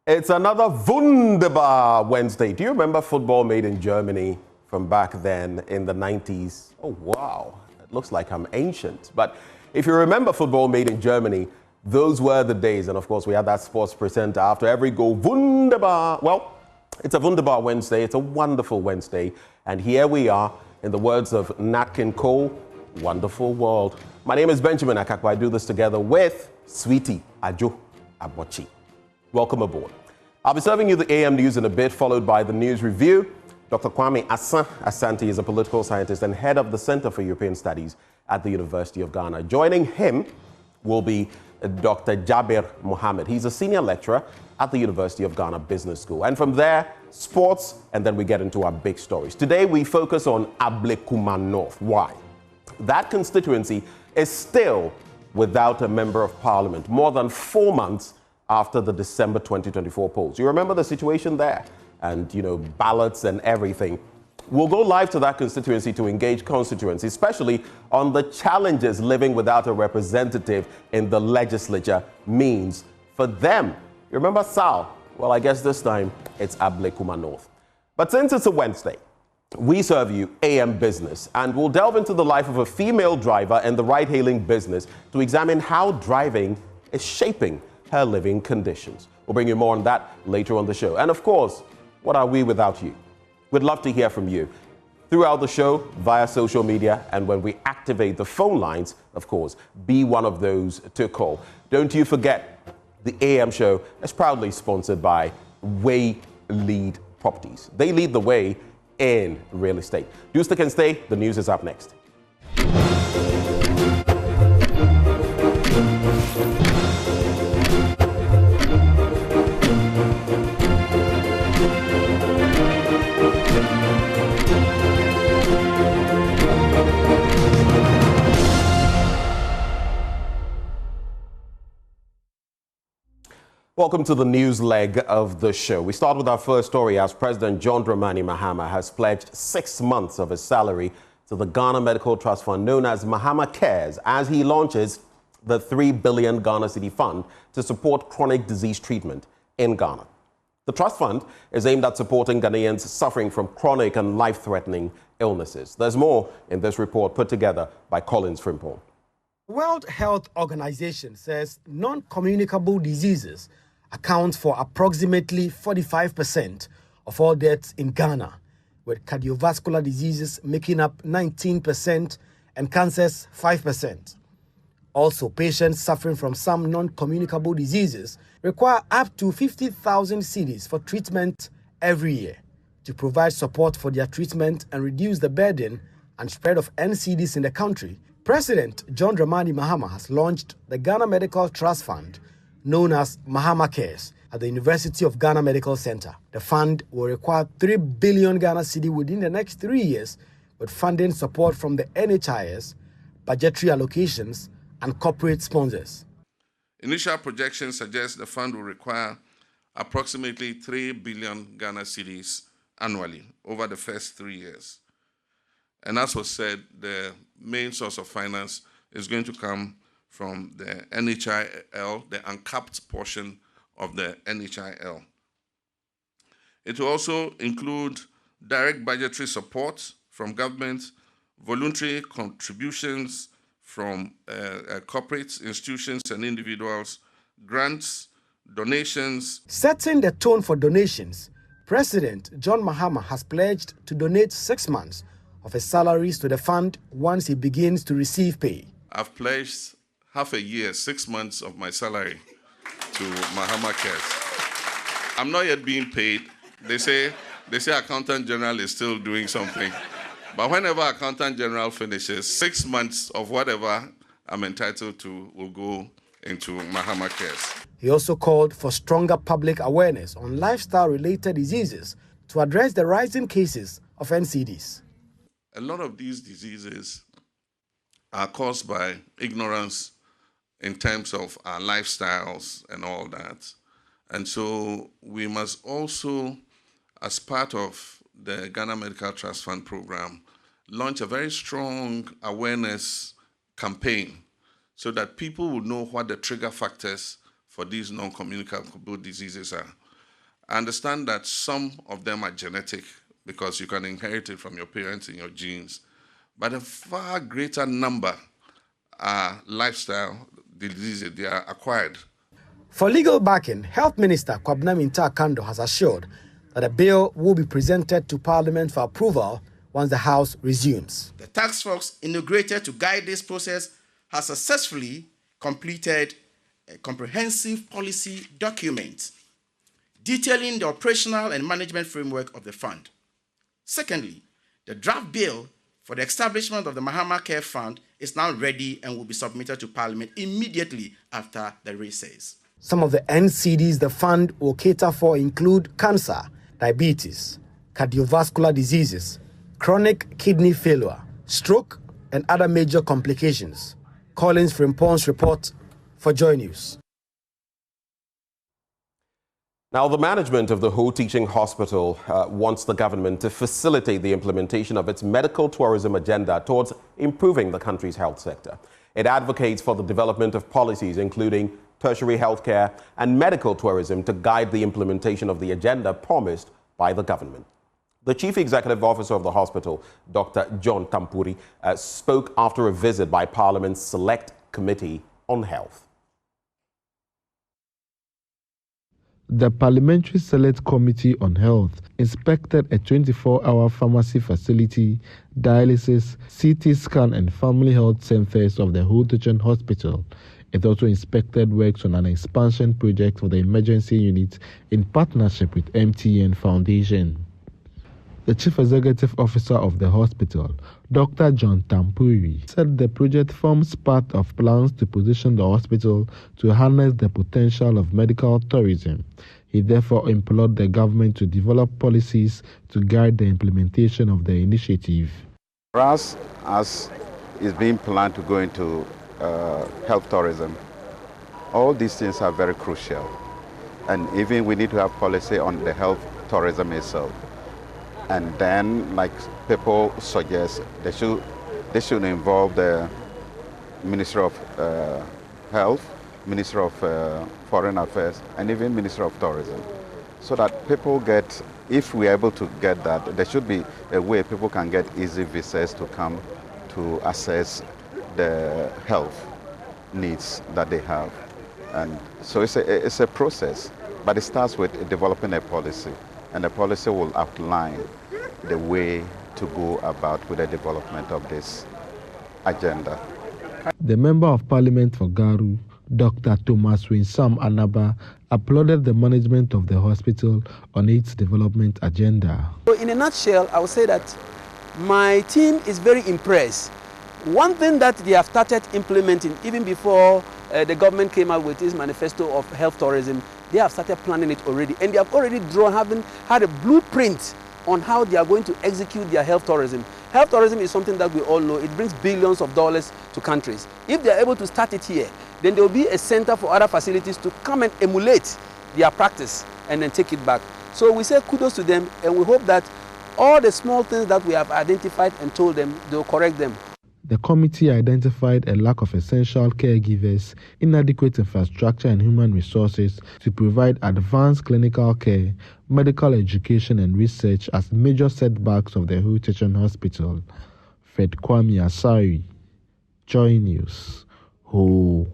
It's another wunderbar Wednesday. Do you remember football made in Germany from back then in the 90s? Oh, wow. It looks like I'm ancient. But if you remember football made in Germany, those were the days. And of course, we had that sports presenter after every goal. Wunderbar. Well, it's a wunderbar Wednesday. It's a wonderful Wednesday. And here we are, in the words of Nat King Cole, wonderful world. My name is Benjamin Akakwa. I do this together with Sweetie Ajo Abochi. Welcome aboard. I'll be serving you the AM news in a bit, followed by the news review. Dr. Kwame Asante is a political scientist and head of the Center for European Studies at the University of Ghana. Joining him will be Dr. Jabir Mohammed. He's a senior lecturer at the University of Ghana Business School. And from there, sports, and then we get into our big stories. Today, we focus on Ablekuma North. Why? That constituency is still without a member of parliament, more than 4 months after the December 2024 polls. You remember the situation there? And, ballots and everything. We'll go live to that constituency to engage constituents, especially on the challenges living without a representative in the legislature means for them. You remember Sal? Well, I guess this time it's Ablekuma North. But since it's a Wednesday, we serve you AM Business, and we'll delve into the life of a female driver in the ride-hailing business to examine how driving is shaping her living conditions. We'll bring you more on that later on the show. And of course, what are we without you? We'd love to hear from you throughout the show, via social media, and when we activate the phone lines, of course, be one of those to call. Don't you forget, the AM show is proudly sponsored by Way Lead Properties. They lead the way in real estate. Do stick and stay. The news is up next. Welcome to the news leg of the show. We start with our first story as President John Dramani Mahama has pledged 6 months of his salary to the Ghana Medical Trust Fund known as Mahama Cares as he launches the 3 billion Ghana Cedi Fund to support chronic disease treatment in Ghana. The trust fund is aimed at supporting Ghanaians suffering from chronic and life-threatening illnesses. There's more in this report put together by Collins Frimpong. World Health Organization says non-communicable diseases account for approximately 45% of all deaths in Ghana, with cardiovascular diseases making up 19% and cancers 5%. Also, patients suffering from some non-communicable diseases require up to 50,000 cedis for treatment every year. To provide support for their treatment and reduce the burden and spread of NCDs in the country, President John Dramani Mahama has launched the Ghana Medical Trust Fund, known as Mahama Cares, at the University of Ghana Medical Center. The fund will require 3 billion Ghana Cedi within the next 3 years, with funding support from the NHIS, budgetary allocations, and corporate sponsors. Initial projections suggest the fund will require approximately 3 billion Ghana cedis annually over the first 3 years. And as was said, the main source of finance is going to come from the NHIL, the uncapped portion of the NHIL. It will also include direct budgetary support from government, voluntary contributions from corporate institutions and individuals, grants, donations. Setting the tone for donations, President John Mahama has pledged to donate 6 months of his salaries to the fund once he begins to receive pay. I've pledged half a year, 6 months of my salary to Mahama Cares. I'm not yet being paid. They say Accountant General is still doing something. But whenever Accountant General finishes, 6 months of whatever I'm entitled to will go into Mahama Cares. He also called for stronger public awareness on lifestyle-related diseases to address the rising cases of NCDs. A lot of these diseases are caused by ignorance in terms of our lifestyles and all that. And so we must also, as part of the Ghana Medical Trust Fund program, launch a very strong awareness campaign so that people will know what the trigger factors for these non-communicable diseases are. I understand that some of them are genetic because you can inherit it from your parents in your genes, but a far greater number are lifestyle diseases, they are acquired. For legal backing, Health Minister Kwabena Mintah-Kando has assured that a bill will be presented to Parliament for approval once the House resumes. The task force inaugurated to guide this process has successfully completed a comprehensive policy document detailing the operational and management framework of the fund. Secondly, the draft bill for the establishment of the Mahama Cares Fund is now ready and will be submitted to Parliament immediately after the recess. Some of the NCDs the fund will cater for include cancer, diabetes, cardiovascular diseases, chronic kidney failure, stroke, and other major complications. Collins Frimpon's report for Joy News. Now, the management of the Ho Teaching Hospital wants the government to facilitate the implementation of its medical tourism agenda towards improving the country's health sector. It advocates for the development of policies including tertiary healthcare and medical tourism to guide the implementation of the agenda promised by the government. The Chief Executive Officer of the hospital, Dr. John Tampuri, spoke after a visit by Parliament's Select Committee on Health. The Parliamentary Select Committee on Health inspected a 24-hour pharmacy facility, dialysis, CT scan and family health centers of the Ho Teaching Hospital. It also inspected works on an expansion project for the emergency unit in partnership with MTN Foundation. The Chief Executive Officer of the hospital, Dr. John Tampuri, said the project forms part of plans to position the hospital to harness the potential of medical tourism. He therefore implored the government to develop policies to guide the implementation of the initiative. For us, as is being planned to go into health tourism, all these things are very crucial. And even we need to have policy on the health tourism itself. And then, like people suggest, they should involve the Minister of Health, Minister of Foreign Affairs, and even Minister of Tourism, so that people get, if we're able to get that, there should be a way people can get easy visas to come to assess the health needs that they have. And so it's a process, but it starts with developing a policy. And the policy will outline the way to go about with the development of this agenda. The Member of Parliament for Garu, Dr. Thomas Winsam Anaba, applauded the management of the hospital on its development agenda. So in a nutshell, I would say that my team is very impressed. One thing that they have started implementing, even before the government came out with its manifesto of health tourism, they have started planning it already. And they have already had a blueprint on how they are going to execute their health tourism. Health tourism is something that we all know. It brings billions of dollars to countries. If they are able to start it here, then there will be a center for other facilities to come and emulate their practice and then take it back. So we say kudos to them, and we hope that all the small things that we have identified and told them, they will correct them. The committee identified a lack of essential caregivers, inadequate infrastructure and human resources to provide advanced clinical care, medical education and research as major setbacks of the Ho Teaching Hospital. Fred Kwame Asari, Joy News, Ho.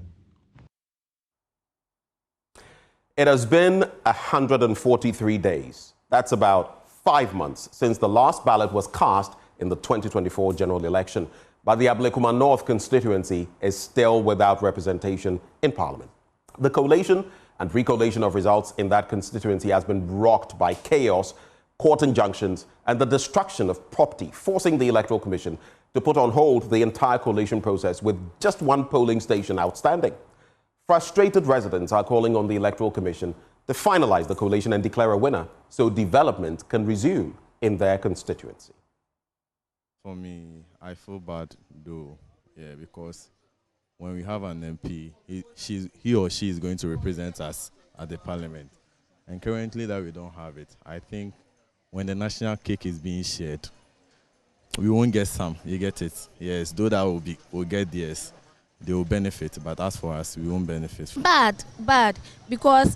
It has been 143 days. That's about 5 months since the last ballot was cast in the 2024 general election. But the Ablekuma North constituency is still without representation in Parliament. The collation and recollation of results in that constituency has been rocked by chaos, court injunctions, and the destruction of property, forcing the Electoral Commission to put on hold the entire collation process with just one polling station outstanding. Frustrated residents are calling on the Electoral Commission to finalize the collation and declare a winner so development can resume in their constituency. For me, I feel bad though, because when we have an MP, he or she is going to represent us at the Parliament. And currently that we don't have it, I think when the national cake is being shared, we won't get some, you get it? Yes, though that will get theirs, they will benefit, but as for us, we won't benefit. Bad, because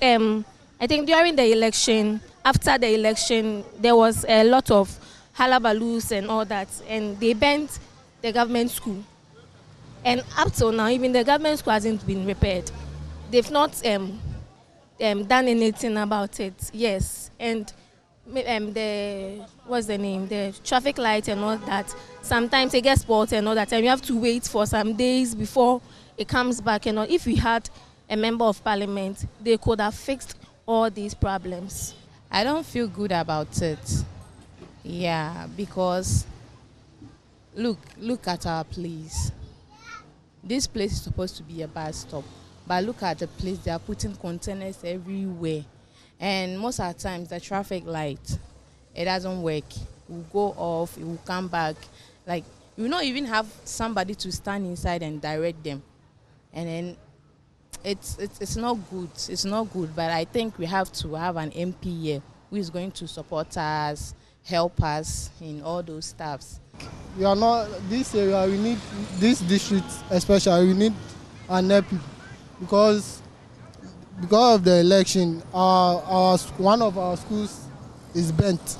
I think during the election, after the election, there was a lot of halabalus and all that, and they banned the government school. And up till now, even the government school hasn't been repaired. They've not done anything about it. Yes, and the traffic light and all that. Sometimes it gets spoiled and all that, and you have to wait for some days before it comes back. And all. If we had a member of parliament, they could have fixed all these problems. I don't feel good about it. Yeah, because look at our place. This place is supposed to be a bus stop, but look at the place. They are putting containers everywhere, and most of the times the traffic light, it doesn't work. It will go off, it will come back. Like, you not even have somebody to stand inside and direct them, and then it's not good. It's not good. But I think we have to have an MP here who is going to support us, help us in all those stuffs. We are not this area. We need this district, especially. We need an MP because of the election. One of our schools is bent.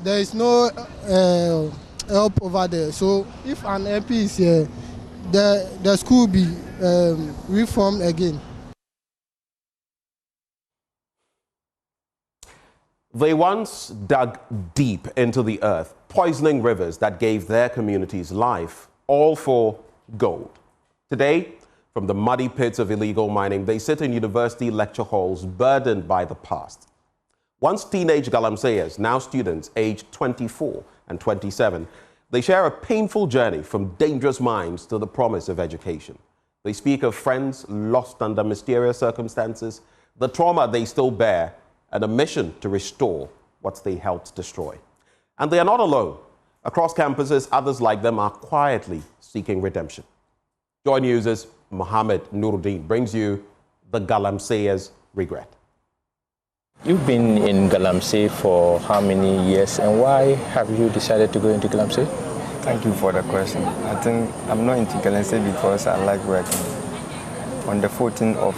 There is no help over there. So if an MP is here, the school will be reformed again. They once dug deep into the earth, poisoning rivers that gave their communities life, all for gold. Today, from the muddy pits of illegal mining, they sit in university lecture halls burdened by the past. Once teenage Galamayas, now students aged 24 and 27, they share a painful journey from dangerous mines to the promise of education. They speak of friends lost under mysterious circumstances, the trauma they still bear, and a mission to restore what they helped destroy. And they are not alone. Across campuses, others like them are quietly seeking redemption. Joy News' Mohammed Nuruddin brings you the Galamayas Regret. You've been in Galamsey for how many years, and why have you decided to go into Galamsey? Thank you for the question. I think I'm not into Galamsey because I like working. On the 14th of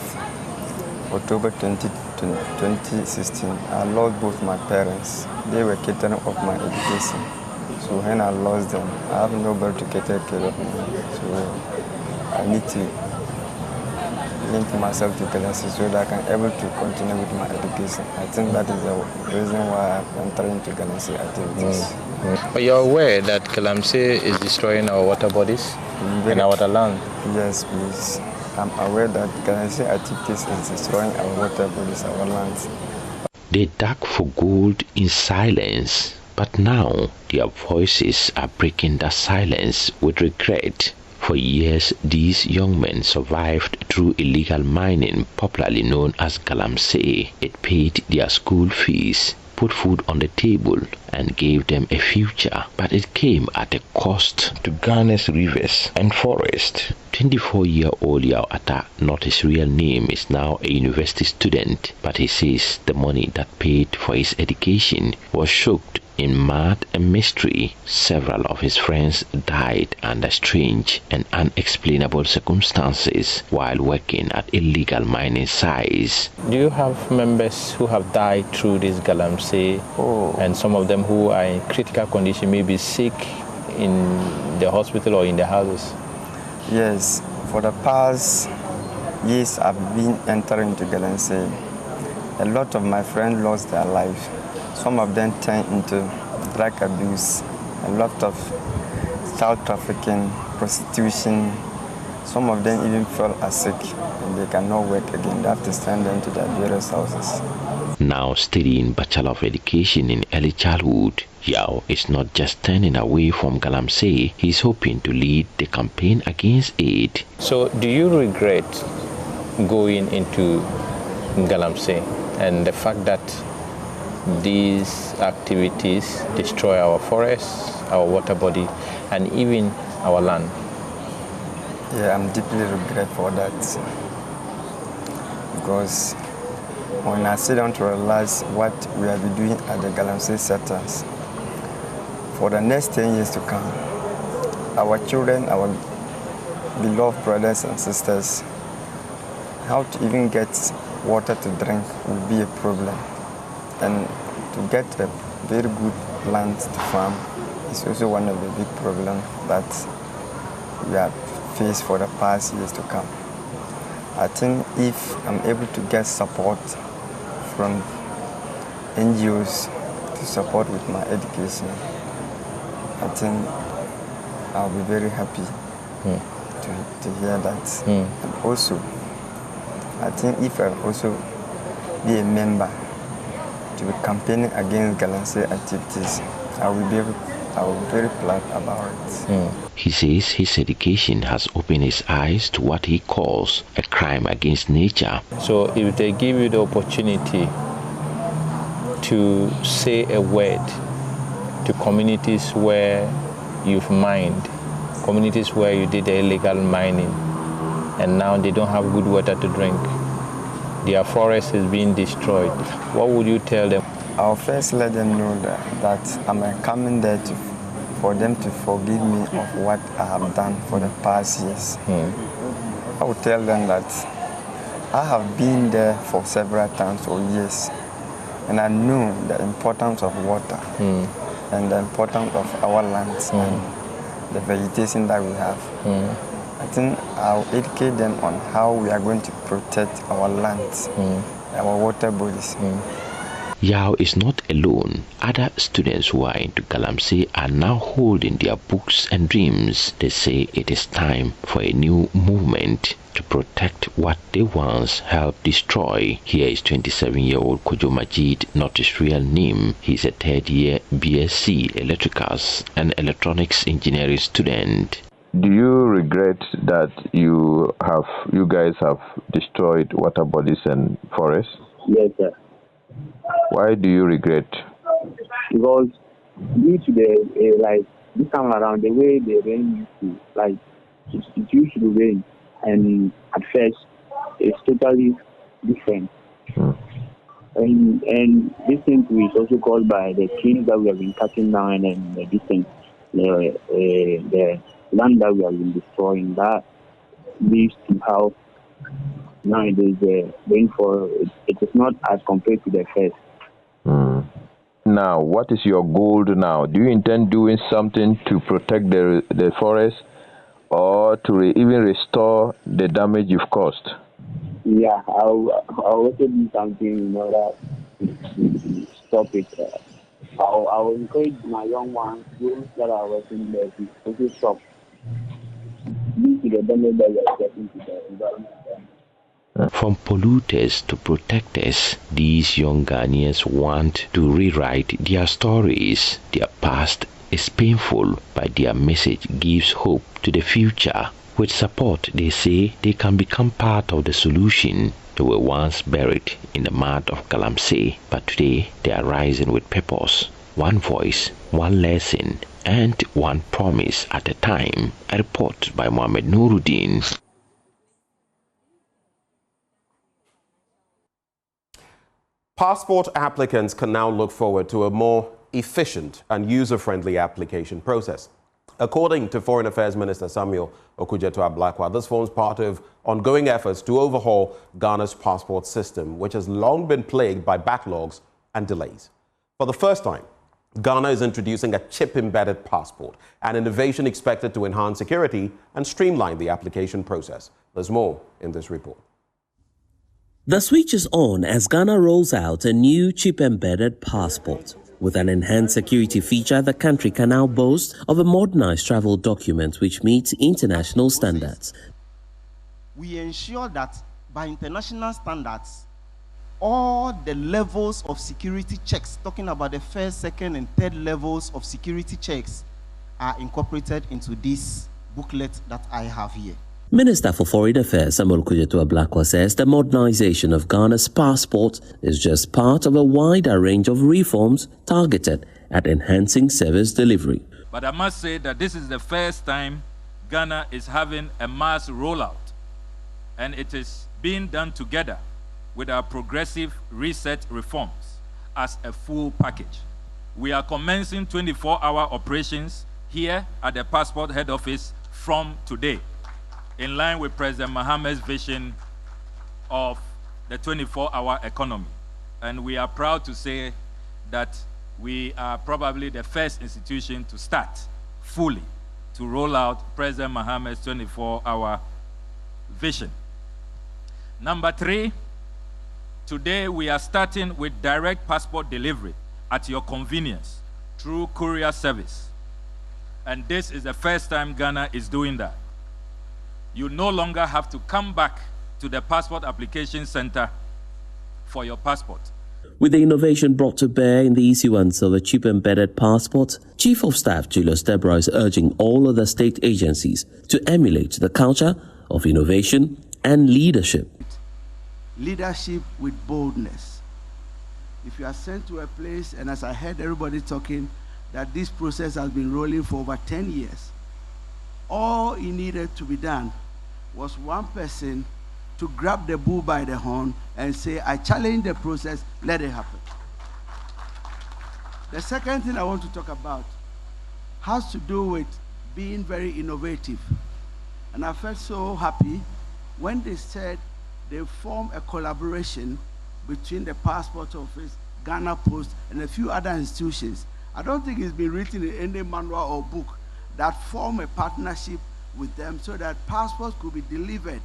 October 2016, I lost both my parents. They were catering of my education. So when I lost them, I have nobody to cater care of me. So I need to link myself to Galamsey so that I can able to continue with my education. I think that is the reason why I'm trying to Galamsey activities. But you're aware that Galamsey is destroying our water bodies and our water land? Yes, please. I'm aware that Galamsey activities is destroying our water bodies, our lands. They dug for gold in silence, but now their voices are breaking that silence with regret. For years, these young men survived through illegal mining, popularly known as Galamsey. It paid their school fees, put food on the table, and gave them a future. But it came at a cost to Ghana's rivers and forest. 24-year-old Yao Atta, not his real name, is now a university student, but he says the money that paid for his education was soaked in mud and mystery. Several of his friends died under strange and unexplainable circumstances while working at illegal mining sites. Do you have members who have died through this Galamsey, and some of them who are in critical condition, maybe sick in the hospital or in the houses? Yes, for the past years I've been entering into Galamsey. A lot of my friends lost their life. Some of them turned into drug abuse, a lot of child trafficking, prostitution. Some of them even fell sick and they cannot work again. They have to send them to their various houses. Now studying Bachelor of Education in Early Childhood, Yao is not just turning away from Galamsey, he's hoping to lead the campaign against it. So do you regret going into Galamsey and the fact that these activities destroy our forests, our water body, and even our land? Yeah, I'm deeply regret for that. Because when I sit down to realize what we have been doing at the Galamsey sectors, for the next 10 years to come, our children, our beloved brothers and sisters, how to even get water to drink will be a problem. And to get a very good land to farm is also one of the big problems that we have faced for the past years to come. I think if I'm able to get support from NGOs to support with my education, I think I'll be very happy to hear that. And also, I think if I also be a member to be campaigning against Galamsey activities, I will be very proud about it. He says his education has opened his eyes to what he calls a crime against nature. So if they give you the opportunity to say a word to communities where you've mined, communities where you did the illegal mining, and now they don't have good water to drink, their forest is being destroyed, what would you tell them? I'll first let them know that I'm coming there for them to forgive me of what I have done for the past years. I will tell them that I have been there for several times for years, and I know the importance of water and the importance of our lands and the vegetation that we have. I think I'll educate them on how we are going to protect our lands, our water bodies. Yao is not alone. Other students who are into Galamsey are now holding their books and dreams. They say it is time for a new movement to protect what they once helped destroy. Here is 27-year-old Kojo Majid, not his real name. He's a third-year BSc Electricals and Electronics Engineering student. Do you regret that you guys have destroyed water bodies and forests? Yes, sir. Why do you regret? Because due to the this time around, the way the rain used to, it used to rain, and at first it's totally different. And this thing is also caused by the trees that we have been cutting down and the distance, the land that we have been destroying. That leads to how nowadays the rainfall it is not as compared to the first. Now, what is your goal now? Do you intend doing something to protect the forest, or to even restore the damage you've caused? Yeah, I'll also do something in order to stop it. I'll encourage my young ones, those that are working there, to also stop due to the damage that we are getting to the environment. From polluters to protectors, these young Ghanaians want to rewrite their stories. Their past is painful, but their message gives hope to the future. With support, they say they can become part of the solution. They were once buried in the mud of Galamsey, but today they are rising with purpose. One voice, one lesson, and one promise at a time. A report by Mohammed Nuruddin. Passport applicants can now look forward to a more efficient and user-friendly application process. According to Foreign Affairs Minister Samuel Okudzeto-Ablakwa, this forms part of ongoing efforts to overhaul Ghana's passport system, which has long been plagued by backlogs and delays. For the first time, Ghana is introducing a chip-embedded passport, an innovation expected to enhance security and streamline the application process. There's more in this report. The switch is on as Ghana rolls out a new chip-embedded passport. With an enhanced security feature, the country can now boast of a modernized travel document which meets international standards. We ensure that by international standards, all the levels of security checks, talking about the first, second, and third levels of security checks, are incorporated into this booklet that I have here. Minister for Foreign Affairs Samuel Okudzeto-Ablakwa says the modernization of Ghana's passport is just part of a wider range of reforms targeted at enhancing service delivery. But I must say that this is the first time Ghana is having a mass rollout, and it is being done together with our progressive reset reforms as a full package. We are commencing 24-hour operations here at the Passport Head Office from today, in line with President Mahama's vision of the 24-hour economy. And we are proud to say that we are probably the first institution to start fully to roll out President Mahama's 24-hour vision. Number 3, today we are starting with direct passport delivery at your convenience through courier service. And this is the first time Ghana is doing that. You no longer have to come back to the passport application center for your passport. With the innovation brought to bear in the issuance of a chip embedded passport, Chief of Staff Julius Deborah is urging all other state agencies to emulate the culture of innovation and leadership. Leadership with boldness. If you are sent to a place, and as I heard everybody talking, that this process has been rolling for over 10 years, all it needed to be done was one person to grab the bull by the horn and say, I challenge the process, let it happen. The second thing I want to talk about has to do with being very innovative. And I felt so happy when they said they form a collaboration between the Passport Office, Ghana Post, and a few other institutions. I don't think it's been written in any manual or book that form a partnership with them so that passports could be delivered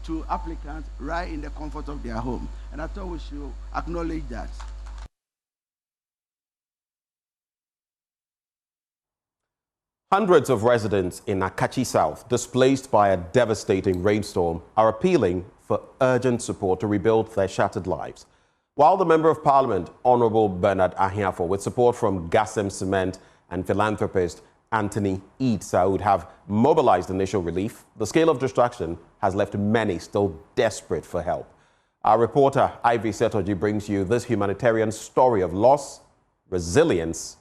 to applicants right in the comfort of their home. And I thought we should acknowledge that. Hundreds of residents in Akachi South, displaced by a devastating rainstorm, are appealing for urgent support to rebuild their shattered lives. While the Member of Parliament, Honorable Bernard Ahiafo, with support from Gasem Cement and philanthropist Anthony Eid Saud, have mobilized initial relief, the scale of destruction has left many still desperate for help. Our reporter, Ivy Setoji, brings you this humanitarian story of loss, resilience,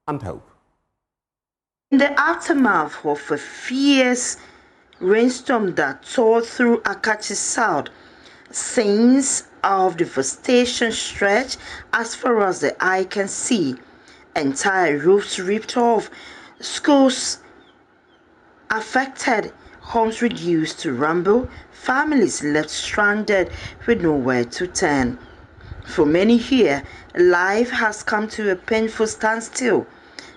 and hope. In the aftermath of a fierce rainstorm that tore through Akachi South, scenes of devastation stretch as far as the eye can see. Entire roofs ripped off, schools affected, homes reduced to rubble, families left stranded with nowhere to turn. For many here, life has come to a painful standstill.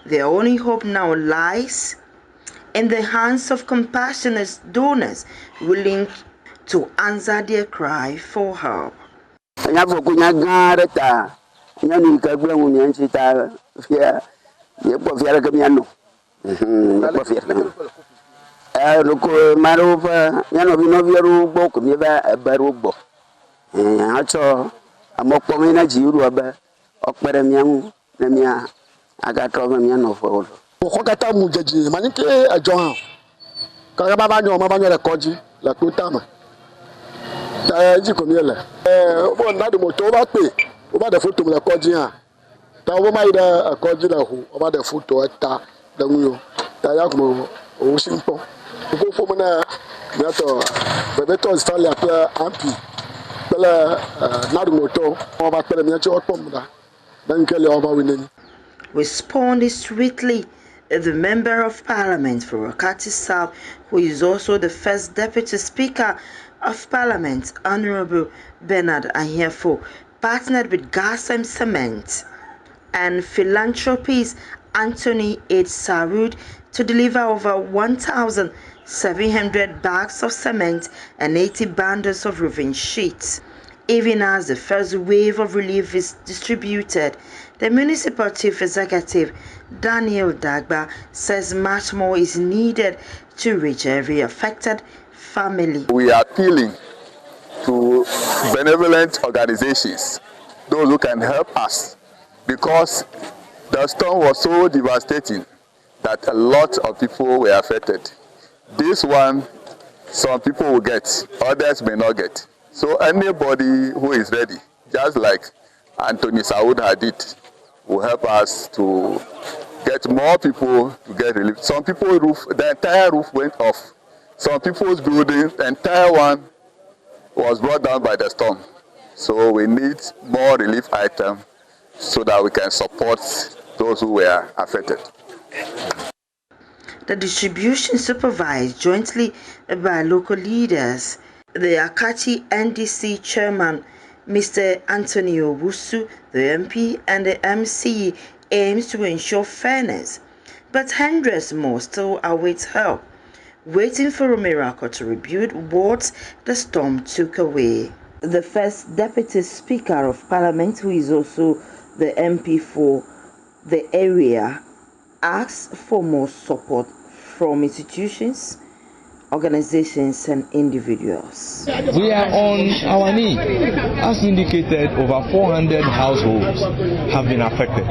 Their only hope now lies in the hands of compassionate donors willing to answer their cry for help. Wakata mujaji manike ajohan kagaba banyo mabanyo le koji la kutama ta ji ko mi ele bo na de moto ba pe o ba de photo le koji han ta wo mai da koji la hu o ba de photo ta da nguyo ta ya ko o simpo ko fo na to bebe to installe après ampi la na de moto o ba pe mi ti o pom da dan kele o ba wineni. Responding swiftly, the Member of Parliament for Akachi South, who is also the first Deputy Speaker of Parliament, Honorable Bernard Ahiafo, partnered with Gasem Cement and philanthropist Anthony Eid Saud to deliver over 1,700 bags of cement and 80 bundles of roofing sheets. Even as the first wave of relief is distributed, the Municipal Chief Executive, Daniel Dagba, says much more is needed to reach every affected family. We are appealing to benevolent organizations, those who can help us, because the storm was so devastating that a lot of people were affected. This one, some people will get, others may not get. So anybody who is ready, just like Anthony Saud had it, will help us to get more people to get relief. Some people's roof, the entire roof went off. Some people's buildings, the entire one was brought down by the storm. So we need more relief items so that we can support those who were affected. The distribution supervised jointly by local leaders. The Akachi NDC chairman, Mr. Anthony Owusu, the MP and the MC, aims to ensure fairness, but hundreds more still await help, waiting for a miracle to rebuild what the storm took away. The first Deputy Speaker of Parliament, who is also the MP for the area, asks for more support from institutions, organizations and individuals. We are on our knee. As indicated, over 400 households have been affected.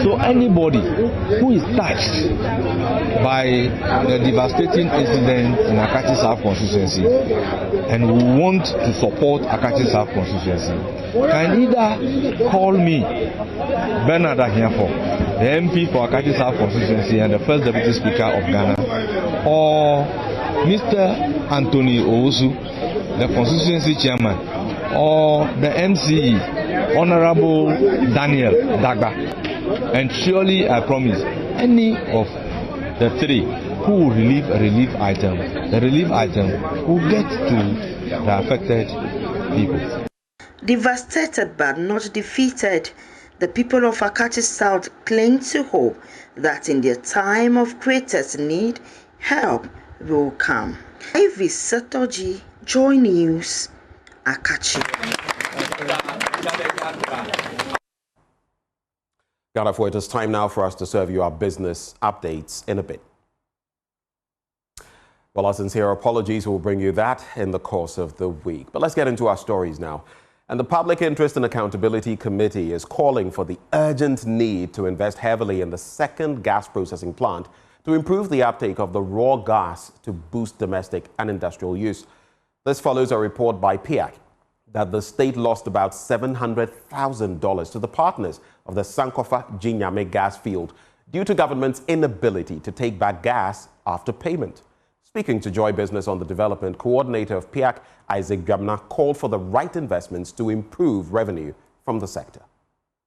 So anybody who is touched by the devastating incident in Akachi South constituency and who want to support Akachi South constituency can either call me, Bernard Ahiafo, the MP for Akachi South constituency and the first Deputy Speaker of Ghana, or Mr. Anthony Owusu, the constituency chairman, or the MCE, Honorable Daniel Dagba. And surely I promise, any of the three who will relieve a relief item, the relief item will get to the affected people. Devastated but not defeated, the people of Akachi South cling to hope that in their time of greatest need, help will come. Ivy Satoji, Joy News, Akachi. Ghana, for it is time now for us to serve you our business updates in a bit. Well, our sincere apologies, we'll bring you that in the course of the week. But let's get into our stories now. And the Public Interest and Accountability Committee is calling for the urgent need to invest heavily in the second gas processing plant to improve the uptake of the raw gas to boost domestic and industrial use. This follows a report by PIAC that the state lost about $700,000 to the partners of the Sankofa Jinyame gas field due to government's inability to take back gas after payment. Speaking to Joy Business on the development, coordinator of PIAC, Isaac Gamna, called for the right investments to improve revenue from the sector.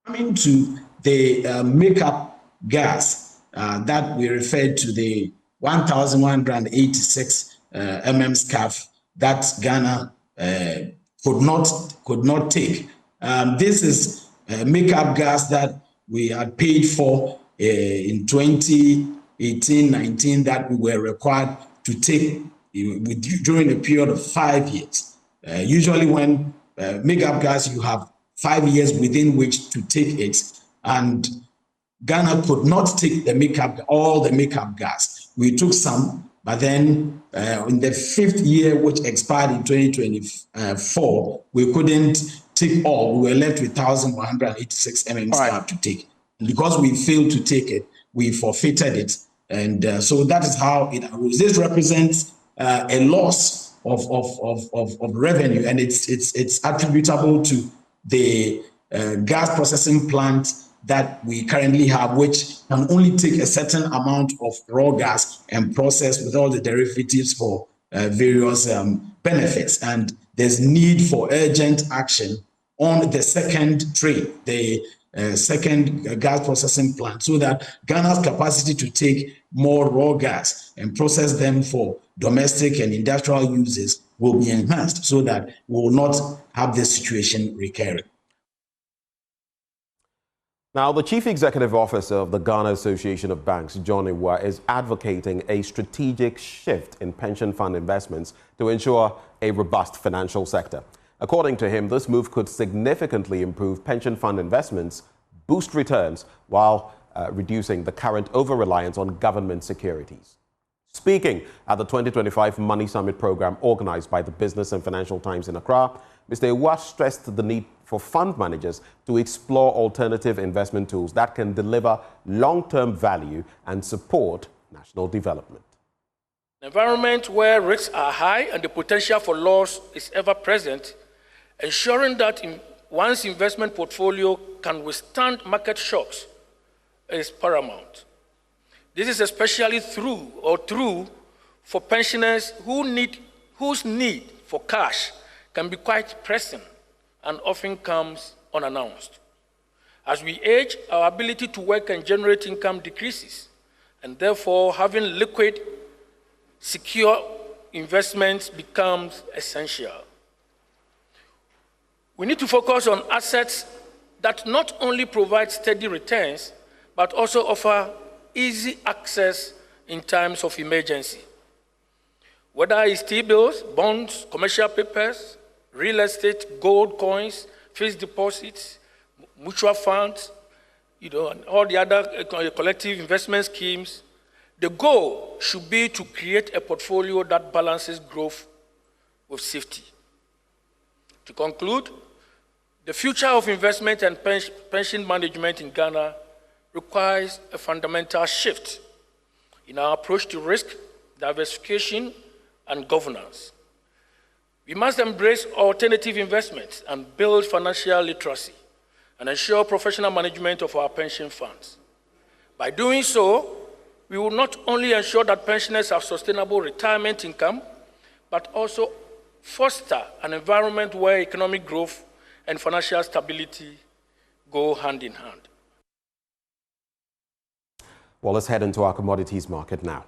Coming to the makeup gas, that we referred to the 1,186 SCAF that Ghana could not take. This is makeup gas that we had paid for in 2018-19 that we were required to take during a period of 5 years. Usually when makeup gas, you have 5 years within which to take it, and Ghana could not take all the makeup gas. We took some, but then in the 5th year, which expired in 2024, we couldn't take all. We were left with 1,186 SCAF to take. And because we failed to take it, we forfeited it. And so that is how it arose. This represents a loss of revenue, and it's attributable to the gas processing plant that we currently have, which can only take a certain amount of raw gas and process with all the derivatives for various benefits. And there's need for urgent action on the second train, the second gas processing plant, so that Ghana's capacity to take more raw gas and process them for domestic and industrial uses will be enhanced, so that we will not have this situation recurring. Now, the Chief Executive Officer of the Ghana Association of Banks, John Iwa, is advocating a strategic shift in pension fund investments to ensure a robust financial sector. According to him, this move could significantly improve pension fund investments, boost returns, while reducing the current over-reliance on government securities. Speaking at the 2025 Money Summit program organized by the Business and Financial Times in Accra, Mr. Iwa stressed the need for fund managers to explore alternative investment tools that can deliver long-term value and support national development. An environment where risks are high and the potential for loss is ever present, ensuring that one's investment portfolio can withstand market shocks is paramount. This is especially true for pensioners whose need for cash can be quite pressing and often comes unannounced. As we age, our ability to work and generate income decreases, and therefore having liquid, secure investments becomes essential. We need to focus on assets that not only provide steady returns, but also offer easy access in times of emergency. Whether it's T-bills, bonds, commercial papers, real estate, gold coins, fixed deposits, mutual funds, and all the other collective investment schemes, the goal should be to create a portfolio that balances growth with safety. To conclude, the future of investment and pension management in Ghana requires a fundamental shift in our approach to risk, diversification, and governance. We must embrace alternative investments and build financial literacy and ensure professional management of our pension funds. By doing so, we will not only ensure that pensioners have sustainable retirement income, but also foster an environment where economic growth and financial stability go hand in hand. Well, let's head into our commodities market now.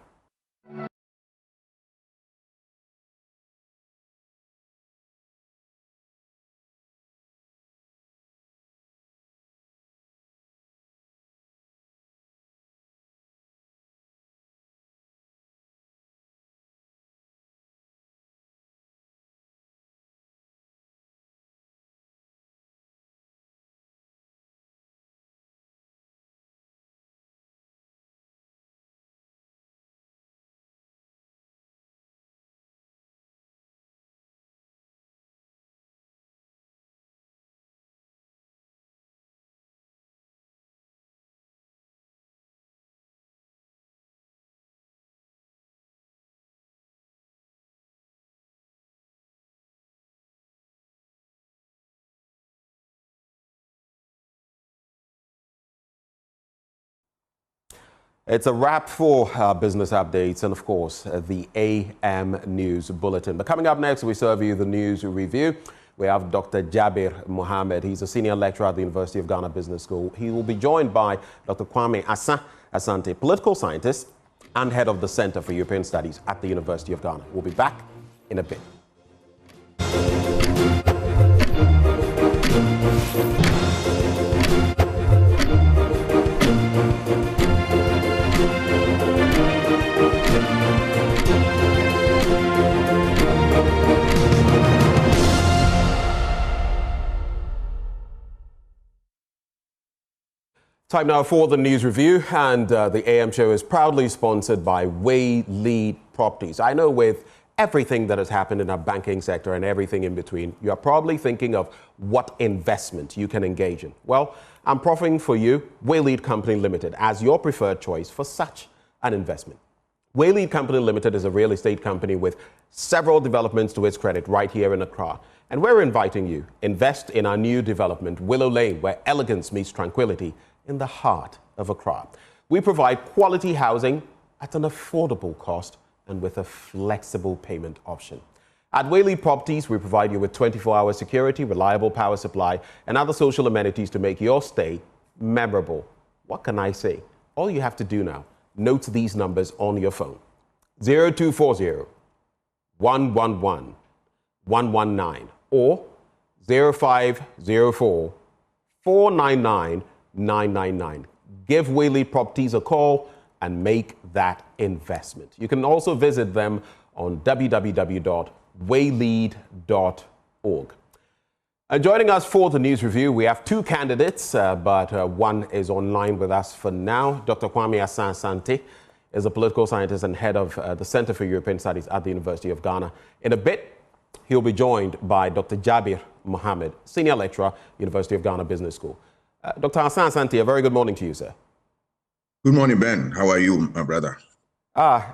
It's a wrap for business updates and, of course, the AM News Bulletin. But coming up next, we serve you the news review. We have Dr. Jabir Mohammed. He's a senior lecturer at the University of Ghana Business School. He will be joined by Dr. Kwame Asante, political scientist and head of the Center for European Studies at the University of Ghana. We'll be back in a bit. Time now for the news review, and the AM show is proudly sponsored by Lead Properties. I know with everything that has happened in our banking sector and everything in between, you are probably thinking of what investment you can engage in. Well, I'm proffering for you Lead Company Limited as your preferred choice for such an investment. Lead Company Limited is a real estate company with several developments to its credit right here in Accra. And we're inviting you, invest in our new development, Willow Lane, where elegance meets tranquility in the heart of Accra. We provide quality housing at an affordable cost and with a flexible payment option. At Lead Properties, we provide you with 24-hour security, reliable power supply, and other social amenities to make your stay memorable. What can I say? All you have to do now, note these numbers on your phone. 0240 111 119 or 0504 499 999. Give Lead Properties a call and make that investment. You can also visit them on www.waylead.org. Joining us for the news review, we have two candidates, but one is online with us for now. Dr. Kwame Asante is a political scientist and head of the Center for European Studies at the University of Ghana. In a bit, he'll be joined by Dr. Jabir Mohammed, senior lecturer, University of Ghana Business School. Dr. Asante, a very good morning to you, sir. Good morning, Ben. How are you, my brother?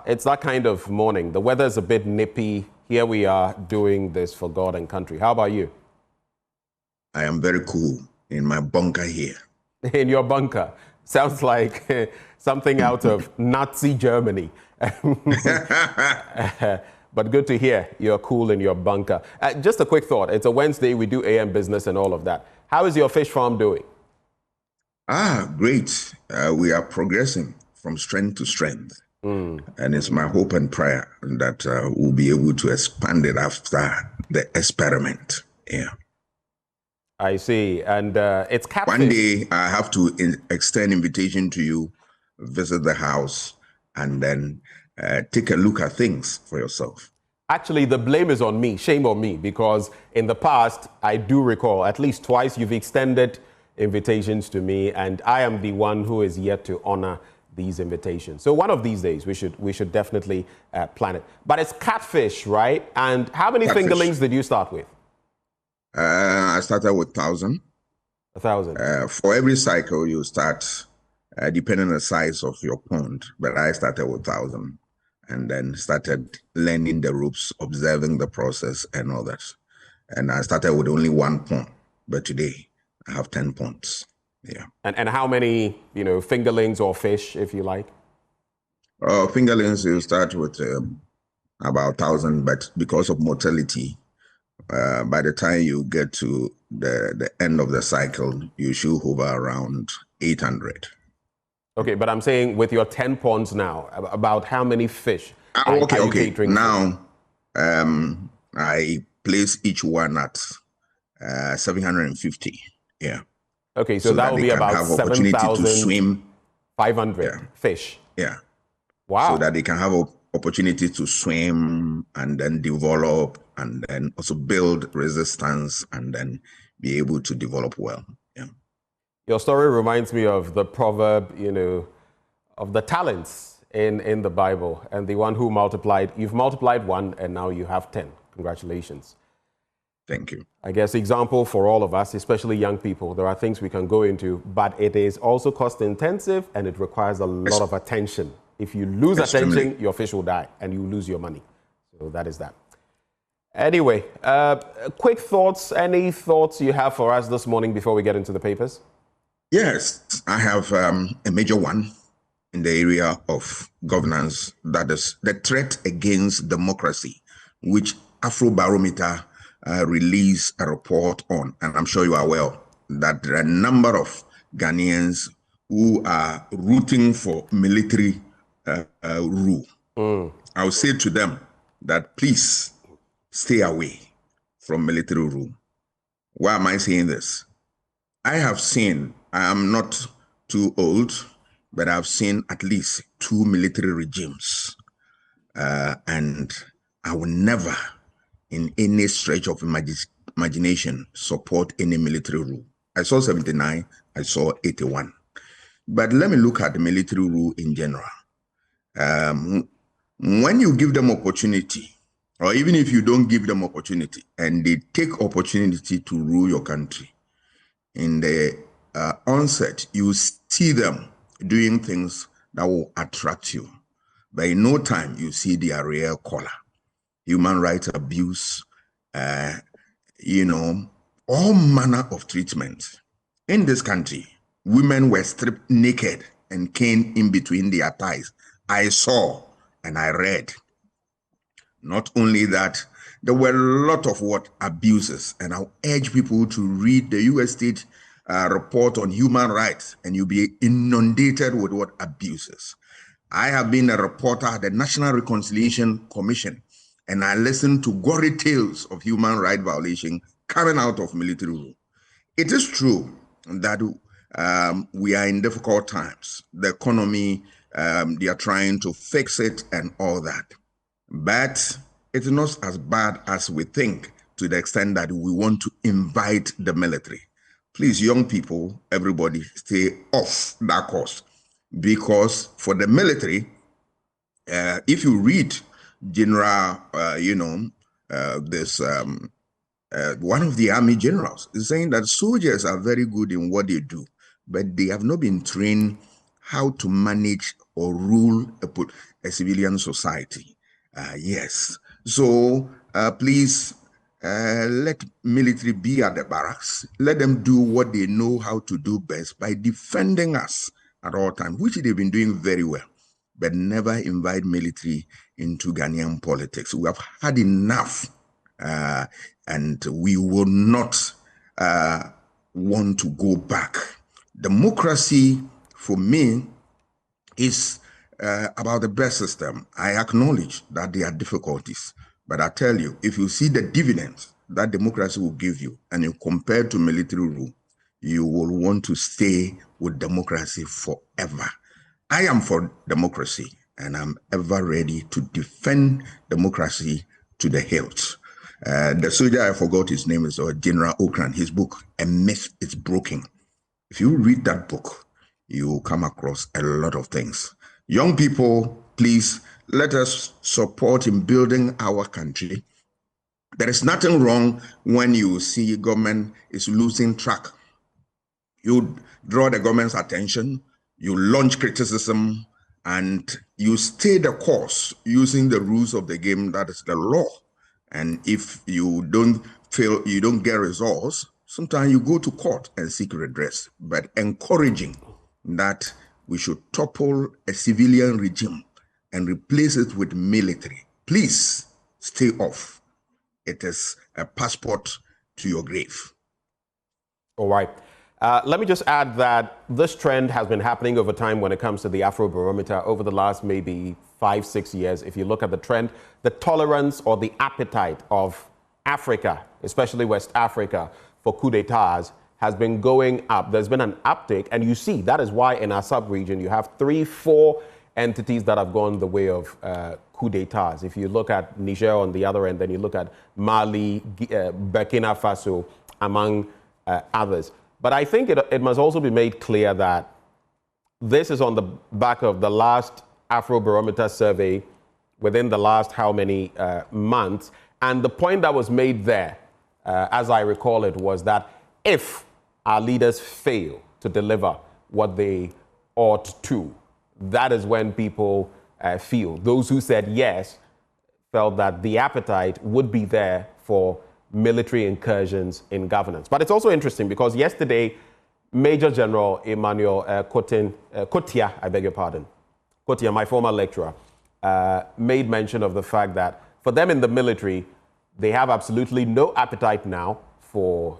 It's that kind of morning. The weather's a bit nippy. Here we are doing this for God and country. How about you? I am very cool in my bunker here. In your bunker? Sounds like something out of Nazi Germany. But good to hear you're cool in your bunker. Just a quick thought. It's a Wednesday. We do AM business and all of that. How is your fish farm doing? Great. We are progressing from strength to strength. And it's my hope and prayer that we'll be able to expand it after the experiment. Yeah. I see. And it's catfish. One day I have to extend invitation to you, visit the house, and then take a look at things for yourself. Actually, the blame is on me. Shame on me, because in the past, I do recall at least twice you've extended invitations to me, and I am the one who is yet to honor these invitations. So one of these days, we should definitely plan it. But it's catfish, right? And how many fingerlings did you start with? I started with 1,000. 1,000. For every cycle, you start depending on the size of your pond. But I started with 1,000. And then started learning the ropes, observing the process and all that. And I started with only 1 pond, but today I have 10 ponds. Yeah. And how many, fingerlings or fish, if you like? Fingerlings, you start with about 1,000, but because of mortality, by the time you get to the end of the cycle, you should hover around 800. Okay, but I'm saying with your 10 ponds now, about how many fish? Okay. Now, I place each one at 750. Yeah. Okay, so that will be about 7,500 fish. Yeah. Wow. So that they can have an opportunity to swim and then develop and then also build resistance and then be able to develop well. Yeah. Your story reminds me of the proverb, of the talents in the Bible, and the one who you've multiplied 1 and now you have 10. Congratulations. Thank you. I guess example for all of us, especially young people, there are things we can go into, but it is also cost intensive and it requires a lot of attention. If you lose attention, your fish will die and you lose your money. So that is that. Anyway, quick thoughts, any thoughts you have for us this morning before we get into the papers? Yes, I have a major one in the area of governance, that is the threat against democracy, which Afro Barometer released a report on. And I'm sure you are aware that there are a number of Ghanaians who are rooting for military rule. I will say to them that please stay away from military rule. Why am I saying this? I am not too old, but I've seen at least 2 military regimes. And I will never, in any stretch of imagination, support any military rule. I saw 79, I saw 81. But let me look at the military rule in general. When you give them opportunity, or even if you don't give them opportunity, and they take opportunity to rule your country, in the onset, you see them doing things that will attract you. But in no time, you see their real color. Human rights abuse, all manner of treatment. In this country, women were stripped naked and caned in between their thighs. I saw and I read. Not only that, there were a lot of abuses, and I'll urge people to read the U.S. State report on human rights, and you'll be inundated with abuses. I have been a reporter at the National Reconciliation Commission, and I listened to gory tales of human rights violation coming out of military rule. It is true that we are in difficult times. The economy, they are trying to fix it and all that. But it's not as bad as we think, to the extent that we want to invite the military. Please, young people, everybody, stay off that course. Because for the military, if you read General, one of the army generals is saying that soldiers are very good in what they do, but they have not been trained how to manage or rule a civilian society. Yes. So please let military be at the barracks. Let them do what they know how to do best by defending us at all times, which they've been doing very well. But never invite military into Ghanaian politics. We have had enough, and we will not want to go back. Democracy, for me, is about the best system. I acknowledge that there are difficulties, but I tell you, if you see the dividends that democracy will give you, and you compare to military rule, you will want to stay with democracy forever. I am for democracy, and I'm ever ready to defend democracy to the hilt. The soldier, I forgot his name, is General Okran. His book, A Myth is Broken. If you read that book, you will come across a lot of things. Young people, please, let us support in building our country. There is nothing wrong when you see government is losing track. You draw the government's attention, you launch criticism, and you stay the course using the rules of the game, that is the law. And if you don't get results, sometimes you go to court and seek redress. But encouraging that we should topple a civilian regime and replace it with military. Please stay off. It is a passport to your grave. All right. Let me just add that this trend has been happening over time when it comes to the Afro Barometer over the last maybe 5-6 years. If you look at the trend, the tolerance or the appetite of Africa, especially West Africa, for coup d'etats has been going up. There's been an uptick, and you see that is why in our sub-region you have 3-4 entities that have gone the way of coup d'etats. If you look at Niger on the other end, then you look at Mali, Burkina Faso, among others. But I think it must also be made clear that this is on the back of the last Afro Barometer survey within the last how many months. And the point that was made there, as I recall it, was that if our leaders fail to deliver what they ought to, that is when people feel. Those who said yes felt that the appetite would be there for military incursions in governance. But it's also interesting because yesterday, Major General Emmanuel Kotia, I beg your pardon, Kotia, my former lecturer, made mention of the fact that for them in the military, they have absolutely no appetite now for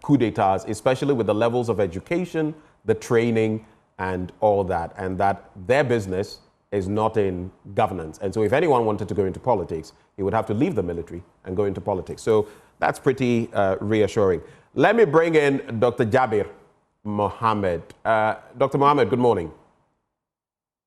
coup d'etats, especially with the levels of education, the training, and all that, and that their business is not in governance. And so if anyone wanted to go into politics, he would have to leave the military and go into politics. So that's pretty reassuring. Let me bring in Dr. Jabir Mohammed. Dr. Mohammed, good morning.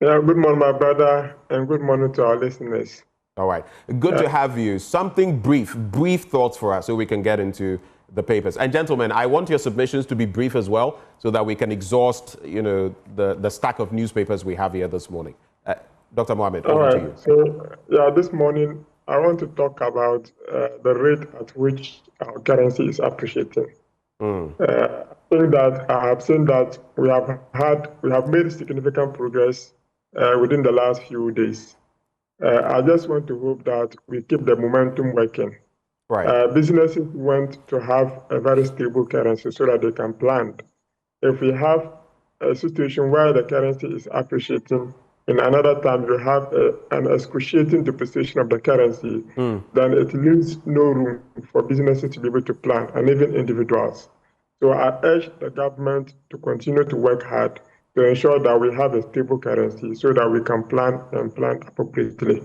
Yeah, good morning, my brother, and good morning to our listeners. All right. Good to have you. Something brief thoughts for us so we can get into the papers. And gentlemen, I want your submissions to be brief as well so that we can exhaust, the stack of newspapers we have here this morning. Dr. Mohammed, over to you. So, yeah, this morning I want to talk about the rate at which our currency is appreciating. I think that I have seen that we have made significant progress within the last few days. I just want to hope that we keep the momentum working. Right. Businesses want to have a very stable currency so that they can plan. If we have a situation where the currency is appreciating, in another time you have an excruciating depreciation of the currency, then it leaves no room for businesses to be able to plan, and even individuals. So I urge the government to continue to work hard to ensure that we have a stable currency so that we can plan and plan appropriately.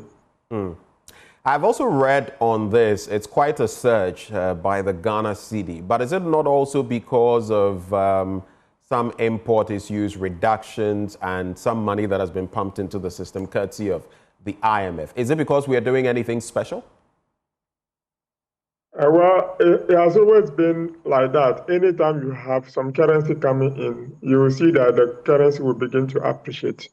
I've also read on this, it's quite a surge by the Ghana cedi, but is it not also because of some import issues, reductions, and some money that has been pumped into the system courtesy of the IMF? Is it because we are doing anything special? Well, it has always been like that. Anytime you have some currency coming in, you will see that the currency will begin to appreciate.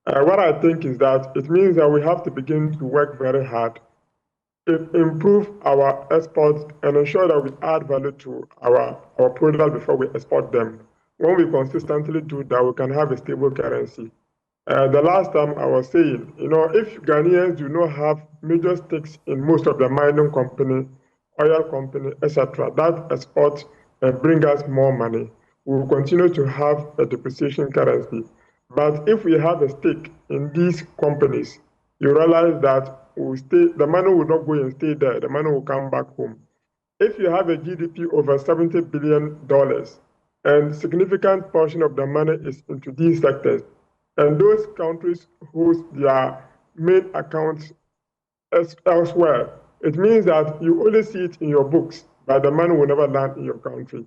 What I think is that it means that we have to begin to work very hard, improve our exports, and ensure that we add value to our products before we export them. When we consistently do that, we can have a stable currency. The last time I was saying, if Ghanaians do not have major stakes in most of the mining company, oil company, etc., that export and bring us more money, we will continue to have a depreciation currency. But if we have a stake in these companies, you realize that the money will not go and stay there. The money will come back home. If you have a GDP over $70 billion, and significant portion of the money is into these sectors, and those countries host their main accounts elsewhere, it means that you only see it in your books, but the money will never land in your country.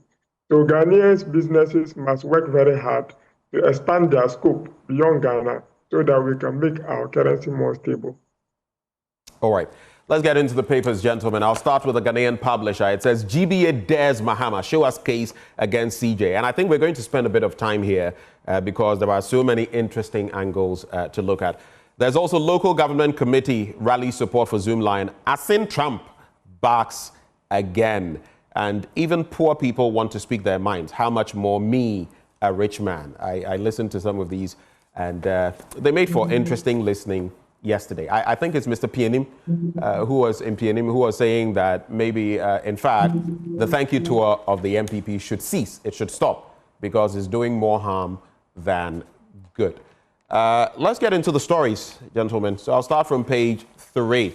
So Ghanaians businesses must work very hard to expand their scope beyond Ghana so that we can make our currency more stable. All right. Let's get into the papers, gentlemen. I'll start with the Ghanaian publisher. It says, GBA dares Mahama, show us case against CJ. And I think we're going to spend a bit of time here because there are so many interesting angles to look at. There's also local government committee rally support for Zoomline. Asin Trump backs again. And even poor people want to speak their minds. How much more me, a rich man? I listened to some of these and they made for interesting listening yesterday. I think it's Mr. Pianim, who was in Pianim, who was saying that maybe, in fact, the thank you tour of the MPP should cease. It should stop because it's doing more harm than good. Let's get into the stories, gentlemen. So I'll start from page 3.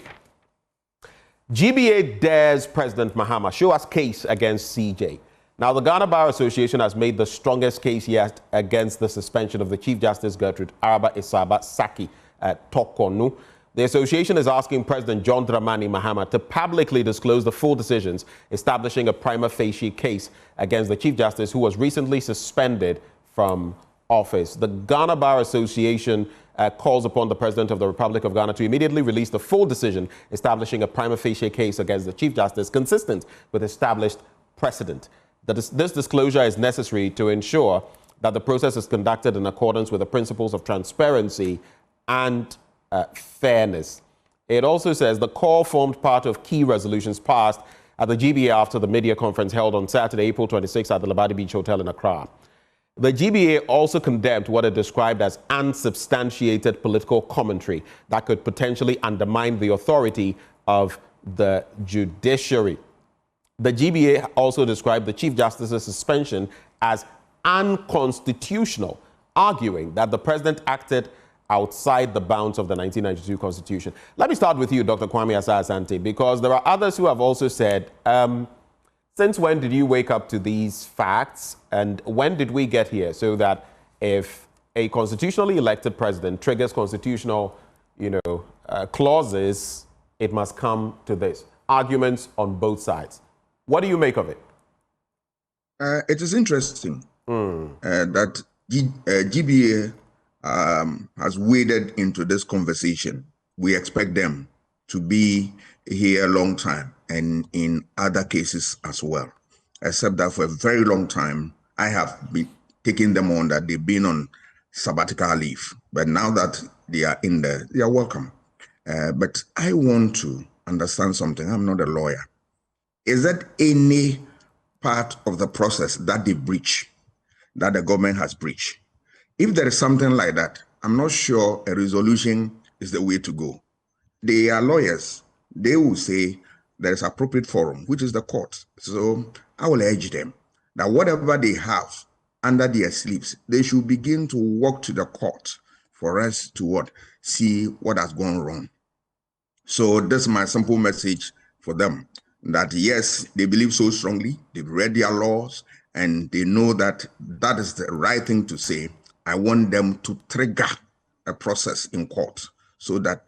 GBA dares President Mahama, show us case against CJ. Now, the Ghana Bar Association has made the strongest case yet against the suspension of the Chief Justice Gertrude Araba Isaba Saki at Tokonu. The association is asking President John Dramani Mahama to publicly disclose the full decisions establishing a prima facie case against the Chief Justice who was recently suspended from office. The Ghana Bar Association calls upon the President of the Republic of Ghana to immediately release the full decision establishing a prima facie case against the Chief Justice consistent with established precedent. This disclosure is necessary to ensure that the process is conducted in accordance with the principles of transparency and fairness. It also says the call formed part of key resolutions passed at the GBA after the media conference held on Saturday, April 26 at the Labadi Beach Hotel in Accra. The GBA also condemned what it described as unsubstantiated political commentary that could potentially undermine the authority of the judiciary. The GBA also described the Chief Justice's suspension as unconstitutional, arguing that the President acted outside the bounds of the 1992 Constitution. Let me start with you, Dr. Kwame Asah-Asante, because there are others who have also said, since when did you wake up to these facts and when did we get here so that if a constitutionally elected president triggers constitutional, clauses, it must come to this? Arguments on both sides. What do you make of it? It is interesting that GBA has waded into this conversation. We expect them to be here a long time and in other cases as well, except that for a very long time, I have been taking them on that they've been on sabbatical leave. But now that they are in there, they are welcome. But I want to understand something. I'm not a lawyer. Is that any part of the process that they breach, that the government has breached? If there is something like that, I'm not sure a resolution is the way to go. They are lawyers. They will say there is appropriate forum, which is the court. So I will urge them that whatever they have under their sleeves, they should begin to walk to the court for us to see what has gone wrong. So this is my simple message for them, that yes, they believe so strongly, they've read their laws, and they know that that is the right thing to say. I want them to trigger a process in court so that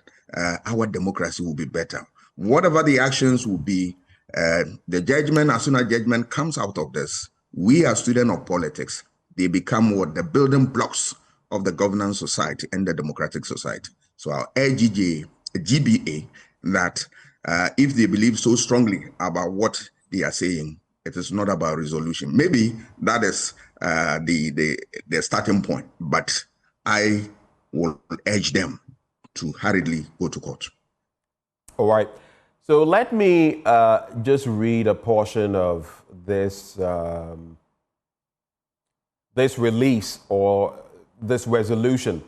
our democracy will be better. Whatever the actions will be, the judgment, as soon as judgment comes out of this, we as students of politics, they become the building blocks of the governance society and the democratic society. So I'll urge GBA that if they believe so strongly about what they are saying, it is not about resolution. Maybe that is the starting point, but I will urge them to hurriedly go to court. All right. So let me just read a portion of this this release or this resolution.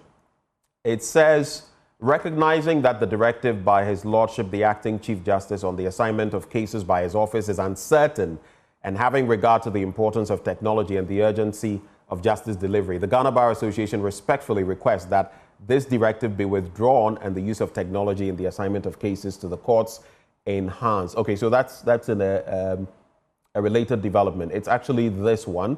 It says, recognizing that the directive by His Lordship, the Acting Chief Justice, on the assignment of cases by his office is uncertain, and having regard to the importance of technology and the urgency of justice delivery, the Ghana Bar Association respectfully requests that this directive be withdrawn and the use of technology in the assignment of cases to the courts enhanced. Okay, so that's in a related development. It's actually this one.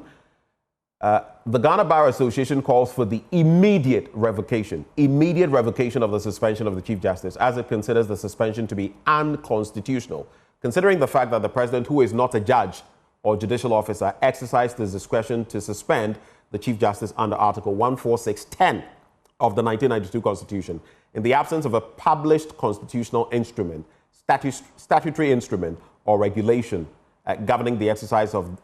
The Ghana Bar Association calls for the immediate revocation of the suspension of the Chief Justice, as it considers the suspension to be unconstitutional. considering the fact that the president, who is not a judge or judicial officer, exercised his discretion to suspend the Chief Justice under Article 146(10) of the 1992 Constitution in the absence of a published constitutional instrument, statutory instrument, or regulation governing the exercise of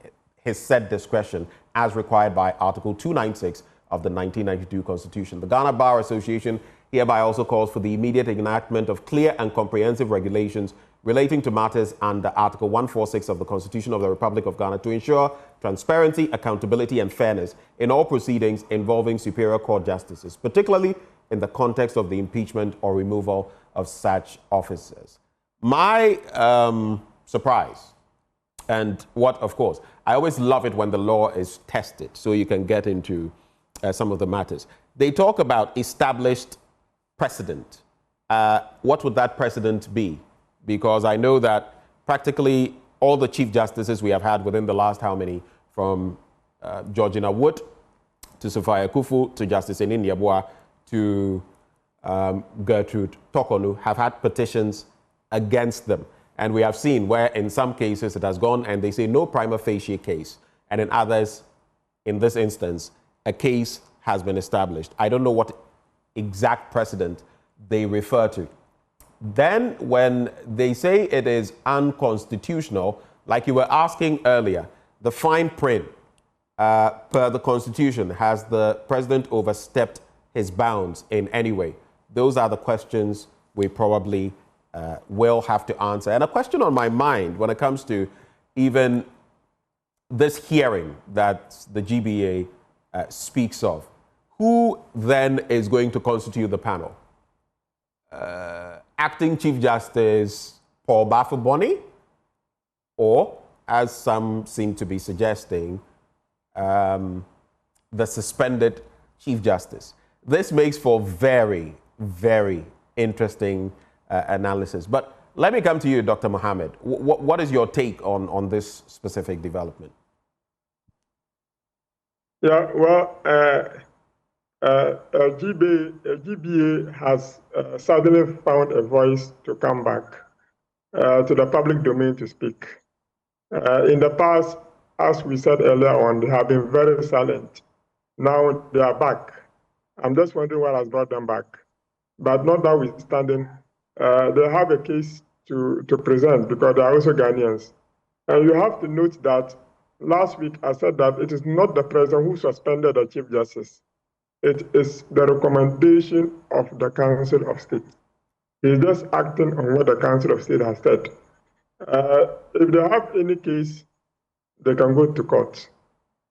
his said discretion as required by Article 296 of the 1992 Constitution. The Ghana Bar Association hereby also calls for the immediate enactment of clear and comprehensive regulations relating to matters under Article 146 of the Constitution of the Republic of Ghana to ensure transparency, accountability, and fairness in all proceedings involving Superior Court justices, particularly in the context of the impeachment or removal of such officers. My surprise, and what, of course, I always love it when the law is tested so you can get into some of the matters. They talk about established precedent. What would that precedent be? Because I know that practically all the Chief Justices we have had within the last how many, from Georgina Wood to Sophia Kufu to Justice Enin Yabua to Gertrude Tokonu, have had petitions against them. And we have seen where in some cases it has gone and they say no prima facie case. And in others, in this instance, a case has been established. I don't know what exact precedent they refer to. Then when they say it is unconstitutional, like you were asking earlier, the fine print per the Constitution, has the president overstepped his bounds in any way? Those are the questions we probably will have to answer. And a question on my mind when it comes to even this hearing that the GBA speaks of, who then is going to constitute the panel? Acting Chief Justice Paul Bafuboni, or, as some seem to be suggesting, the suspended Chief Justice. This makes for very, very interesting analysis. But let me come to you, Dr. Mohammed. What is your take on this specific development? Yeah, well, GBA has suddenly found a voice to come back to the public domain to speak. In the past, as we said earlier on, they have been very silent. Now they are back. I'm just wondering what has brought them back. But notwithstanding, they have a case to present because they are also Ghanaians. And you have to note that last week I said that it is not the president who suspended the Chief Justice. It is the recommendation of the Council of State. He is just acting on what the Council of State has said. If they have any case, they can go to court.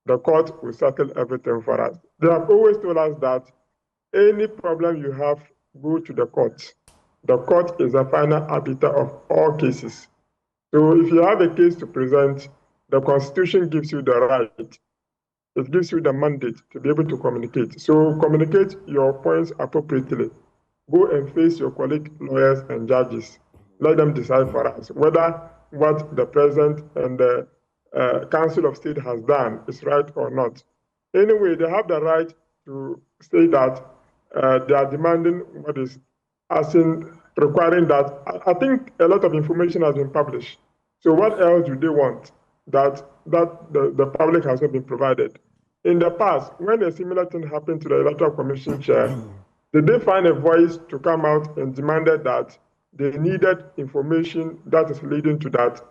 The court will settle everything for us. They have always told us that any problem you have, go to the court. The court is the final arbiter of all cases. So if you have a case to present, the Constitution gives you the right. It gives you the mandate to be able to communicate. So communicate your points appropriately. Go and face your colleague lawyers and judges. Let them decide for us whether what the president and the Council of State has done is right or not. Anyway, they have the right to say that they are demanding what is asking, requiring that. I think a lot of information has been published. So what else do they want that the public has not been provided? In the past, when a similar thing happened to the Electoral Commission chair, did they find a voice to come out and demanded that they needed information that is leading to that?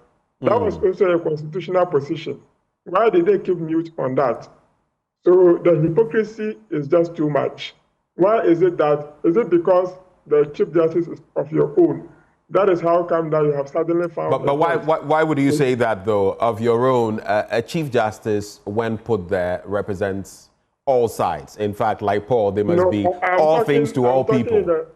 That was also a constitutional position. Why did they keep mute on that? So the hypocrisy is just too much. Why is it that? Is it because the Chief Justice is of your own? That is how come that you have suddenly found. But why would you say that, though, of your own? A Chief Justice, when put there, represents all sides. In fact, like Paul, they must be all things to all people.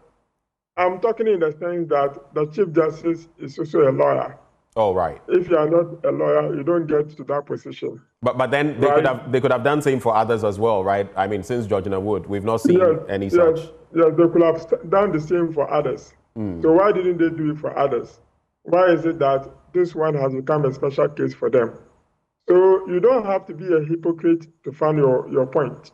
I'm talking in the sense that the Chief Justice is also a lawyer. Oh, right. If you are not a lawyer, you don't get to that position. But then they could have done same for others as well, right? I mean, since Georgina Wood, we've not seen any such. Yes, they could have done the same for others. So why didn't they do it for others? Why is it that this one has become a special case for them? So you don't have to be a hypocrite to find your point.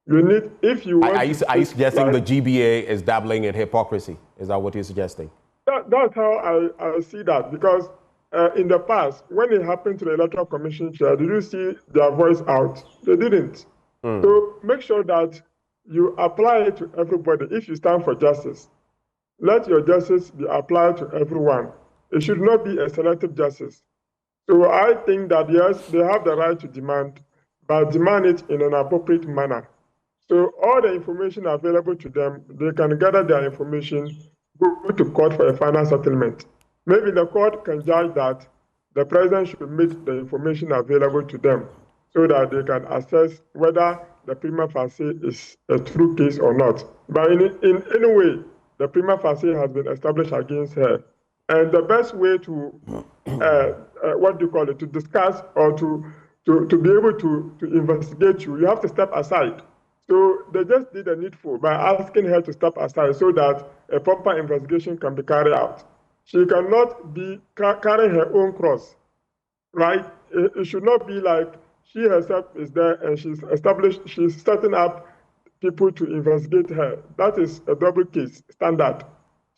You need, if you want. Are you suggesting the GBA is dabbling in hypocrisy? Is that what you're suggesting? That's how I see that, because in the past, when it happened to the Electoral Commission chair, did you see their voice out? They didn't. So make sure that you apply it to everybody. If you stand for justice, let your justice be applied to everyone. It should not be a selective justice. So I think that, yes, they have the right to demand, but demand it in an appropriate manner. So all the information available to them, they can gather their information, go to court for a final settlement. Maybe the court can judge that the president should make the information available to them so that they can assess whether the prima facie is a true case or not. But in any way, the prima facie has been established against her. And the best way to, to discuss or to be able to investigate you, you have to step aside. So they just did the needful by asking her to step aside so that a proper investigation can be carried out. She cannot be carrying her own cross, right? It should not be like she herself is there and she's setting up people to investigate her. That is a double case standard.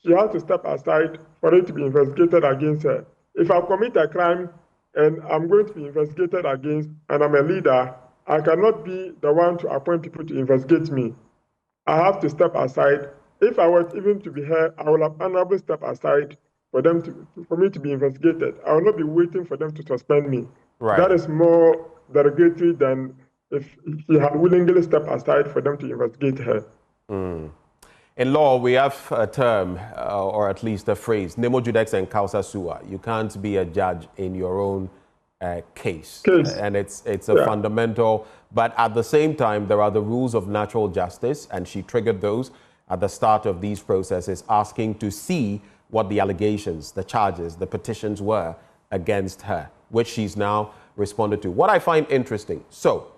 She has to step aside for it to be investigated against her. If I commit a crime and I'm going to be investigated against, and I'm a leader, I cannot be the one to appoint people to investigate me. I have to step aside. If I were even to be her, I will have honorably step aside for me to be investigated. I will not be waiting for them to suspend me. Right. That is more derogatory than if she had willingly stepped aside for them to investigate her. In law, we have a term, or at least a phrase, nemo judex and causa sua. You can't be a judge in your own case. And it's a fundamental, but at the same time, there are the rules of natural justice, and she triggered those at the start of these processes, asking to see what the allegations, the charges, the petitions were against her, which she's now responded to. What I find interesting, so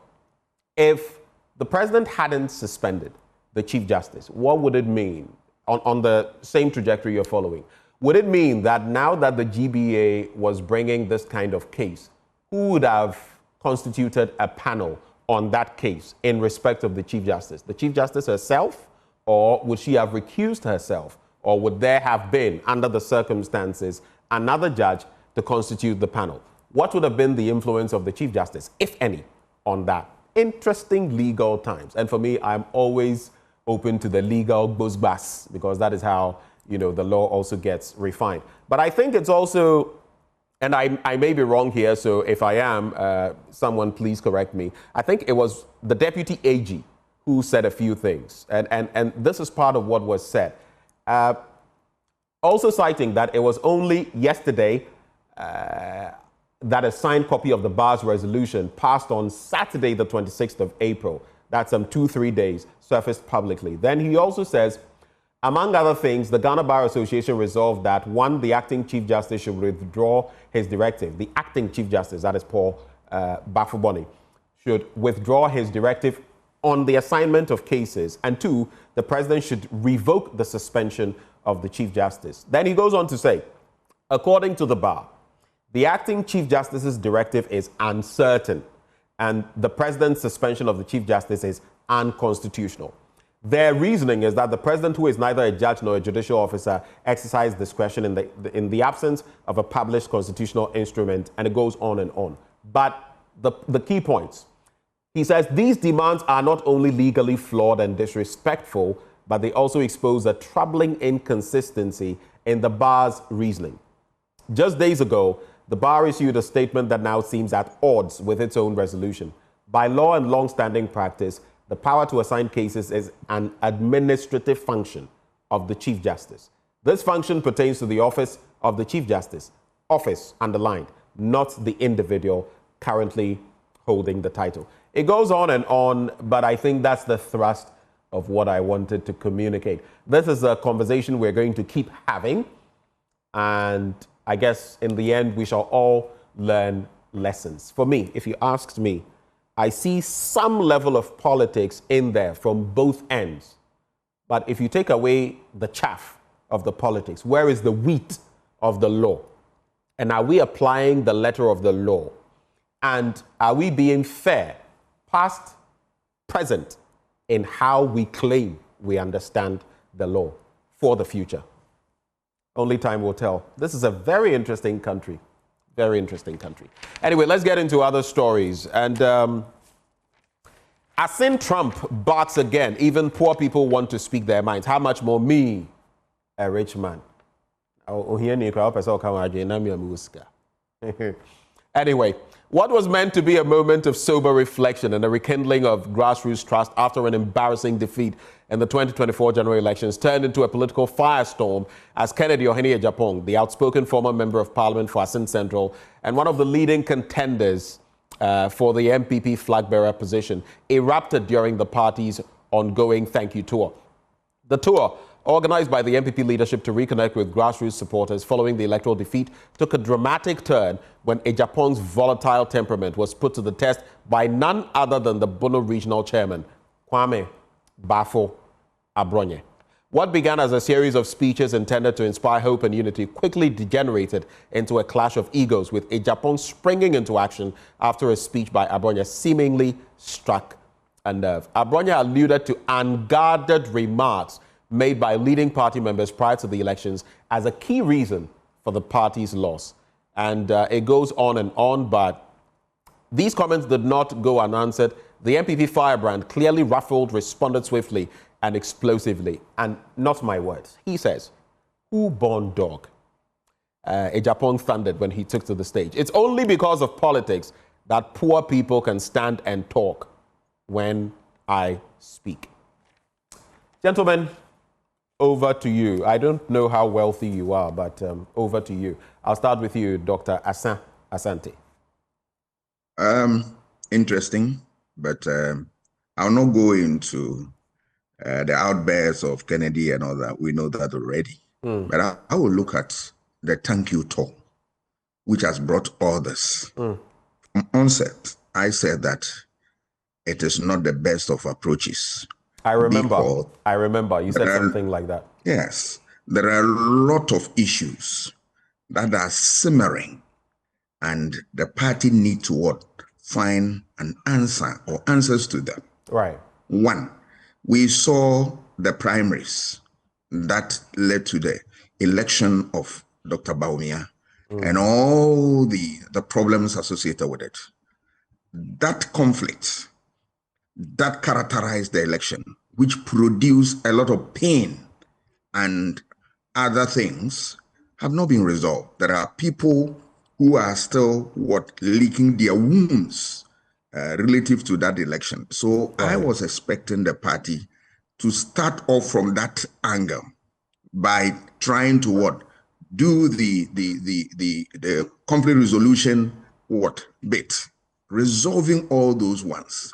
if the president hadn't suspended the Chief Justice, what would it mean on the same trajectory you're following? Would it mean that now that the GBA was bringing this kind of case, who would have constituted a panel on that case in respect of the Chief Justice? The Chief Justice herself, or would she have recused herself? Or would there have been, under the circumstances, another judge to constitute the panel? What would have been the influence of the Chief Justice, if any, on that? Interesting legal times. And for me, I'm always open to the legal buzz because that is how, the law also gets refined. But I think it's also, and I may be wrong here, so if I am, someone please correct me. I think it was the Deputy AG who said a few things. And this is part of what was said. Also citing that it was only yesterday that a signed copy of the bar's resolution passed on Saturday, the 26th of April, that's 2-3 days, surfaced publicly. Then he also says, among other things, the Ghana Bar Association resolved that, one, the acting Chief Justice should withdraw his directive. The acting Chief Justice, that is Paul Bafuboni, should withdraw his directive on the assignment of cases. And two, the president should revoke the suspension of the Chief Justice. Then he goes on to say, according to the bar, the acting Chief Justice's directive is uncertain, and the president's suspension of the Chief Justice is unconstitutional. Their reasoning is that the president, who is neither a judge nor a judicial officer, exercised discretion in the absence of a published constitutional instrument, and it goes on and on. But the key points, he says these demands are not only legally flawed and disrespectful, but they also expose a troubling inconsistency in the bar's reasoning. Just days ago, the bar issued a statement that now seems at odds with its own resolution. By law and long-standing practice, the power to assign cases is an administrative function of the Chief Justice. This function pertains to the office of the Chief Justice, office underlined, not the individual currently holding the title. It goes on, but I think that's the thrust of what I wanted to communicate. This is a conversation we're going to keep having, and I guess in the end, we shall all learn lessons. For me, if you asked me, I see some level of politics in there from both ends. But if you take away the chaff of the politics, where is the wheat of the law? And are we applying the letter of the law? And are we being fair, past, present, in how we claim we understand the law for the future? Only time will tell. This is a very interesting country. Very interesting country. Anyway, let's get into other stories. And as in Trump barks again, even poor people want to speak their minds. How much more me, a rich man? Anyway, what was meant to be a moment of sober reflection and a rekindling of grassroots trust after an embarrassing defeat in the 2024 general elections turned into a political firestorm as Kennedy Ohene Ejapong, the outspoken former member of parliament for Asin Central and one of the leading contenders for the MPP flag bearer position, erupted during the party's ongoing thank you tour. The tour, organized by the MPP leadership to reconnect with grassroots supporters following the electoral defeat, took a dramatic turn when Ejapong's volatile temperament was put to the test by none other than the Bono regional chairman, Kwame Bafo Abronye. What began as a series of speeches intended to inspire hope and unity quickly degenerated into a clash of egos, with Ejapong springing into action after a speech by Abronye seemingly struck a nerve. Abronye alluded to unguarded remarks made by leading party members prior to the elections as a key reason for the party's loss. And it goes on, but these comments did not go unanswered. The MPP firebrand, clearly ruffled, responded swiftly and explosively. And not my words. He says, "Who born dog?" Ejapong thundered when he took to the stage. "It's only because of politics that poor people can stand and talk when I speak." Gentlemen, over to you. I don't know how wealthy you are, but over to you. I'll start with you, Dr. Asante. Interesting, but I'll not go into the outbursts of Kennedy and all that. We know that already. But I will look at the thank you tour, which has brought all this. From onset, I said that it is not the best of approaches. I remember. You said something like that. Yes. There are a lot of issues that are simmering, and the party need to what? Find an answer or answers to them. Right. One, we saw the primaries that led to the election of Dr. Baumia and all the problems associated with it. That conflict that characterized the election, which produced a lot of pain and other things, have not been resolved. There are people who are still licking their wounds relative to that election. So I was expecting the party to start off from that angle by trying to do the conflict resolution bit, resolving all those ones.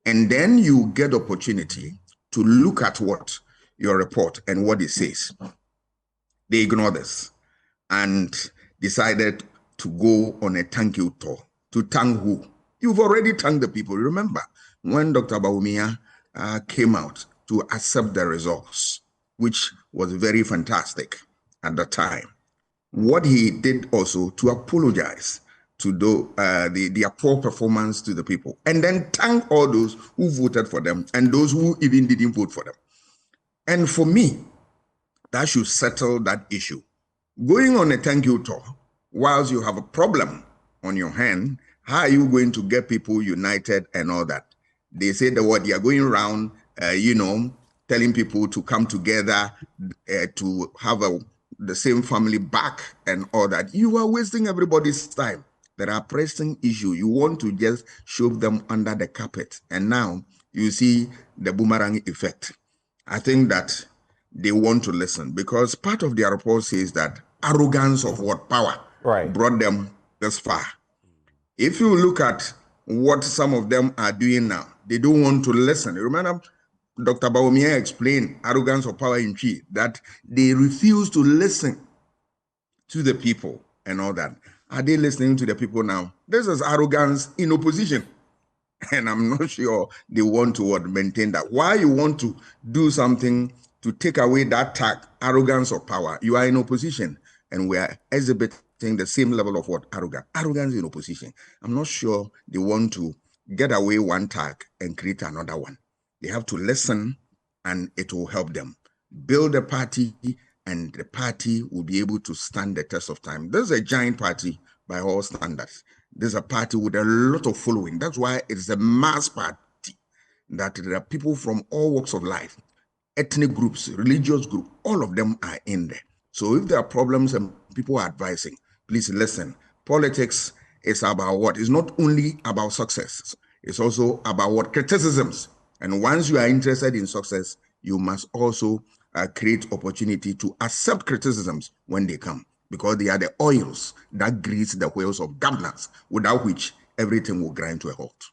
And then you get opportunity to look at your report and what it says. They ignore this and decided to go on a thank you tour. To thank who? You've already thanked the people. Remember when Dr. Baumia came out to accept the results, which was very fantastic at the time. What he did also to apologize to their poor performance to the people, and then thank all those who voted for them and those who even didn't vote for them. And for me, that should settle that issue. Going on a thank you tour, whilst you have a problem on your hand, how are you going to get people united and all that? They say they are going around, telling people to come together to have the same family back and all that. You are wasting everybody's time. There are pressing issues. You want to just shove them under the carpet. And now you see the boomerang effect. I think that they want to listen, because part of their report says that arrogance of power brought them this far. If you look at what some of them are doing now, they don't want to listen. You remember Dr. Baumia explained arrogance of power in Chi, that they refuse to listen to the people and all that. Are they listening to the people now? This is arrogance in opposition. And I'm not sure they want to maintain that. Why you want to do something to take away that tag, arrogance of power? You are in opposition, and we are exhibiting the same level of arrogance. Arrogance in opposition. I'm not sure they want to get away one tag and create another one. They have to listen, and it will help them build a party, and the party will be able to stand the test of time. This is a giant party by all standards. This is a party with a lot of following. That's why it's a mass party, that there are people from all walks of life, ethnic groups, religious groups, all of them are in there. So if there are problems and people are advising, please listen. Politics is about what? It's not only about success. It's also about what? Criticisms. And once you are interested in success, you must also create opportunity to accept criticisms when they come, because they are the oils that grease the wheels of governance, without which everything will grind to a halt.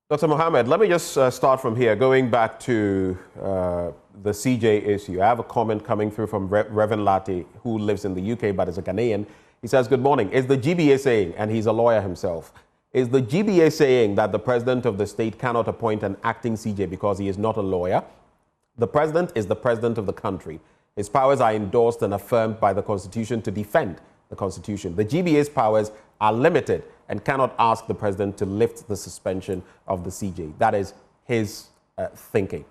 Dr. Mohammed, let me just start from here, going back to the CJ issue. I have a comment coming through from Reverend Lati, who lives in the UK but is a Ghanaian. He says, good morning. Is the GBA saying, and he's a lawyer himself, is the GBA saying that the president of the state cannot appoint an acting CJ because he is not a lawyer? The president is the president of the country. His powers are endorsed and affirmed by the Constitution to defend the Constitution. The GBA's powers are limited and cannot ask the president to lift the suspension of the CJ. That is his thinking.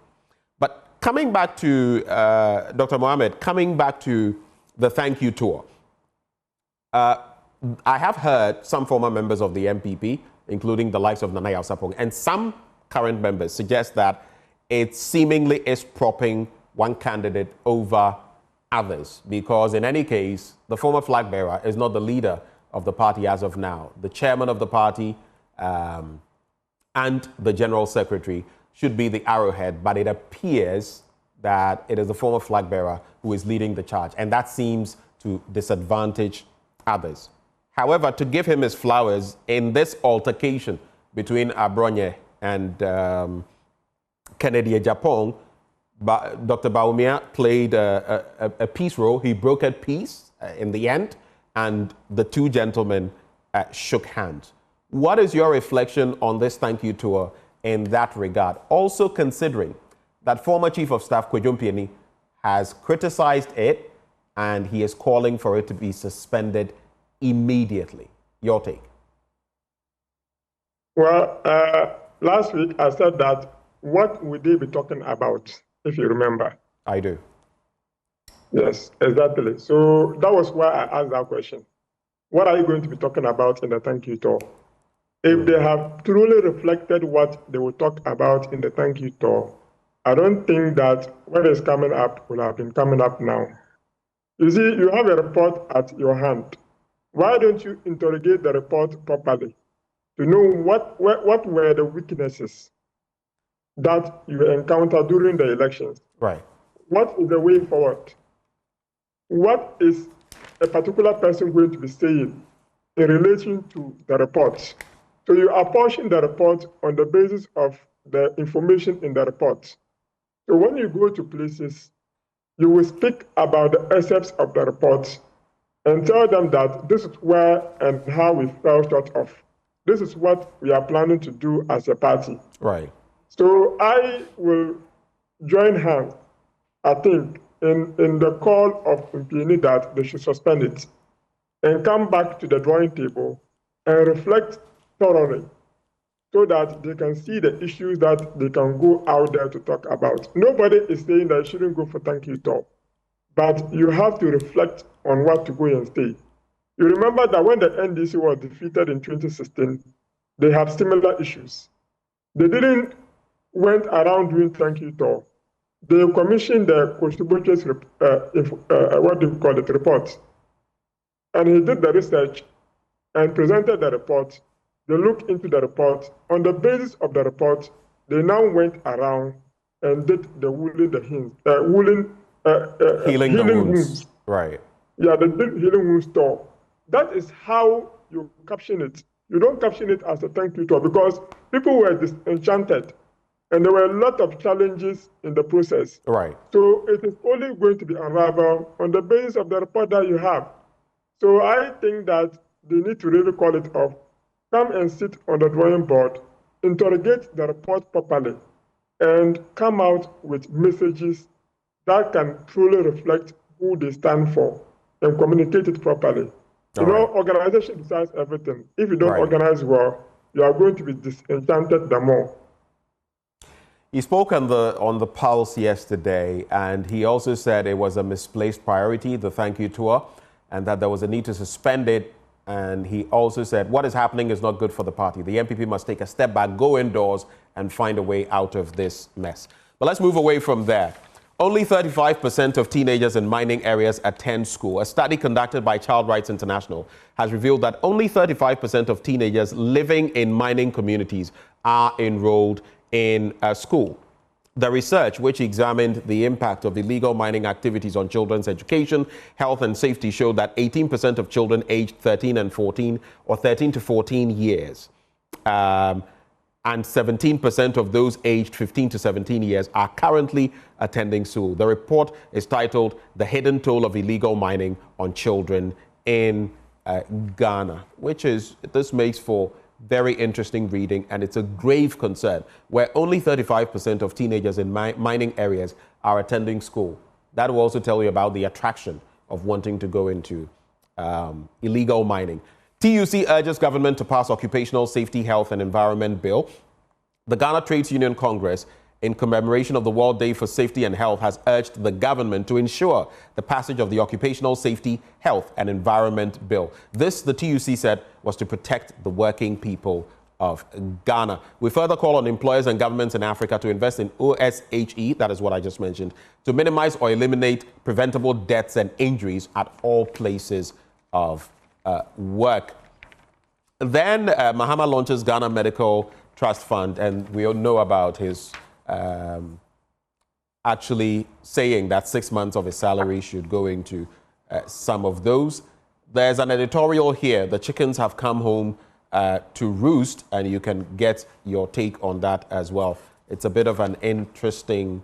But coming back to Dr. Mohammed, coming back to the thank you tour, I have heard some former members of the MPP, including the likes of Nana Yaw-Sarpong, and some current members suggest that it seemingly is propping one candidate over others, because in any case, the former flag bearer is not the leader of the party as of now. The chairman of the party and the general secretary should be the arrowhead, but it appears that it is the former flag bearer who is leading the charge, and that seems to disadvantage others. However, to give him his flowers, in this altercation between Abronye and Kennedy Ejapong, Dr. Bawumia played a peace role. He brokered peace in the end, and the two gentlemen shook hands. What is your reflection on this thank you tour in that regard? Also considering that former Chief of Staff Kwadwo Mpiani has criticized it and he is calling for it to be suspended immediately. Your take? Well, last week I said that what would they be talking about, if you remember? I do. Yes, exactly. So that was why I asked that question. What are you going to be talking about in the thank you tour? If they have truly reflected what they will talk about in the thank you tour, I don't think that what is coming up will have been coming up now. You see, you have a report at your hand. Why don't you interrogate the report properly to know what were the weaknesses that you encountered during the elections? Right. What is the way forward? What is a particular person going to be saying in relation to the report? So you apportion the report on the basis of the information in the report. So when you go to places, you will speak about the excerpts of the report and tell them that this is where and how we fell short of. This is what we are planning to do as a party. Right. So I will join hands, I think, in the call of Mpiani that they should suspend it and come back to the drawing table and reflect thoroughly so that they can see the issues that they can go out there to talk about. Nobody is saying that you shouldn't go for thank you talk, but you have to reflect on what to go and say. You remember that when the NDC was defeated in 2016, they have similar issues. They didn't went around doing thank you talk. They commissioned the constituency what do you call it, report. And he did the research and presented the report. They looked into the report. On the basis of the report, they now went around and did the healing the wounds. Right. Yeah, they did healing wounds talk. That is how you caption it. You don't caption it as a thank you talk because people were disenchanted and there were a lot of challenges in the process. Right. So it is only going to be unraveled on the basis of the report that you have. So I think that they need to really call it off. Come and sit on the drawing board, interrogate the report properly, and come out with messages that can truly reflect who they stand for and communicate it properly. Organization decides everything. If you don't organize well, you are going to be disenchanted the more. He spoke on the Pulse yesterday, and he also said it was a misplaced priority, the thank you tour, and that there was a need to suspend it And he also said, what is happening is not good for the party. The MPP must take a step back, go indoors, and find a way out of this mess. But let's move away from there. Only 35% of teenagers in mining areas attend school. A study conducted by Child Rights International has revealed that only 35% of teenagers living in mining communities are enrolled in school. The research, which examined the impact of illegal mining activities on children's education, health and safety, showed that 18% of children aged 13 and 14 or 13 to 14 years and 17% of those aged 15 to 17 years are currently attending school. The report is titled The Hidden Toll of Illegal Mining on Children in Ghana, this makes for very interesting reading, and it's a grave concern where only 35% of teenagers in mining areas are attending school. That will also tell you about the attraction of wanting to go into illegal mining. TUC urges government to pass Occupational Safety, Health and Environment Bill. The Ghana Trades Union Congress, in commemoration of the World Day for Safety and Health, has urged the government to ensure the passage of the Occupational Safety, Health and Environment Bill. This, the TUC said, was to protect the working people of Ghana. We further call on employers and governments in Africa to invest in OSHE, that is what I just mentioned, to minimize or eliminate preventable deaths and injuries at all places of work. Then Mahama launches Ghana Medical Trust Fund, and we all know about his actually saying that 6 months of his salary should go into some of those. There's an editorial here. The chickens have come home to roost, and you can get your take on that as well. It's a bit of an interesting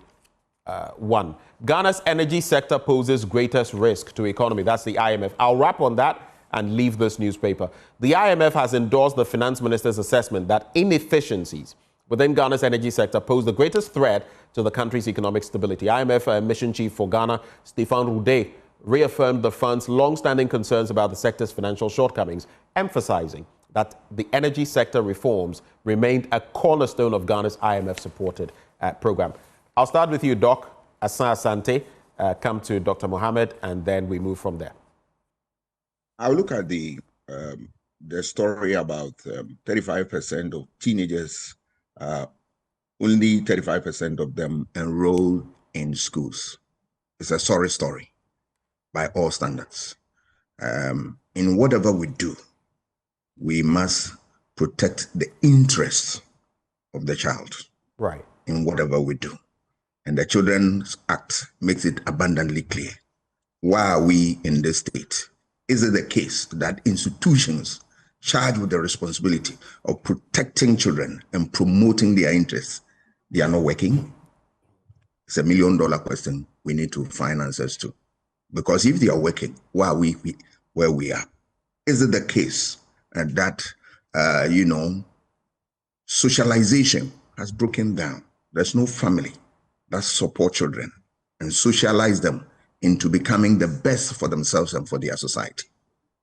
one. Ghana's energy sector poses greatest risk to economy. That's the IMF. I'll wrap on that and leave this newspaper. The IMF has endorsed the finance minister's assessment that inefficiencies within Ghana's energy sector pose the greatest threat to the country's economic stability. IMF mission chief for Ghana, Stéphane Roudet, reaffirmed the fund's long-standing concerns about the sector's financial shortcomings, emphasizing that the energy sector reforms remained a cornerstone of Ghana's IMF-supported program. I'll start with you, Doc Asante, come to Dr. Mohammed, and then we move from there. I'll look at the story about 35% of teenagers, only 35% of them enroll in schools. It's a sorry story by all standards. In whatever we do, we must protect the interests of the child. Right. In whatever we do. And the Children's Act makes it abundantly clear. Why are we in this state? Is it the case that institutions charged with the responsibility of protecting children and promoting their interests, they are not working? It's $1 million question we need to find answers to. Because if they are working, why are we where we are? Is it the case that, socialization has broken down? There's no family that supports children and socialize them into becoming the best for themselves and for their society.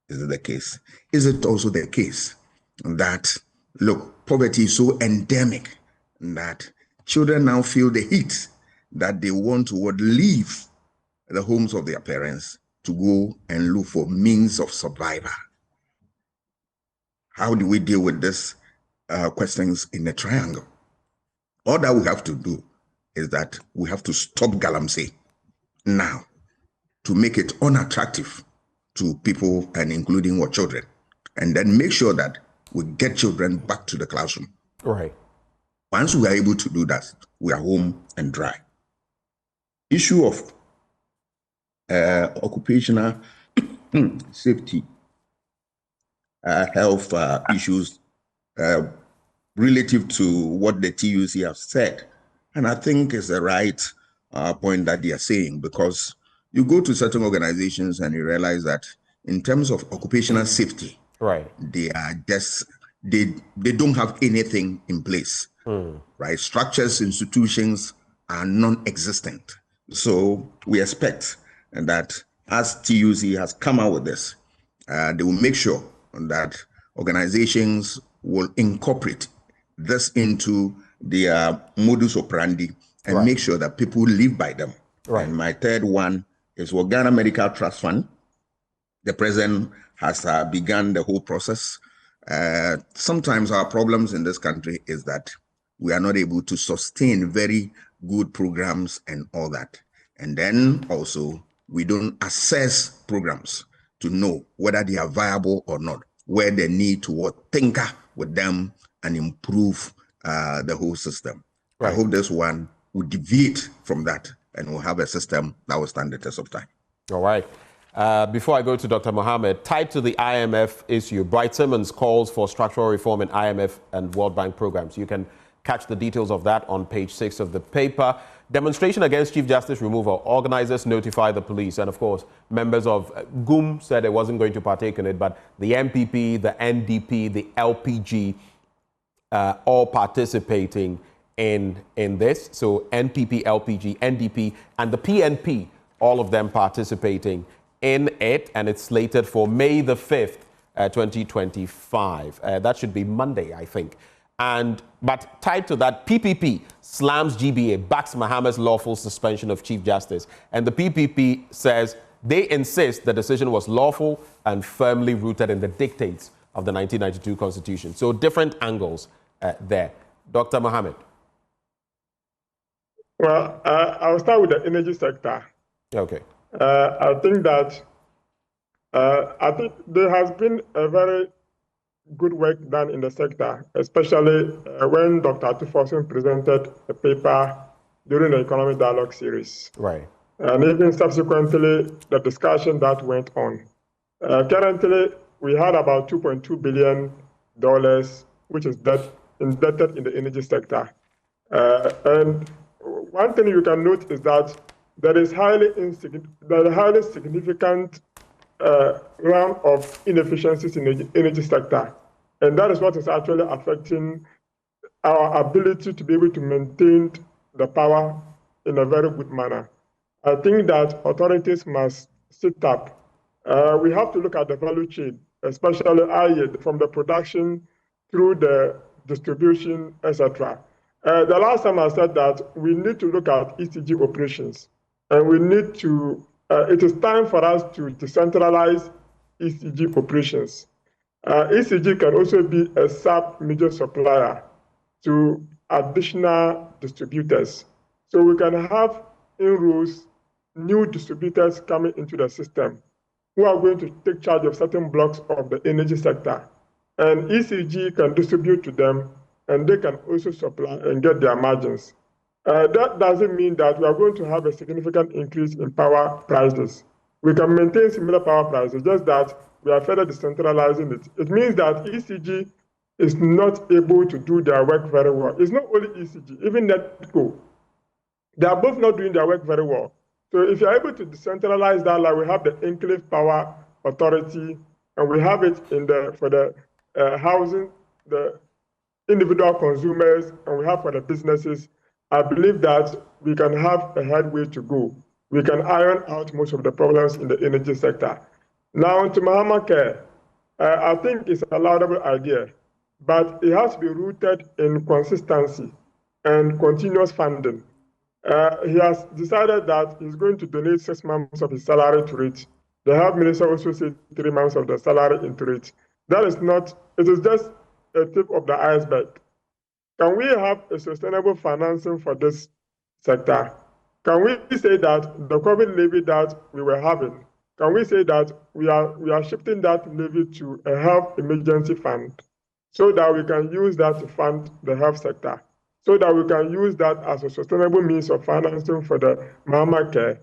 Is it the case? Is it also the case that, look, poverty is so endemic that children now feel the heat that they want to leave the homes of their parents to go and look for means of survival? How do we deal with these questions in a triangle? All that we have to do is that we have to stop Galamsey now to make it unattractive to people and including our children, and then make sure that we get children back to the classroom. Right. Once we are able to do that, we are home and dry. Issue of occupational safety, health issues relative to what the TUC have said. And I think it's the right point that they are saying, because you go to certain organizations and you realize that in terms of occupational safety, right, they are just, they don't have anything in place, right? Structures, institutions are non-existent. So we expect that as TUC has come out with this, they will make sure that organizations will incorporate this into their modus operandi and make sure that people live by them. Right. And my third one is for Ghana Medical Trust Fund. The president has begun the whole process. Sometimes our problems in this country is that we are not able to sustain very good programs and all that. And then also, we don't assess programs to know whether they are viable or not, where they need to tinker with them and improve the whole system. Right. I hope this one will deviate from that and we'll have a system that will stand the test of time. All right. Before I go to Dr. Mohammed, tied to the IMF issue, Bright Simmons calls for structural reform in IMF and World Bank programs. You can catch the details of that on page 6 of the paper. Demonstration against Chief Justice removal. Organizers notify the police. And of course, members of GUM said it wasn't going to partake in it, but the MPP, the NDP, the LPG, all participating in this. So NPP, LPG, NDP, and the PNP, all of them participating in it. And it's slated for May the 5th, 2025. That should be Monday, I think. But tied to that, PPP slams GBA, backs Mahama's lawful suspension of Chief Justice. And the PPP says they insist the decision was lawful and firmly rooted in the dictates of the 1992 Constitution. So different angles there. Dr. Mohammed. Well, I'll start with the energy sector. Okay. I think that there has been a very good work done in the sector, especially when Dr. Atufosun presented a paper during the Economic Dialogue series. Right. And even subsequently, the discussion that went on. Currently, we had about $2.2 billion, which is indebted in the energy sector. And one thing you can note is that there is highly significant round of inefficiencies in the energy sector. And that is what is actually affecting our ability to be able to maintain the power in a very good manner. I think that authorities must sit up. We have to look at the value chain, especially from the production through the distribution, etc. The last time I said that we need to look at ECG operations, and we need to it is time for us to decentralize ECG operations. ECG can also be a sub-major supplier to additional distributors. So we can have inroads, new distributors coming into the system who are going to take charge of certain blocks of the energy sector. And ECG can distribute to them, and they can also supply and get their margins. That doesn't mean that we are going to have a significant increase in power prices. We can maintain similar power prices, just that we are further decentralizing it. It means that ECG is not able to do their work very well. It's not only ECG, even NETCO. They are both not doing their work very well. So if you're able to decentralize that, like we have the Enclave Power Authority, and we have it for the housing, the individual consumers, and we have for the businesses, I believe that we can have a headway to go. We can iron out most of the problems in the energy sector. Now, to Mahama Cares, I think it's a laudable idea, but it has to be rooted in consistency and continuous funding. He has decided that he's going to donate 6 months of his salary to it. The health minister also said 3 months of the salary into it. That is not, it is just a tip of the iceberg. Can we have a sustainable financing for this sector? Can we say that the COVID levy that we were having, can we say that we are shifting that levy to a health emergency fund so that we can use that to fund the health sector, so that we can use that as a sustainable means of financing for the Mahama Cares?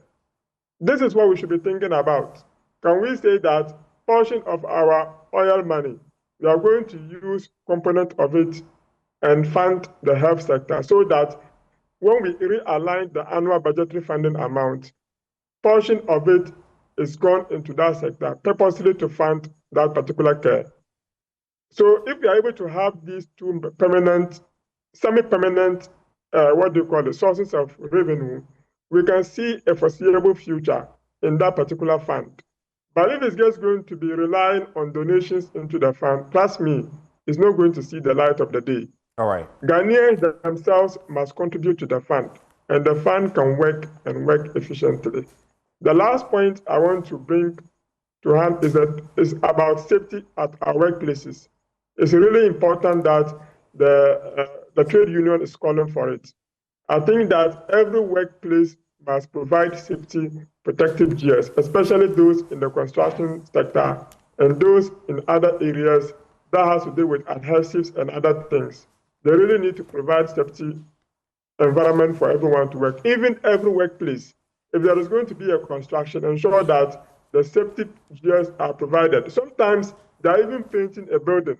This is what we should be thinking about. Can we say that portion of our oil money, we are going to use component of it and fund the health sector, so that when we realign the annual budgetary funding amount, portion of it is gone into that sector, purposely to fund that particular care. So if we are able to have these two permanent, semi-permanent, sources of revenue, we can see a foreseeable future in that particular fund. But if it's just going to be relying on donations into the fund, trust me, it's not going to see the light of the day. All right. Ghanaians themselves must contribute to the fund, and the fund can work and work efficiently. The last point I want to bring to hand is about safety at our workplaces. It's really important that the trade union is calling for it. I think that every workplace must provide safety protective gears, especially those in the construction sector and those in other areas that has to do with adhesives and other things. They really need to provide safety environment for everyone to work. Even every workplace, if there is going to be a construction, ensure that the safety gears are provided. Sometimes they are even painting a building,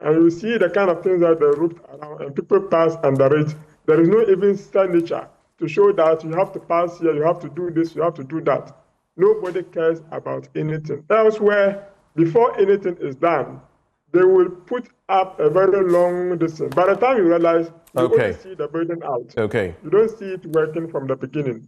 and you see the kind of things that they roofed around, and people pass under it. There is no even signature to show that you have to pass here, you have to do this, you have to do that. Nobody cares about anything. Elsewhere, before anything is done, they will put up a very long distance. By the time you realize, you only see the building out. Okay. You don't see it working from the beginning.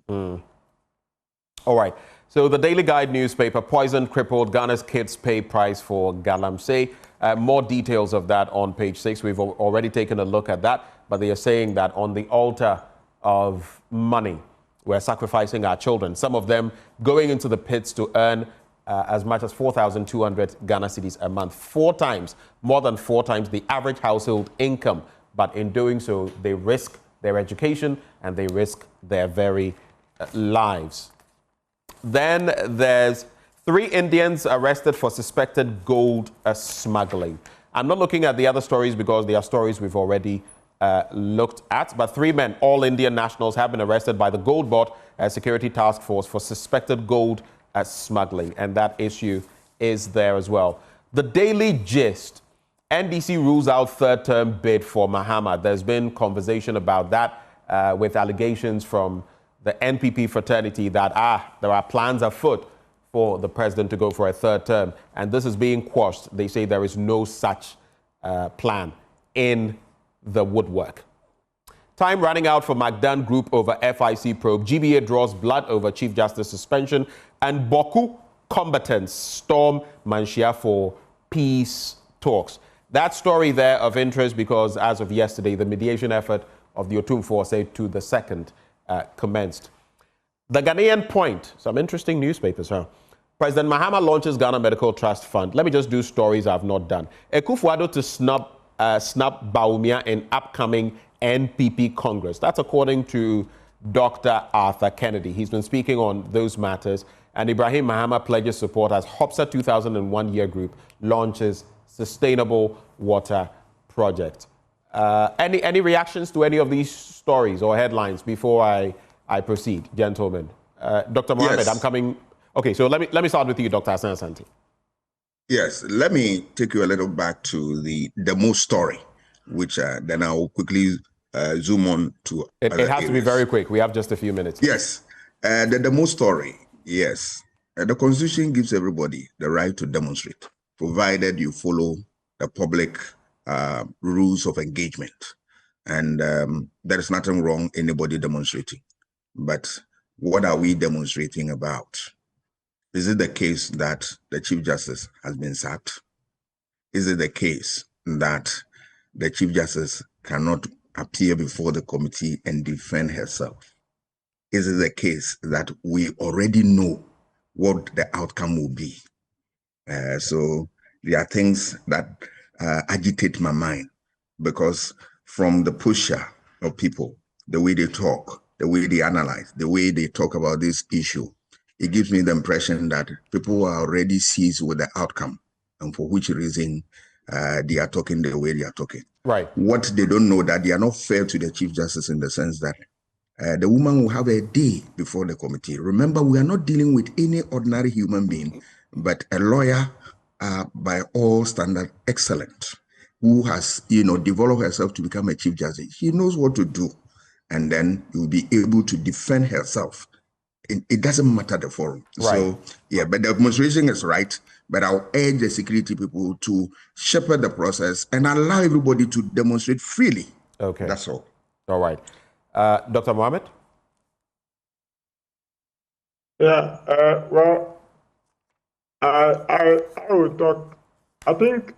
All right. So the Daily Guide newspaper, poison crippled Ghana's kids pay price for Galamsey. More details of that on page 6. We've already taken a look at that, but they are saying that on the altar of money, we're sacrificing our children, some of them going into the pits to earn as much as 4,200 Ghana cedis a month, 4 times, more than 4 times the average household income. But in doing so, they risk their education and they risk their very lives. Then there's 3 Indians arrested for suspected gold smuggling. I'm not looking at the other stories because they are stories we've already looked at, but 3 men, all Indian nationals, have been arrested by the Gold Board Security Task Force for suspected gold smuggling, and that issue is there as well. The Daily Gist, NDC rules out third-term bid for Mahama. There's been conversation about that with allegations from the NPP fraternity that there are plans afoot for the president to go for a third term, and this is being quashed. They say there is no such plan in the woodwork. Time running out for McDan Group over FIC probe. GBA draws blood over Chief Justice suspension, and Boku combatants storm Manshia for peace talks. That story there of interest because as of yesterday, the mediation effort of the Otumfuo Osei to the second commenced. The Ghanaian Point, some interesting newspapers, huh? President Mahama launches Ghana Medical Trust Fund. Let me just do stories I've not done. Akufo-Addo to snub Bawumia in upcoming NPP Congress. That's according to Dr. Arthur Kennedy. He's been speaking on those matters. And Ibrahim Mahama pledges support as HOPSA 2001 year group launches Sustainable Water Project. Any reactions to any of these stories or headlines before I proceed, gentlemen? Dr. Mohammed, yes. I'm coming. Okay, so let me start with you, Dr. Hassan Asante. Yes, let me take you a little back to the Demo story, which then I'll quickly zoom on to. It has to be very quick. We have just a few minutes. Yes, the Demo story. Yes, the Constitution gives everybody the right to demonstrate, provided you follow the public rules of engagement. And there is nothing wrong anybody demonstrating. But what are we demonstrating about? Is it the case that the Chief Justice has been sacked? Is it the case that the Chief Justice cannot appear before the committee and defend herself? Is it the case that we already know what the outcome will be? So there are things that agitate my mind, because from the posture of people, the way they talk, the way they analyze, the way they talk about this issue, it gives me the impression that people are already seized with the outcome, and for which reason they are talking the way they are talking. Right. What they don't know, that they are not fair to the Chief Justice in the sense that the woman will have a day before the committee. Remember, we are not dealing with any ordinary human being, but a lawyer by all standard excellent, who has developed herself to become a Chief Justice. She knows what to do, and then will be able to defend herself. It doesn't matter the forum. Right. So yeah, but the demonstration is right. But I'll urge the security people to shepherd the process and allow everybody to demonstrate freely. Okay, that's all. All right, Dr. Mohammed. Yeah. Well, I will talk. I think,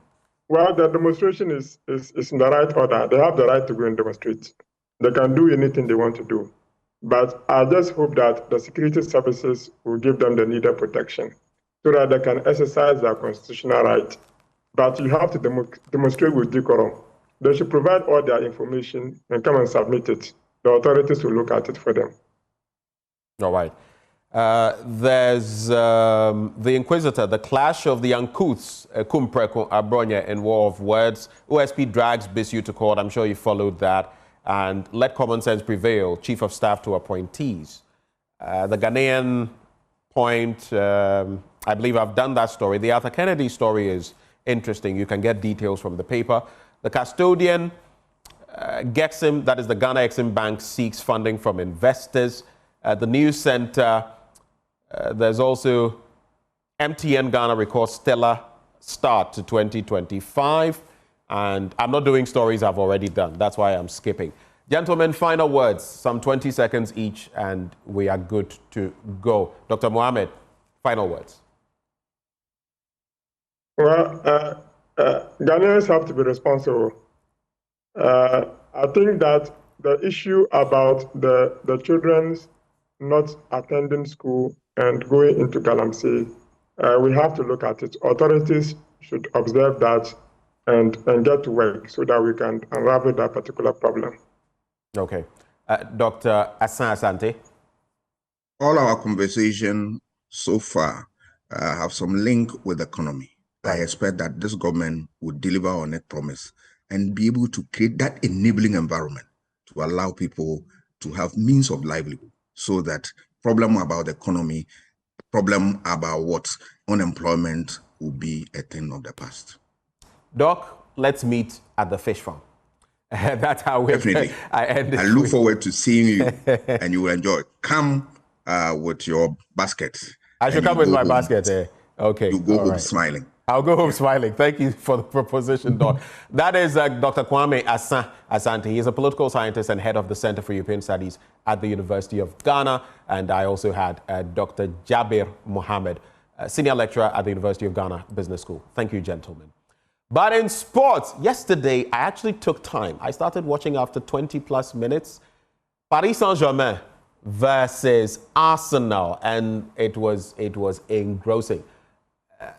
well, the demonstration is in the right order. They have the right to go and demonstrate. They can do anything they want to do. But I just hope that the security services will give them the needed protection. so that they can exercise their constitutional right. But you have to demonstrate with decorum. They should provide all their information and come and submit it. The authorities will look at it for them. All right. There's the Inquisitor, the clash of the uncouths, Kumpreko Abronya in War of Words. OSP drags Bisu to court. I'm sure you followed that. And let common sense prevail, Chief of Staff to appointees. The Ghanaian point, I believe I've done that story. The Arthur Kennedy story is interesting. You can get details from the paper. The custodian, Gexim, that is the Ghana Exim Bank, seeks funding from investors. The news center, there's also MTN Ghana records stellar start to 2025. And I'm not doing stories I've already done. That's why I'm skipping. Gentlemen, final words, some 20 seconds each, and we are good to go. Dr. Mohammed, final words. Well, Ghanaians have to be responsible. I think that the issue about the children's not attending school and going into Galamsey, we have to look at it. Authorities should observe that and get to work so that we can unravel that particular problem. Okay. Dr. Asan Asante. All our conversation so far have some link with the economy. I expect that this government would deliver on its promise and be able to create that enabling environment to allow people to have means of livelihood, so that problem about the economy, problem about what unemployment will be a thing of the past. Doc, let's meet at the fish farm. That's how we Definitely. I look forward to seeing you, and you will enjoy. Come with your basket. I should come with my basket. Okay. You go home smiling. I'll go home smiling. Thank you for the proposition, Doc. That is Dr. Kwame Asante. He is a political scientist and head of the Center for European Studies at the University of Ghana. And I also had Dr. Jabir Mohammed, senior lecturer at the University of Ghana Business School. Thank you, gentlemen. But in sports, yesterday, I actually took time. I started watching after 20 plus minutes. Paris Saint-Germain versus Arsenal, and it was engrossing.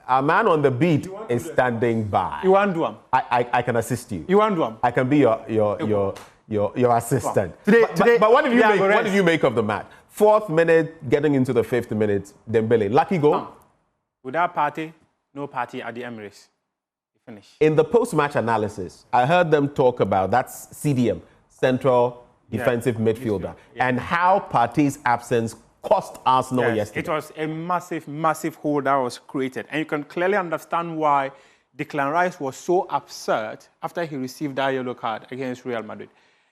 A man on the beat is standing by. You want to do him? I can assist you. You want to do him? I can be your assistant. But what did you make? What did you make of the match? 4th minute, getting into the 5th minute, Dembele, lucky goal. Without party, no party at the Emirates. Finish. In the post-match analysis, I heard them talk about that's CDM, central defensive midfielder, and how Partey's absence cost Arsenal yesterday. It was a massive, massive hole that was created. And you can clearly understand why Declan Rice was so upset after he received that yellow card against Real Madrid.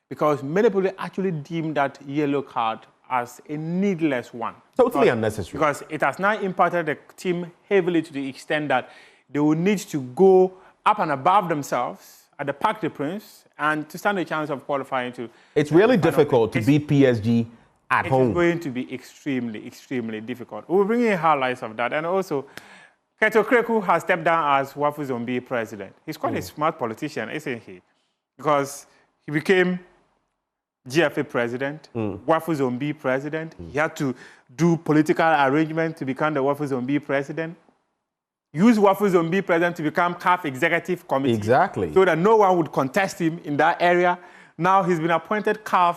Because many people actually deemed that yellow card as a needless one. Totally unnecessary. Because it has now impacted the team heavily to the extent that they will need to go up and above themselves at the Parc des Princes and to stand a chance of qualifying to... It's really difficult to beat PSG at home. It's going to be extremely, extremely difficult. We'll bring in highlights of that. And also, Keto Kreku has stepped down as Wafu Zombi president. He's quite a smart politician, isn't he? Because he became GFA president, Wafu Zombi president. He had to do political arrangement to become the Wafu Zombi president. Use Wafu Zombi president to become CAF executive committee. Exactly. So that no one would contest him in that area. Now he's been appointed CAF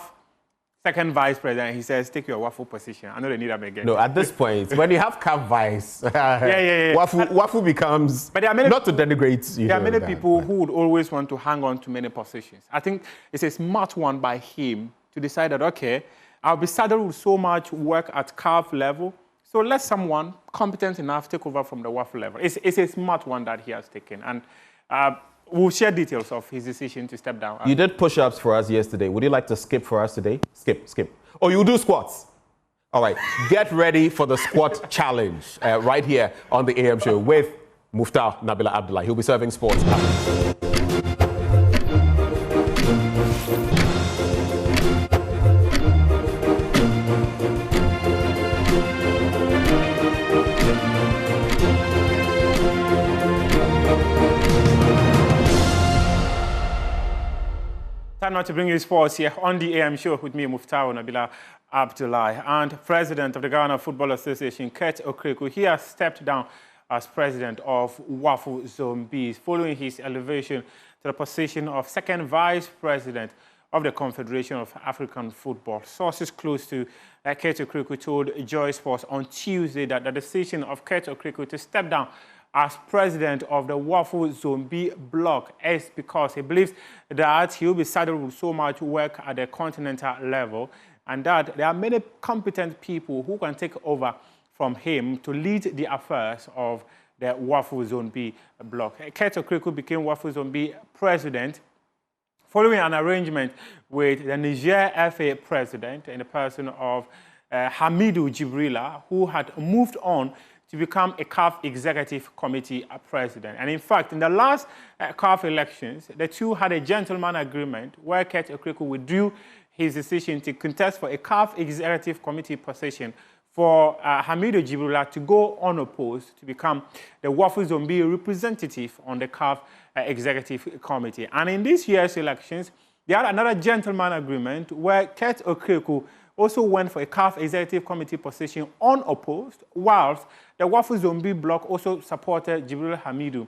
second vice president. He says, take your Wafu position. I know they need him again. No, at this point, when you have CAF vice, Wafu becomes, but there are many, not to denigrate you. There are many people who would always want to hang on to many positions. I think it's a smart one by him to decide that, okay, I'll be saddled with so much work at CAF level, so let someone competent enough take over from the Wafu level. It's a smart one that he has taken. And we'll share details of his decision to step down. You did push-ups for us yesterday. Would you like to skip for us today? Skip. Oh, you do squats. All right. Get ready for the squat challenge right here on the AM show with Muftau Nabila Abdullah. He'll be serving sports. Time now to bring you sports here on the AM show with me, Muftau Nabila Abdullahi. And President of the Ghana Football Association, Kurt Okreku, he has stepped down as president of WAFU Zone B, following his elevation to the position of second vice president of the Confederation of African Football. Sources close to Kurt Okreku told Joy Sports on Tuesday that the decision of Kurt Okreku to step down as president of the WAFU Zone B block is because he believes that he will be saddled with so much work at the continental level and that there are many competent people who can take over from him to lead the affairs of the WAFU Zone B block. Kurt Okreku became WAFU Zone B president following an arrangement with the Niger FA president in the person of Hamidou Jibrila, who had moved on to become a CAF Executive Committee president. And in fact, in the last CAF elections, the two had a gentleman agreement where Kurt Okreku withdrew his decision to contest for a CAF Executive Committee position for Hamidou Jibrila to go unopposed to become the WAFU Zone B representative on the CAF Executive Committee. And in this year's elections, they had another gentleman agreement where Kurt Okreku also went for a CAF Executive Committee position unopposed, whilst the WAFU Zone B bloc also supported Jibril Hamidou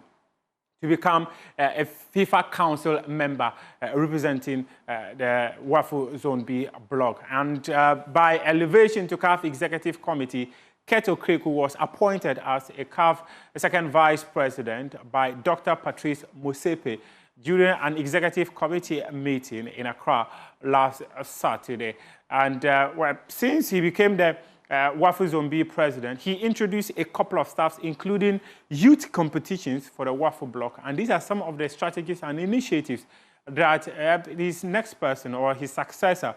to become a FIFA Council member representing the WAFU Zone B bloc. And by elevation to CAF Executive Committee, Kurt Okreku was appointed as a CAF second vice president by Dr. Patrice Mosepe during an executive committee meeting in Accra last Saturday. And since he became the WAFU Zone B president, he introduced a couple of staffs, including youth competitions for the WAFU block. And these are some of the strategies and initiatives that his next person or his successor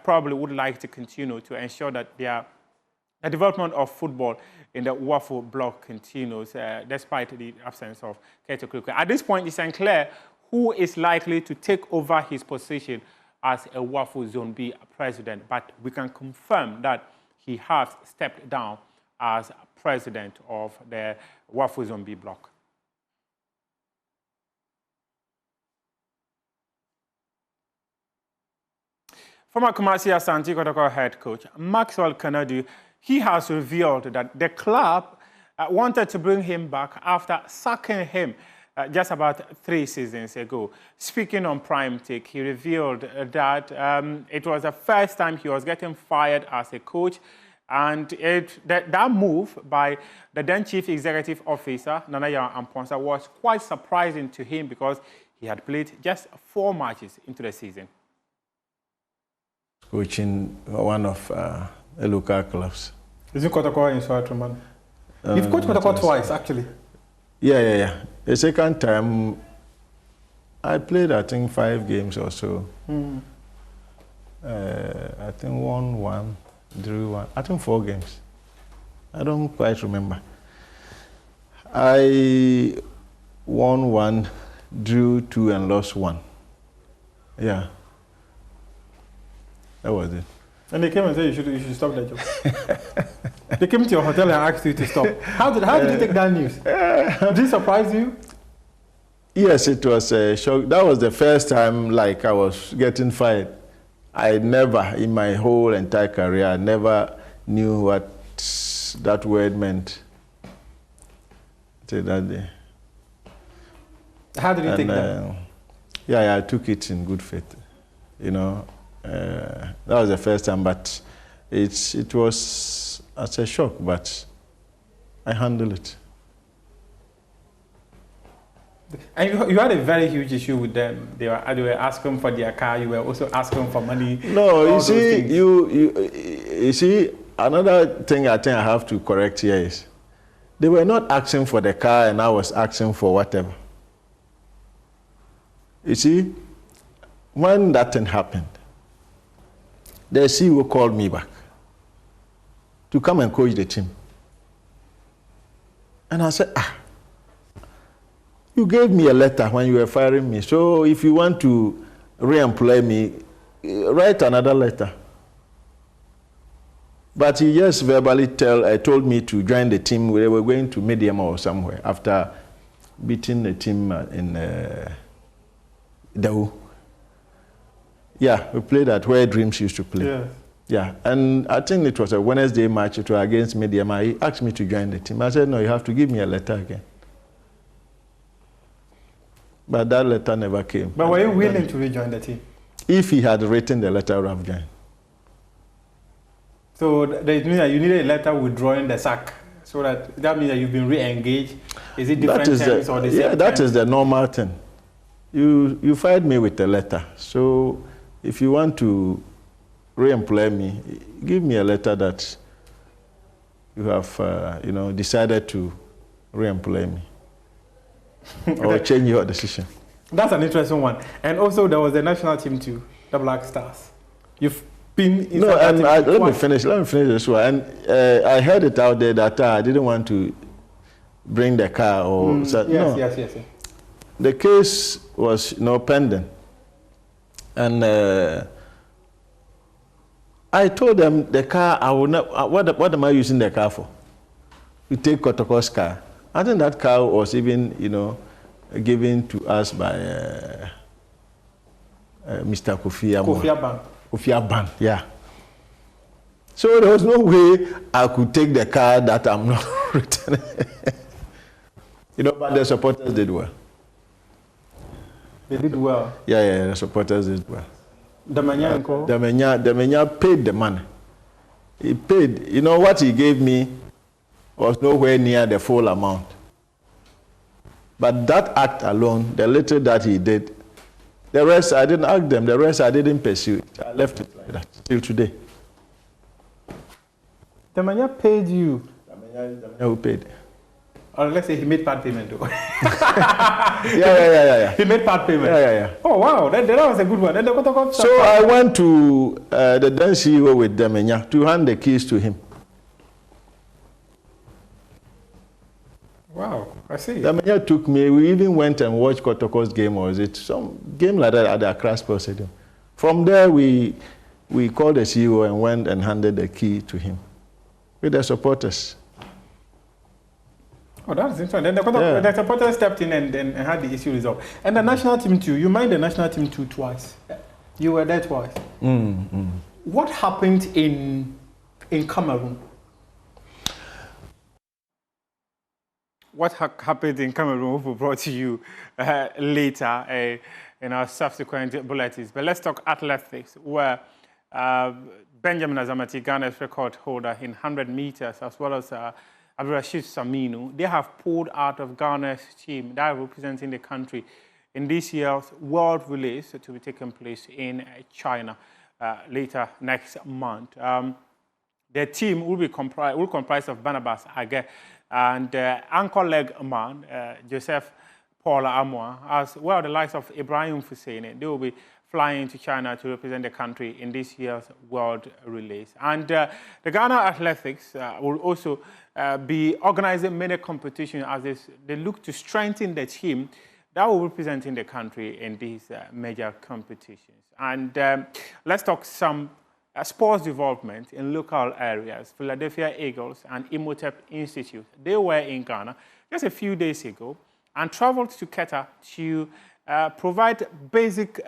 probably would like to continue to ensure that the development of football in the WAFU block continues, despite the absence of Kurt Okreku. At this point, it's unclear who is likely to take over his position as a WAFU Zone B president, but we can confirm that he has stepped down as president of the WAFU Zone B block. Former Kumasi Asante Kotoko head coach Maxwell Kanadu, he has revealed that the club wanted to bring him back after sacking him just about 3 seasons ago. Speaking on Prime Take, he revealed that it was the first time he was getting fired as a coach, and that move by the then Chief Executive Officer, Nanaya Amponsa, was quite surprising to him because he had played just 4 matches into the season. Coaching one of the local clubs. Is it Kotoko in Swatraman? You've coached Kotoko twice, actually. Yeah. The second time, I played, I think, 5 games or so. I think won 1, drew 1. I think 4 games. I don't quite remember. I won 1, drew 2, and lost 1. Yeah. That was it. And they came and said you should stop that job. They came to your hotel and asked you to stop. How did you take that news? Did it surprise you? Yes, it was a shock. That was the first time like I was getting fired. I never, in my whole entire career, I never knew what that word meant till that day. How did you take that? Yeah, I took it in good faith. You know, that was the first time, but it was as a shock, but I handled it. And you had a very huge issue with them. They were asking for their car. You were also asking for money. No, you see, you see, another thing I think I have to correct here is they were not asking for the car and I was asking for whatever. You see, when that thing happened, the CEO called me back to come and coach the team. And I said, you gave me a letter when you were firing me. So if you want to re-employ me, write another letter. But he just verbally told me to join the team. We were going to Medium or somewhere after beating the team in Dawu. Yeah, we played at where Dreams used to play. Yeah. Yeah, and I think it was a Wednesday match. It was against Mediama. He asked me to join the team. I said, no, you have to give me a letter again. But that letter never came. But were you willing to rejoin the team? If he had written the letter, I would have joined. So that means that you needed a letter withdrawing the sack. So that means that you've been re-engaged. Is it different terms or the same? Yeah, that is the normal thing. You fired me with a letter. So if you want to re-employ me, give me a letter that you have, decided to re-employ me, or change your decision. That's an interesting one. And also, there was the national team too, the Black Stars. You've been in let me finish this one. And I heard it out there that I didn't want to bring the car or yes. The case was pending, and I told them the car I will not. What am I using the car for? You take Kotoko's car. I think that car was even given to us by Mr. Kofi Aban, yeah. So there was no way I could take the car that I'm not returning. But the supporters did well. They did well? Yeah, the supporters did well. Damenya paid the money. He paid. What he gave me was nowhere near the full amount. But that act alone, the little that he did, the rest I didn't ask them, the rest I didn't pursue it. I left it like that till today. Damenya paid you? Damenya who paid? Or let's say he made part payment though. Yeah. He made part payment? Yeah. Oh wow, that was a good one. So I went to the then CEO with Damenya to hand the keys to him. Wow, I see. Damenya took me. We even went and watched Kotoko's game, or was it some game like that at the Accra Sports Stadium. From there, we called the CEO and went and handed the key to him with the supporters. Oh, that's interesting. Then the supporters stepped in and had the issue resolved. And the national team too. You mind the national team too twice. You were there twice. What happened in Cameroon? What happened in Cameroon will be brought to you later in our subsequent bulletins. But let's talk athletics, where Benjamin Azamati, Ghana's record holder in 100 meters, as well as Abdurrashid Saminu, they have pulled out of Ghana's team that are representing the country in this year's World Relays to be taking place in China later next month. Their team will comprise of Barnabas Age and anchor leg man, Joseph Paula Amoa, as well the likes of Ibrahim Fusseini. They will be flying to China to represent the country in this year's World Relays. And the Ghana Athletics will also be organizing many competitions as they look to strengthen the team that will be representing the country in these major competitions. And let's talk some sports development in local areas. Philadelphia Eagles and Imhotep Institute, they were in Ghana just a few days ago and traveled to Qatar to provide basic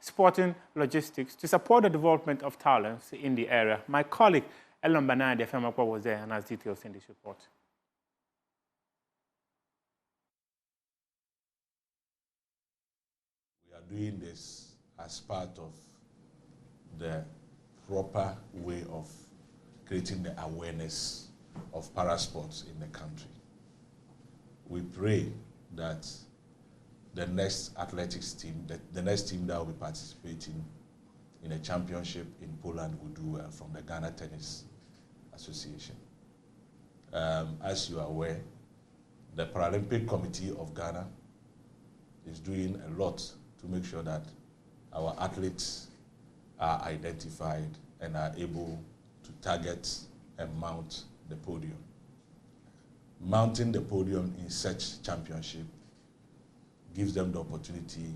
sporting logistics to support the development of talents in the area. My colleague, Elon Banade Femakwa, was there and has details in this report. We are doing this as part of the proper way of creating the awareness of parasports in the country. We pray that the next athletics team, the next team that will be participating in a championship in Poland will do well from the Ghana Tennis Association. As you are aware, the Paralympic Committee of Ghana is doing a lot to make sure that our athletes are identified and are able to target and mount the podium. Mounting the podium in such championship gives them the opportunity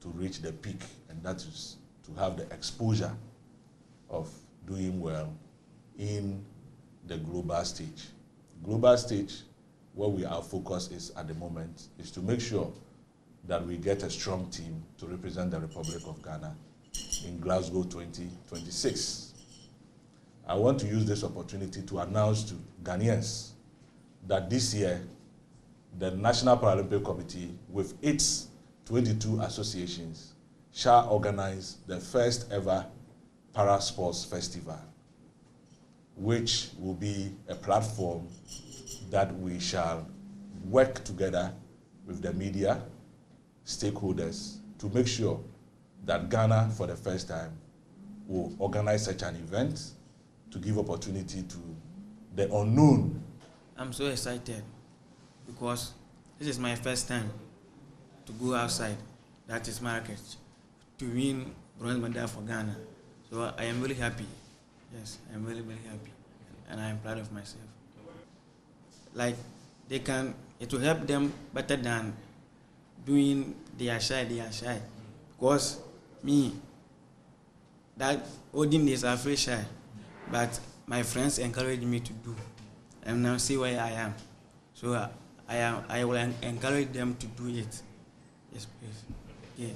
to reach the peak, and that is to have the exposure of doing well in the global stage. Global stage, where our focus is at the moment, is to make sure that we get a strong team to represent the Republic of Ghana in Glasgow 2026. I want to use this opportunity to announce to Ghanaians that this year, the National Paralympic Committee, with its 22 associations, shall organize the first ever Para-Sports Festival, which will be a platform that we shall work together with the media, stakeholders, to make sure that Ghana, for the first time, will organize such an event to give opportunity to the unknown. I'm so excited because this is my first time to go outside, that is market, to win bronze medal for Ghana. So I am really happy. Yes, I am really, really happy. And I am proud of myself. Like, it will help them better than doing their shy. Because me, that olden days I feel shy, but my friends encouraged me to do, and now see where I am. So I will encourage them to do it. Yes, please. Yeah.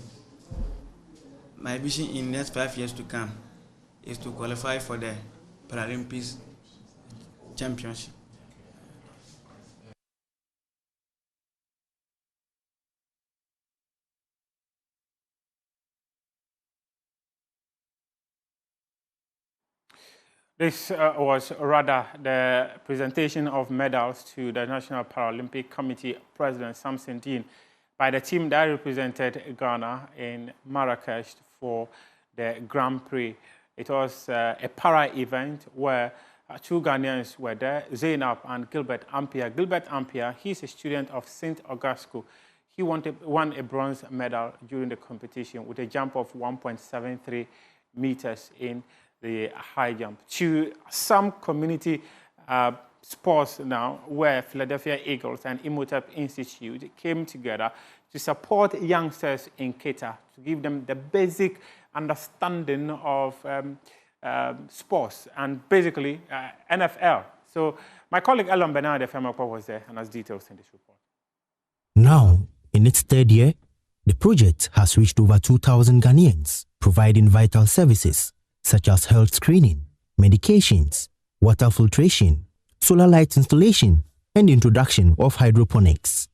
My vision in the next 5 years to come is to qualify for the Paralympics Championship. This was rather the presentation of medals to the National Paralympic Committee President Samson Dean by the team that represented Ghana in Marrakesh for the Grand Prix. It was a para event where two Ghanaians were there, Zainab and Gilbert Ampere. Gilbert Ampere, he's a student of St. Augustine School. He won a bronze medal during the competition with a jump of 1.73 meters in the high jump. To some community sports now, where Philadelphia Eagles and Imhotep Institute came together to support youngsters in Keta, to give them the basic understanding of sports and basically NFL. So my colleague Ellen Bernard was there and has details in this report. Now, in its third year, the project has reached over 2,000 Ghanaians, providing vital services such as health screening, medications, water filtration, solar light installation, and introduction of hydroponics.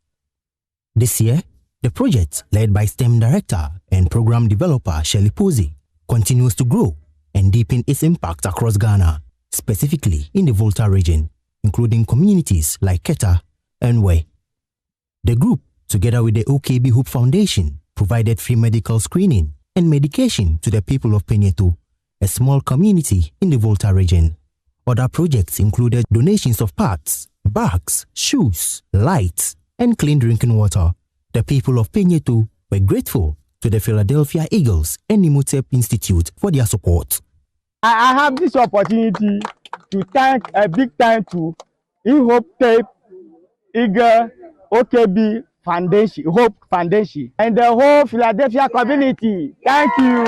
This year, the project, led by STEM director and program developer Shirley Posey, continues to grow and deepen its impact across Ghana, specifically in the Volta region, including communities like Keta and Wei. The group, together with the OKB Hope Foundation, provided free medical screening and medication to the people of Penyeto, a small community in the Volta region. Other projects included donations of parts, bags, shoes, lights, and clean drinking water. The people of Penyeto were grateful to the Philadelphia Eagles and Imhotep Institute for their support. I have this opportunity to thank a big time to Imhotep Eagle OKB Foundation, Hope Foundation, and the whole Philadelphia community. Thank you.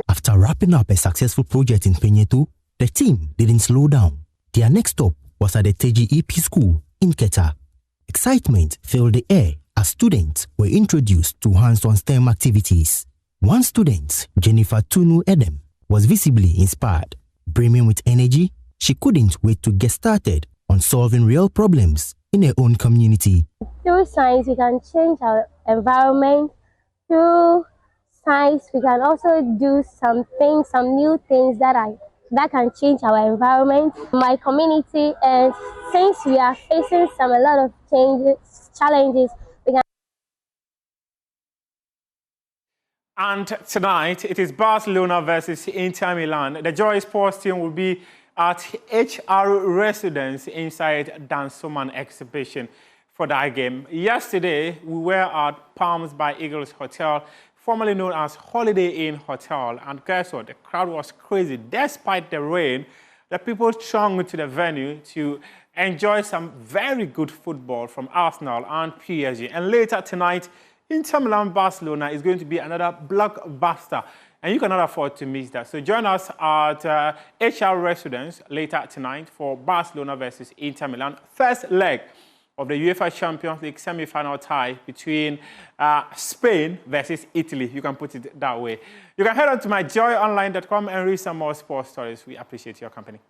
After wrapping up a successful project in Penyeto, the team didn't slow down. Their next stop was at the Teji EP School in Keta. Excitement filled the air as students were introduced to hands-on STEM activities. One student, Jennifer Tunu Edem, was visibly inspired. Brimming with energy, she couldn't wait to get started on solving real problems in her own community. Through science, we can change our environment. Through science, we can also do some new things that can change our environment. My community, and since we are facing a lot of challenges, we can. And tonight, it is Barcelona versus Inter Milan. The Joy Sports team will be at HR Residence inside Dansoman exhibition for that game. Yesterday, we were at Palms by Eagles Hotel, formerly known as Holiday Inn Hotel, and guess what? The crowd was crazy. Despite the rain, the people thronged to the venue to enjoy some very good football from Arsenal and PSG. And later tonight, Inter Milan Barcelona is going to be another blockbuster, and you cannot afford to miss that. So join us at HR Residence later tonight for Barcelona versus Inter Milan. First leg of the UEFA Champions League semi-final tie between Spain versus Italy. You can put it that way. You can head on to myjoyonline.com and read some more sports stories. We appreciate your company.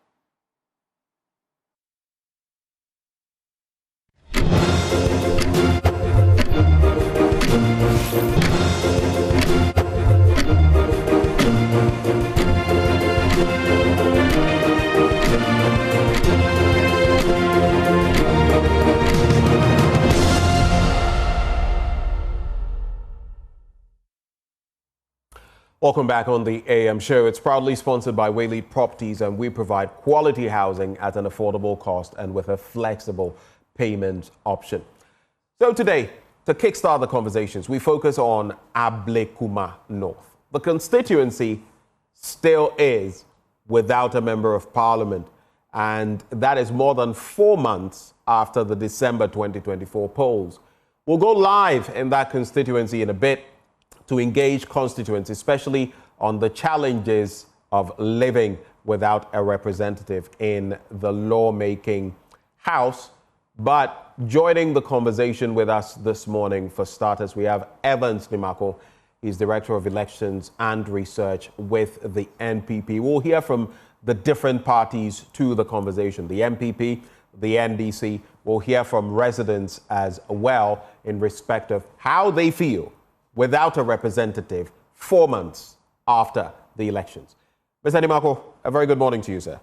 Welcome back on the AM show. It's proudly sponsored by Waylead Properties, and we provide quality housing at an affordable cost and with a flexible payment option. So today, to kickstart the conversations, we focus on Ablekuma North. The constituency still is without a member of parliament, and that is more than 4 months after the December 2024 polls. We'll go live in that constituency in a bit to engage constituents, especially on the challenges of living without a representative in the lawmaking house. But joining the conversation with us this morning, for starters, we have Evans Nimako. He's Director of Elections and Research with the NPP. We'll hear from the different parties to the conversation, the NPP, the NDC. We'll hear from residents as well in respect of how they feel without a representative 4 months after the elections. Mr. Nimako, a very good morning to you, sir.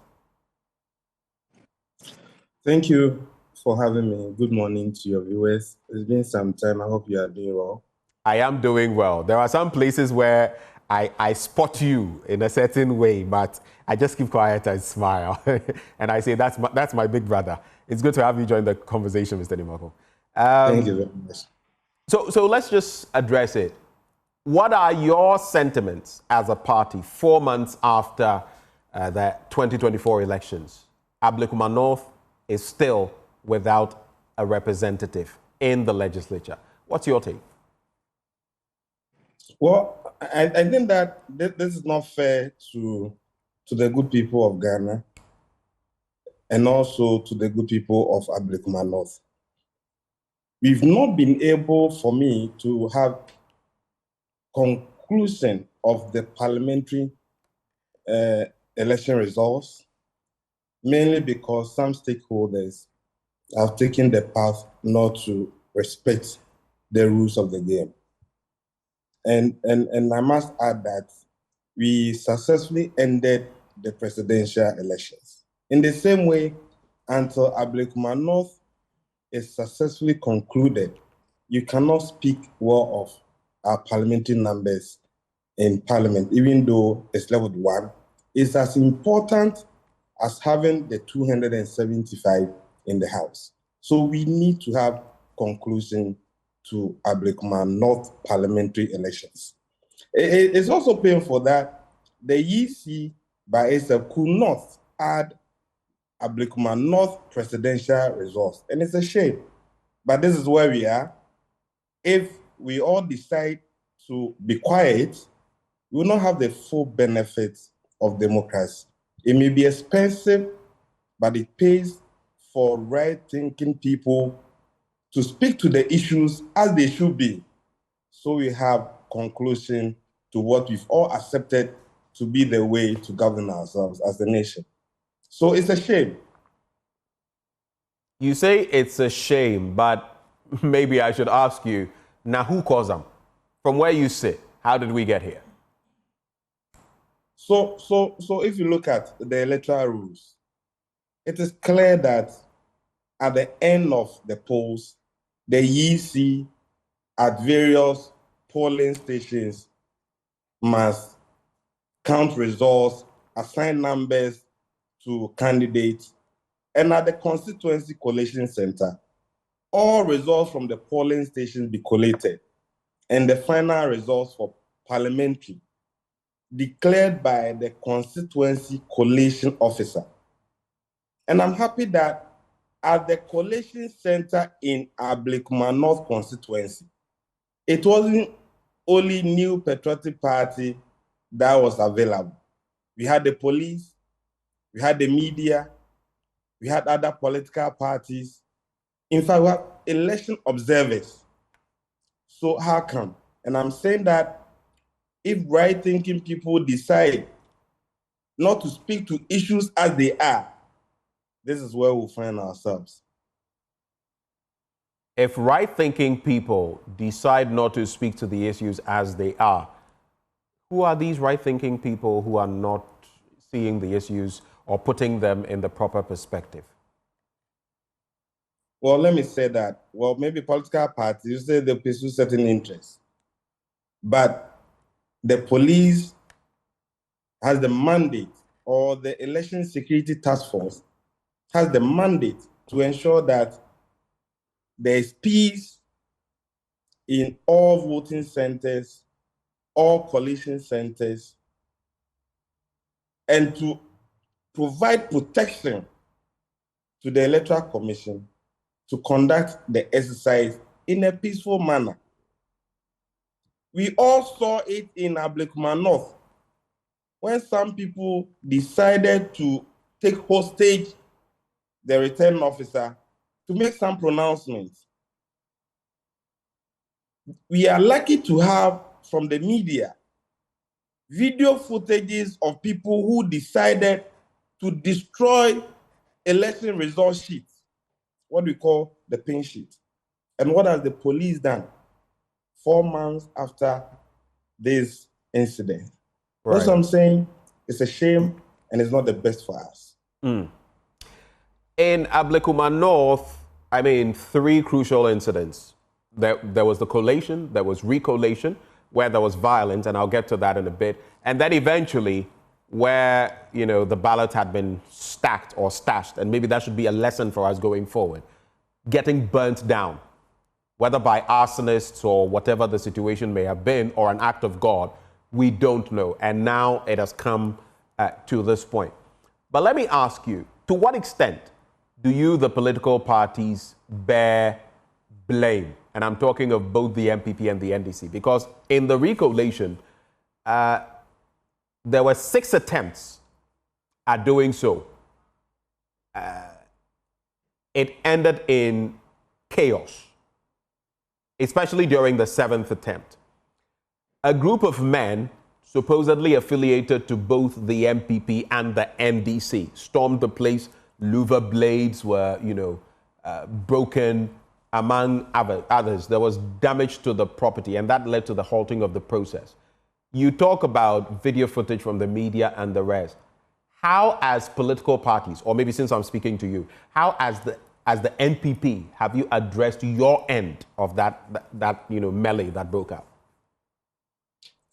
Thank you for having me. Good morning to your viewers. It's been some time. I hope you are doing well. I am doing well. There are some places where I spot you in a certain way, but I just keep quiet and smile. And I say, that's my big brother. It's good to have you join the conversation, Mr. Nimako. Thank you very much. So let's just address it. What are your sentiments as a party 4 months after the 2024 elections? Ablekuma North is still without a representative in the legislature. What's your take? Well, I think that this is not fair to the good people of Ghana and also to the good people of Ablekuma North. We've not been able, for me, to have conclusion of the parliamentary election results, mainly because some stakeholders have taken the path not to respect the rules of the game. And I must add that we successfully ended the presidential elections. In the same way, until Ablekuma North is successfully concluded, you cannot speak well of our parliamentary numbers in parliament, even though it's level 1. It's as important as having the 275 in the House. So we need to have conclusion to Ablekuma North parliamentary elections. It's also painful that the EC by itself could not add Ablekuma North presidential results. And it's a shame. But this is where we are. If we all decide to be quiet, we will not have the full benefits of democracy. It may be expensive, but it pays for right-thinking people to speak to the issues as they should be. So we have conclusion to what we've all accepted to be the way to govern ourselves as a nation. So it's a shame. You say it's a shame, but maybe I should ask you, now who caused them? From where you sit, how did we get here? So if you look at the electoral rules, it is clear that at the end of the polls, the EC at various polling stations must count results, assign numbers to candidates, and at the constituency collation center, all results from the polling stations be collated, and the final results for parliamentary declared by the constituency collation officer. And I'm happy that at the collation center in Ablekuma North constituency, it wasn't only New Patriotic Party that was available. We had the police, we had the media, we had other political parties, In fact, we have election observers. So how come? And I'm saying that if right-thinking people decide not to speak to issues as they are, this is where we'll find ourselves. If right-thinking people decide not to speak to the issues as they are, who are these right-thinking people who are not seeing the issues or putting them in the proper perspective? Well, let me say that. Well, maybe political parties, you say they pursue certain interests. But the police has the mandate, or the Election Security Task Force has the mandate to ensure that there is peace in all voting centers, all collation centers, and to provide protection to the Electoral Commission to conduct the exercise in a peaceful manner. We all saw it in Ablekuma North, when some people decided to take hostage the returning officer to make some pronouncements. We are lucky to have from the media video footages of people who decided to destroy election result sheets, what we call the pin sheet. And what has the police done 4 months after this incident? Right. That's what I'm saying. It's a shame, and it's not the best for us. In Ablekuma North, I mean, 3 crucial incidents. There was the collation, there was recollation, where there was violence, and I'll get to that in a bit. And then eventually, where, you know, the ballot had been stacked or stashed, and maybe that should be a lesson for us going forward, getting burnt down, whether by arsonists or whatever the situation may have been, or an act of God, we don't know. And now it has come to this point. But let me ask you, to what extent do you, the political parties, bear blame? And I'm talking of both the MPP and the NDC, because in the recollation, there were 6 attempts at doing so. It ended in chaos, especially during the 7th attempt. A group of men, supposedly affiliated to both the MPP and the NDC, stormed the place. Louver blades were, broken, among others. There was damage to the property, and that led to the halting of the process. You talk about video footage from the media and the rest. How, as political parties, or maybe since I'm speaking to you, how, as the NPP, have you addressed your end of that melee that broke out?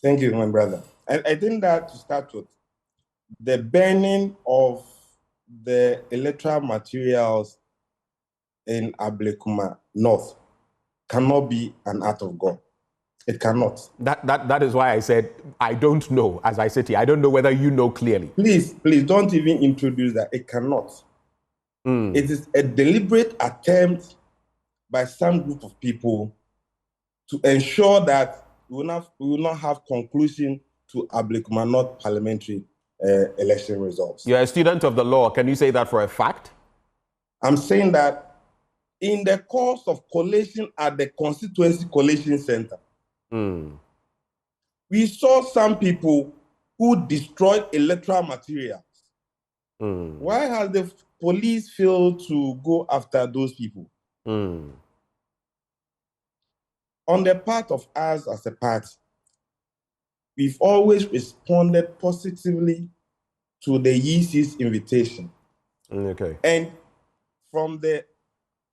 Thank you, my brother. I think that to start with, the burning of the electoral materials in Ablekuma North cannot be an act of God. It cannot. That is why I said, I don't know, as I sit here. I don't know whether you know clearly. Please don't even introduce that. It cannot. It is a deliberate attempt by some group of people to ensure that we will not have conclusion to Ablekuma North parliamentary election results. You're a student of the law. Can you say that for a fact? I'm saying that in the course of collation at the constituency collation center, we saw some people who destroyed electoral materials. Why has the police failed to go after those people? On the part of us as a party, we've always responded positively to the EC's invitation. Okay. And from the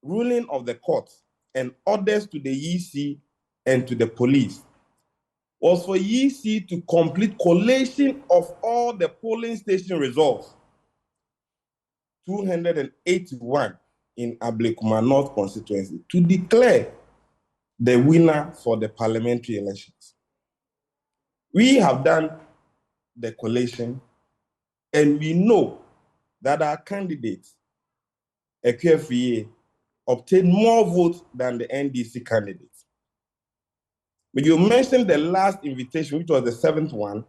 ruling of the court and orders to the EC and to the police was for EC to complete collation of all the polling station results, 281 in Ablekuma North constituency, to declare the winner for the parliamentary elections. We have done the collation, and we know that our candidate, Ekwefiye, obtained more votes than the NDC candidate. But you mentioned the last invitation, which was the 7th one,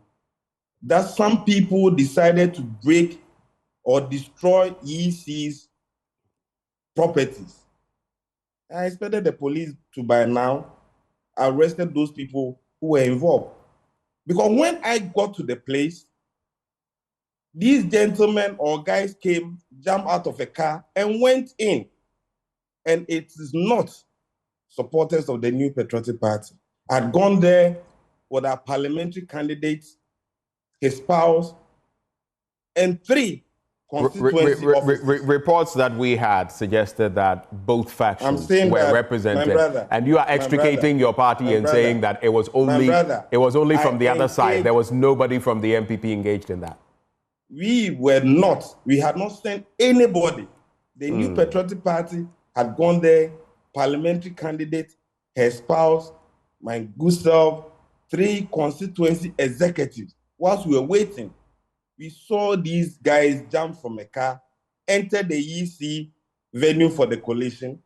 that some people decided to break or destroy EC's properties. I expected the police to by now arrested those people who were involved. Because when I got to the place, these gentlemen or guys came, jumped out of a car and went in. And it is not supporters of the New Patriotic Party. I'd gone there with our parliamentary candidates, his spouse, and 3 constituency officers. Reports that we had suggested that both factions were represented, and you are extricating your party and saying that it was only from the other side. There was nobody from the MPP engaged in that. We had not sent anybody. The New Patriotic Party had gone there, parliamentary candidate, her spouse, my good self, 3 constituency executives. Whilst we were waiting, we saw these guys jump from a car, enter the EC venue for the coalition,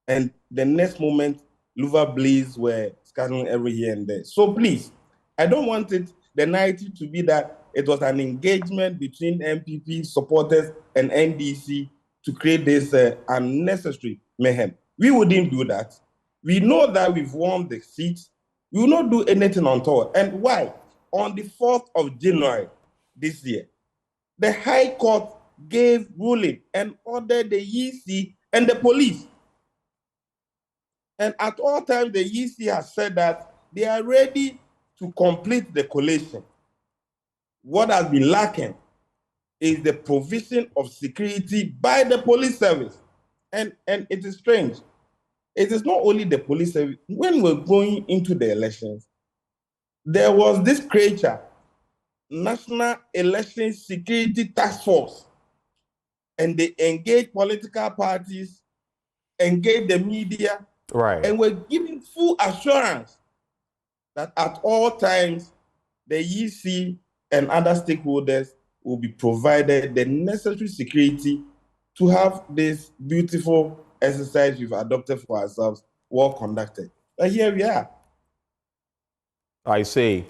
and the next moment, Luva Blaze were scattering every here and there. So please, I don't want the narrative to be that it was an engagement between MPP supporters and NDC to create this unnecessary mayhem. We wouldn't do that. We know that we've won the seats. We will not do anything untoward. And why? On the 4th of January this year, the High Court gave ruling and ordered the EC and the police. And at all times, the EC has said that they are ready to complete the collation. What has been lacking is the provision of security by the police service. And it is strange. It is not only the police service. When we're going into the elections, there was this creature, National Election Security Task Force, and they engaged political parties, engaged the media, and were giving full assurance that at all times the EC and other stakeholders will be provided the necessary security to have this beautiful exercise we've adopted for ourselves well conducted. But here we are. I see.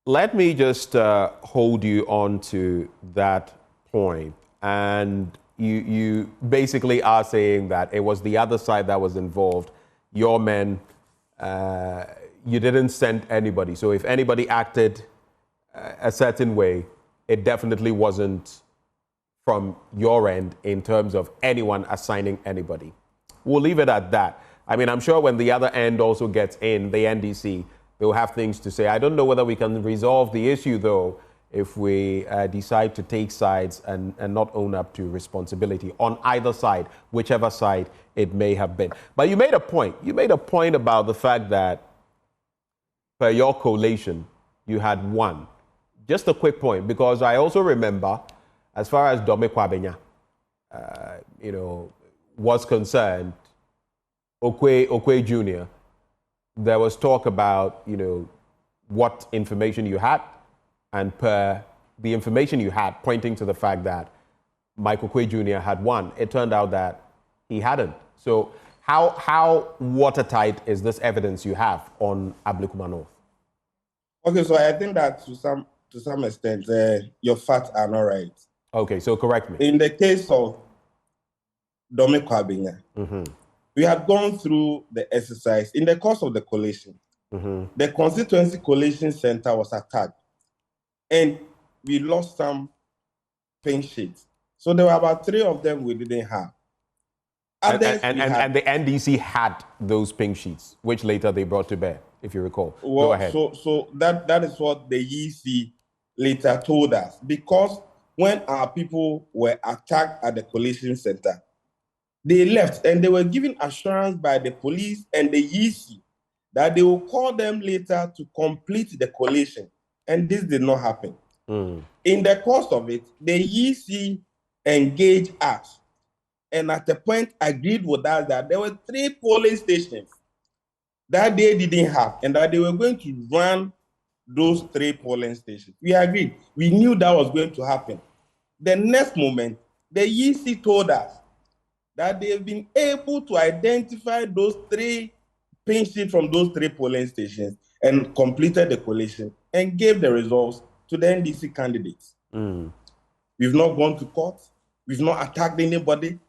Let me just hold you on to that point. And you basically are saying that it was the other side that was involved. Your men, you didn't send anybody. So if anybody acted a certain way, it definitely wasn't from your end in terms of anyone assigning anybody. We'll leave it at that. I mean, I'm sure when the other end also gets in, the NDC, they'll have things to say. I don't know whether we can resolve the issue, though, if we decide to take sides and not own up to responsibility on either side, whichever side it may have been. But you made a point. You made a point about the fact that per your collation, you had won. Just a quick point, because I also remember, as far as Dome Kwabenya, was concerned, Okwe Jr., there was talk about, what information you had, and per the information you had pointing to the fact that Mike Okwe Jr. had won, it turned out that he hadn't. So how watertight is this evidence you have on Ablekuma North? Okay, so I think that to some extent, your facts are not right. Okay, so correct me. In the case of Dome Kwabenya, we had gone through the exercise in the course of the collation. The constituency collation center was attacked, and we lost some pink sheets. So there were about 3 of them we didn't have. And the NDC had those pink sheets, which later they brought to bear, if you recall. Well, go ahead. So that is what the EC later told us. Because when our people were attacked at the collation center, they left and they were given assurance by the police and the EC that they will call them later to complete the collation. And this did not happen. In the course of it, the EC engaged us and at the point agreed with us that there were 3 polling stations that they didn't have and that they were going to run those 3 polling stations. We agreed. We knew that was going to happen. The next moment, the EC told us that they've been able to identify those 3 pink sheets from those 3 polling stations and completed the collation and gave the results to the NDC candidates. We've not gone to court. We've not attacked anybody.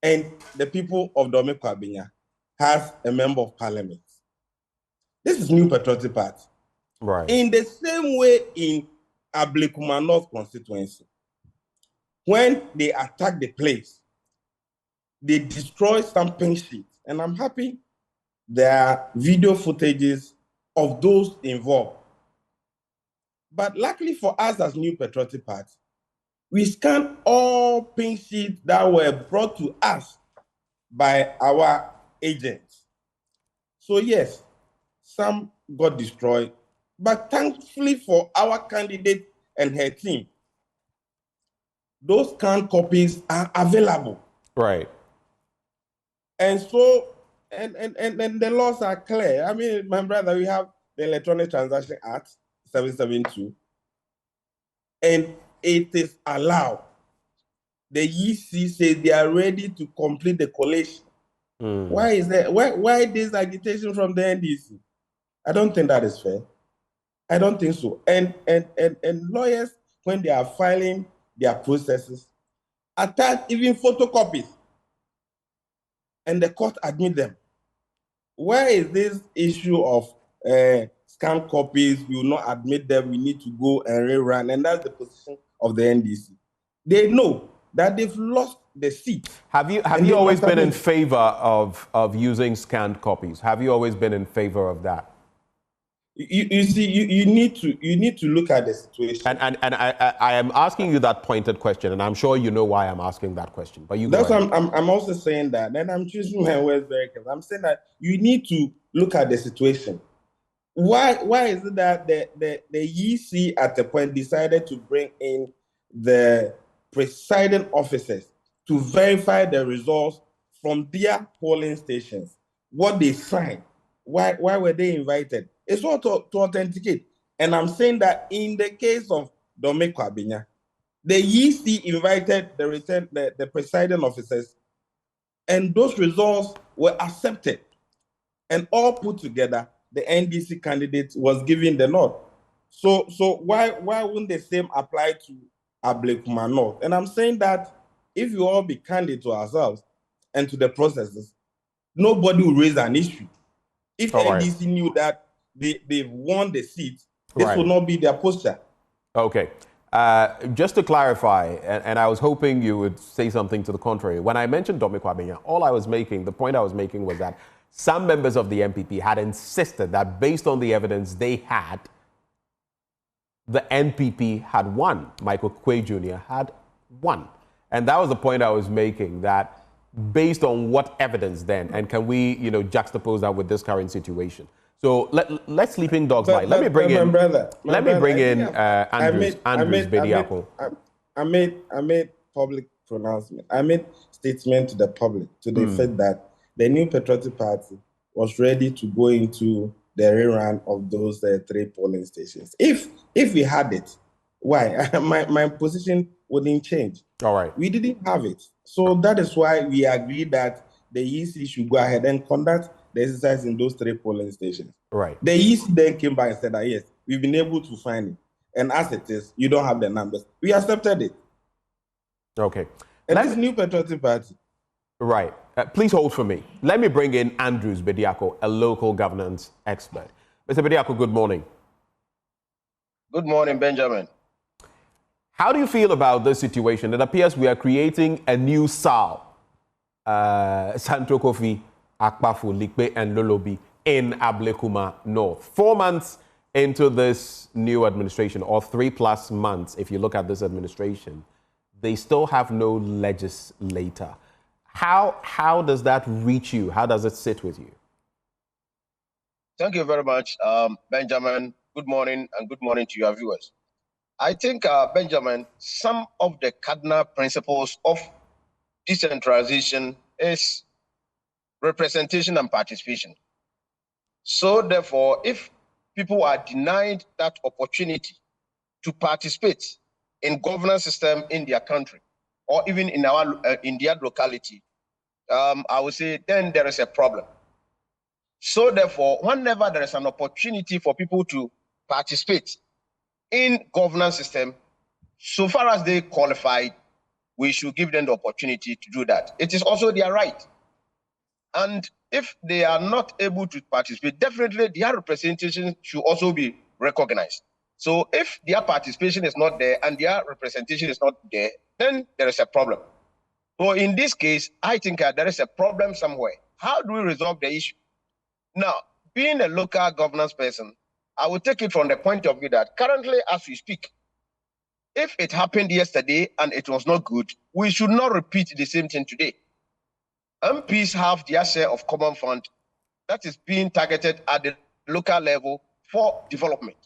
and the people of Dome-Kwabenya has a member of parliament. This is New Patriotic Party. Right. In the same way in Ablekuma North constituency, when they attack the place, they destroy some pink sheets. And I'm happy there are video footages of those involved. But luckily for us as New Patriotic Party, we scanned all pink sheets that were brought to us by our agents. So yes, some got destroyed, but thankfully for our candidate and her team, those scanned copies are available. Right. And so, and the laws are clear. I mean, my brother, we have the Electronic Transaction Act 772, and it is allowed. The EC says they are ready to complete the collation. Why is that? Why this agitation from the NDC? I don't think that is fair. I don't think so. And lawyers, when they are filing their processes, attach even photocopies, and the court admit them. Where is this issue of scanned copies? We will not admit them. We need to go and rerun, and that's the position of the NDC. They know that they've lost the seat. Have you always been in favor of using scanned copies? Have you always been in favor of that? You see, you need to look at the situation. And I am asking you that pointed question, and I'm sure you know why I'm asking that question. But you. That's what I'm also saying that, and I'm choosing my words very carefully. I'm saying that you need to look at the situation. Why is it that the EC at the point decided to bring in the presiding officers to verify the results from their polling stations? What they signed? Why were they invited? It's all to authenticate. And I'm saying that in the case of Dome-Kwabenya, the EC invited the presiding officers, and those results were accepted. And all put together, the NDC candidate was given the nod. So why wouldn't the same apply to Ablekuma North? And I'm saying that if you all be candid to ourselves and to the processes, nobody will raise an issue. If the NDC knew that they've won the seat, this will not be their posture. Okay. Just to clarify, and I was hoping you would say something to the contrary. When I mentioned Dome-Kwabenya, the point I was making was that some members of the MPP had insisted that based on the evidence they had, the NPP had won. Michael Quay Jr. had won. And that was the point I was making, that based on what evidence then, and can we, juxtapose that with this current situation? So let sleeping dogs lie. Let me bring in Andrews Bediako. I made public pronouncement. I made statement to the public to the effect that the New Patriotic Party was ready to go into the rerun of those 3 polling stations. If we had it, why? my position wouldn't change. All right. We didn't have it. So that is why we agreed that the EC should go ahead and conduct the exercise in those 3 polling stations. Right. The EC then came back and said that, yes, we've been able to find it. And as it is, you don't have the numbers. We accepted it. Okay. And this New Patriotic Party. Right. Please hold for me. Let me bring in Andrews Bediako, a local governance expert. Mr. Bediako, good morning. Good morning, Benjamin. How do you feel about this situation? It appears we are creating a new SAL, Santo Kofi, Akpafu, Likpe, and Lolobi in Ablekuma North. 4 months into this new administration, or 3+ months, if you look at this administration, they still have no legislator. How does that reach you? How does it sit with you? Thank you very much, Benjamin. Good morning, and good morning to your viewers. I think, Benjamin, some of the cardinal principles of decentralization is representation and participation. So therefore, if people are denied that opportunity to participate in governance system in their country, or even in their locality, I would say then there is a problem. So therefore, whenever there is an opportunity for people to participate in governance system, so far as they qualified, we should give them the opportunity to do that. It is also their right. And if they are not able to participate, definitely their representation should also be recognized. So if their participation is not there and their representation is not there, then there is a problem. So in this case, I think there is a problem somewhere. How do we resolve the issue? Now, being a local governance person, I will take it from the point of view that currently, as we speak, if it happened yesterday and it was not good, we should not repeat the same thing today. MPs have their share of common fund that is being targeted at the local level for development.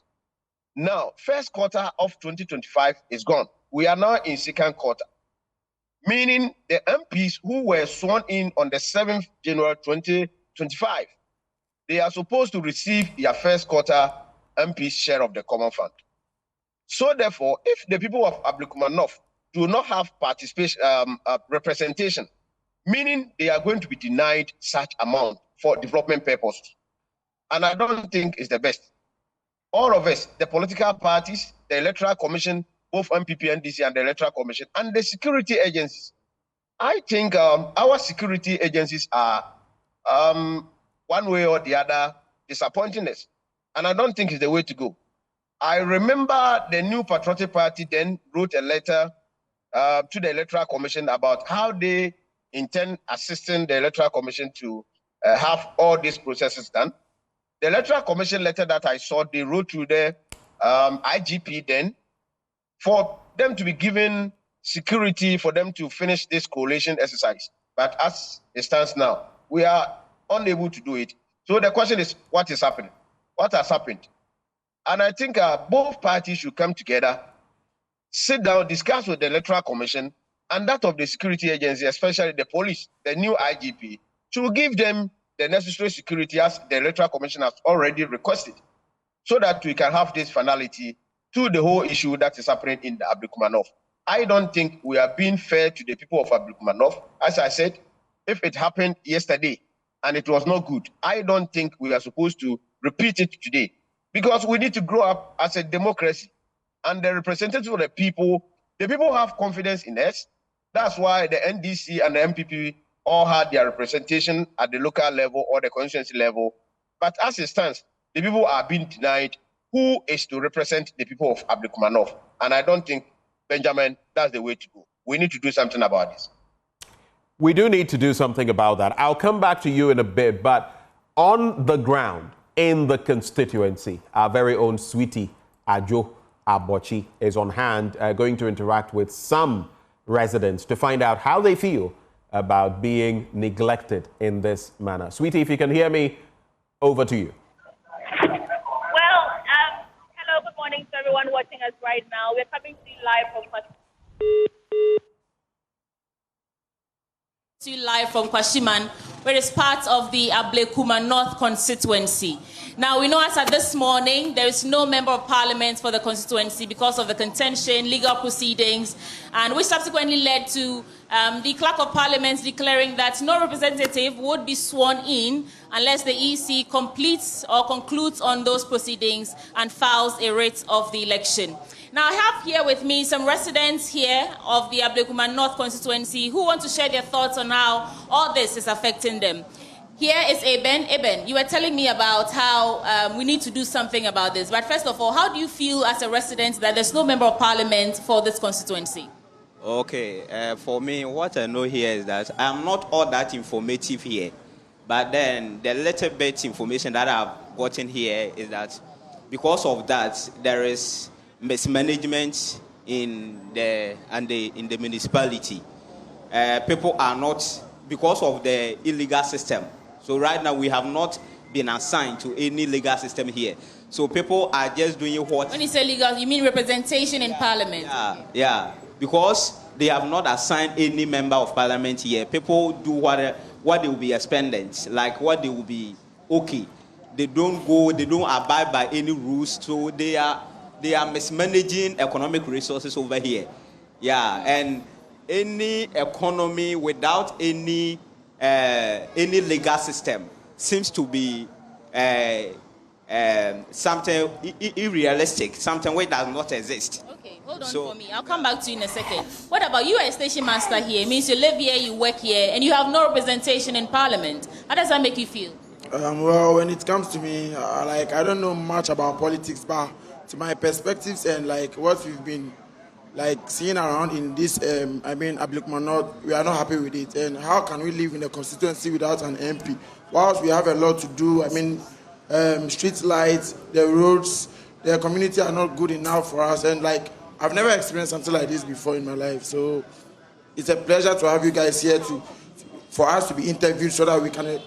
Now, first quarter of 2025 is gone. We are now in second quarter, meaning the MPs who were sworn in on the 7th January 2025, they are supposed to receive their first quarter MP's share of the common fund. So therefore, if the people of Ablekuma North do not have participation, representation, meaning they are going to be denied such amount for development purposes. And I don't think it's the best. All of us, the political parties, the Electoral Commission, both MPP, NDC, and the Electoral Commission, and the security agencies, I think our security agencies are one way or the other disappointing us. And I don't think it's the way to go. I remember the New Patriotic Party then wrote a letter to the Electoral Commission about how they intend assisting the Electoral Commission to have all these processes done. The Electoral Commission letter that I saw, they wrote to the IGP then for them to be given security for them to finish this coalition exercise. But as it stands now, we are unable to do it. So the question is, what is happening? What has happened? And I think both parties should come together, sit down, discuss with the Electoral Commission and that of the security agency, especially the police, the new IGP, to give them the necessary security as the Electoral Commission has already requested, so that we can have this finality to the whole issue that is happening in the Ablekuma North. I don't think we are being fair to the people of Ablekuma North. As I said, if it happened yesterday and it was not good, I don't think we are supposed to repeat it today, because we need to grow up as a democracy. And the representatives of the people have confidence in us. That's why the NDC and the MPP all had their representation at the local level or the constituency level. But as it stands, the people are being denied who is to represent the people of Ablekuma North. And I don't think, Benjamin, that's the way to go. We need to do something about this. We do need to do something about that. I'll come back to you in a bit, but on the ground, in the constituency, our very own Sweetie Ajo Abochi is on hand, going to interact with some residents to find out how they feel about being neglected in this manner. Sweetie, if you can hear me, over to you. Well, hello, good morning to everyone watching us right now. We're coming to you live from Kwashiman, where it's part of the Ablekuma North constituency. Now, we know as at this morning, there is no member of parliament for the constituency because of the contention, legal proceedings, and which subsequently led to the clerk of parliament declaring that no representative would be sworn in unless the EC completes or concludes on those proceedings and files a writ of the election. Now, I have here with me some residents here of the Ablekuma North constituency who want to share their thoughts on how all this is affecting them. Here is Eben. Eben, you were telling me about how we need to do something about this. But first of all, how do you feel as a resident that there's no member of parliament for this constituency? Okay, for me, what I know here is that I'm not all that informative here. But then the little bit information that I've gotten here is that because of that, there is mismanagement in the municipality. People are not, because of the illegal system. So right now we have not been assigned to any legal system here. So people are just doing what... When you say legal, you mean representation in parliament? Yeah. Because they have not assigned any member of parliament here. People do what they will be expended, like what they will be okay. They don't abide by any rules, so they are mismanaging economic resources over here. Yeah, and any economy without any legal system seems to be something unrealistic, something which does not exist. Okay. Hold on for me. I'll come back to you in a second. What about you? Are a station master here. It means you live here, you work here, and you have no representation in Parliament. How does that make you feel? Well, when it comes to me, I don't know much about politics, but to my perspectives and what we've been seeing around in this, Ablekuma North, we are not happy with it. And how can we live in a constituency without an MP? Whilst we have a lot to do, street lights, the roads, the community are not good enough for us. And I've never experienced something like this before in my life. So it's a pleasure to have you guys here for us to be interviewed so that we can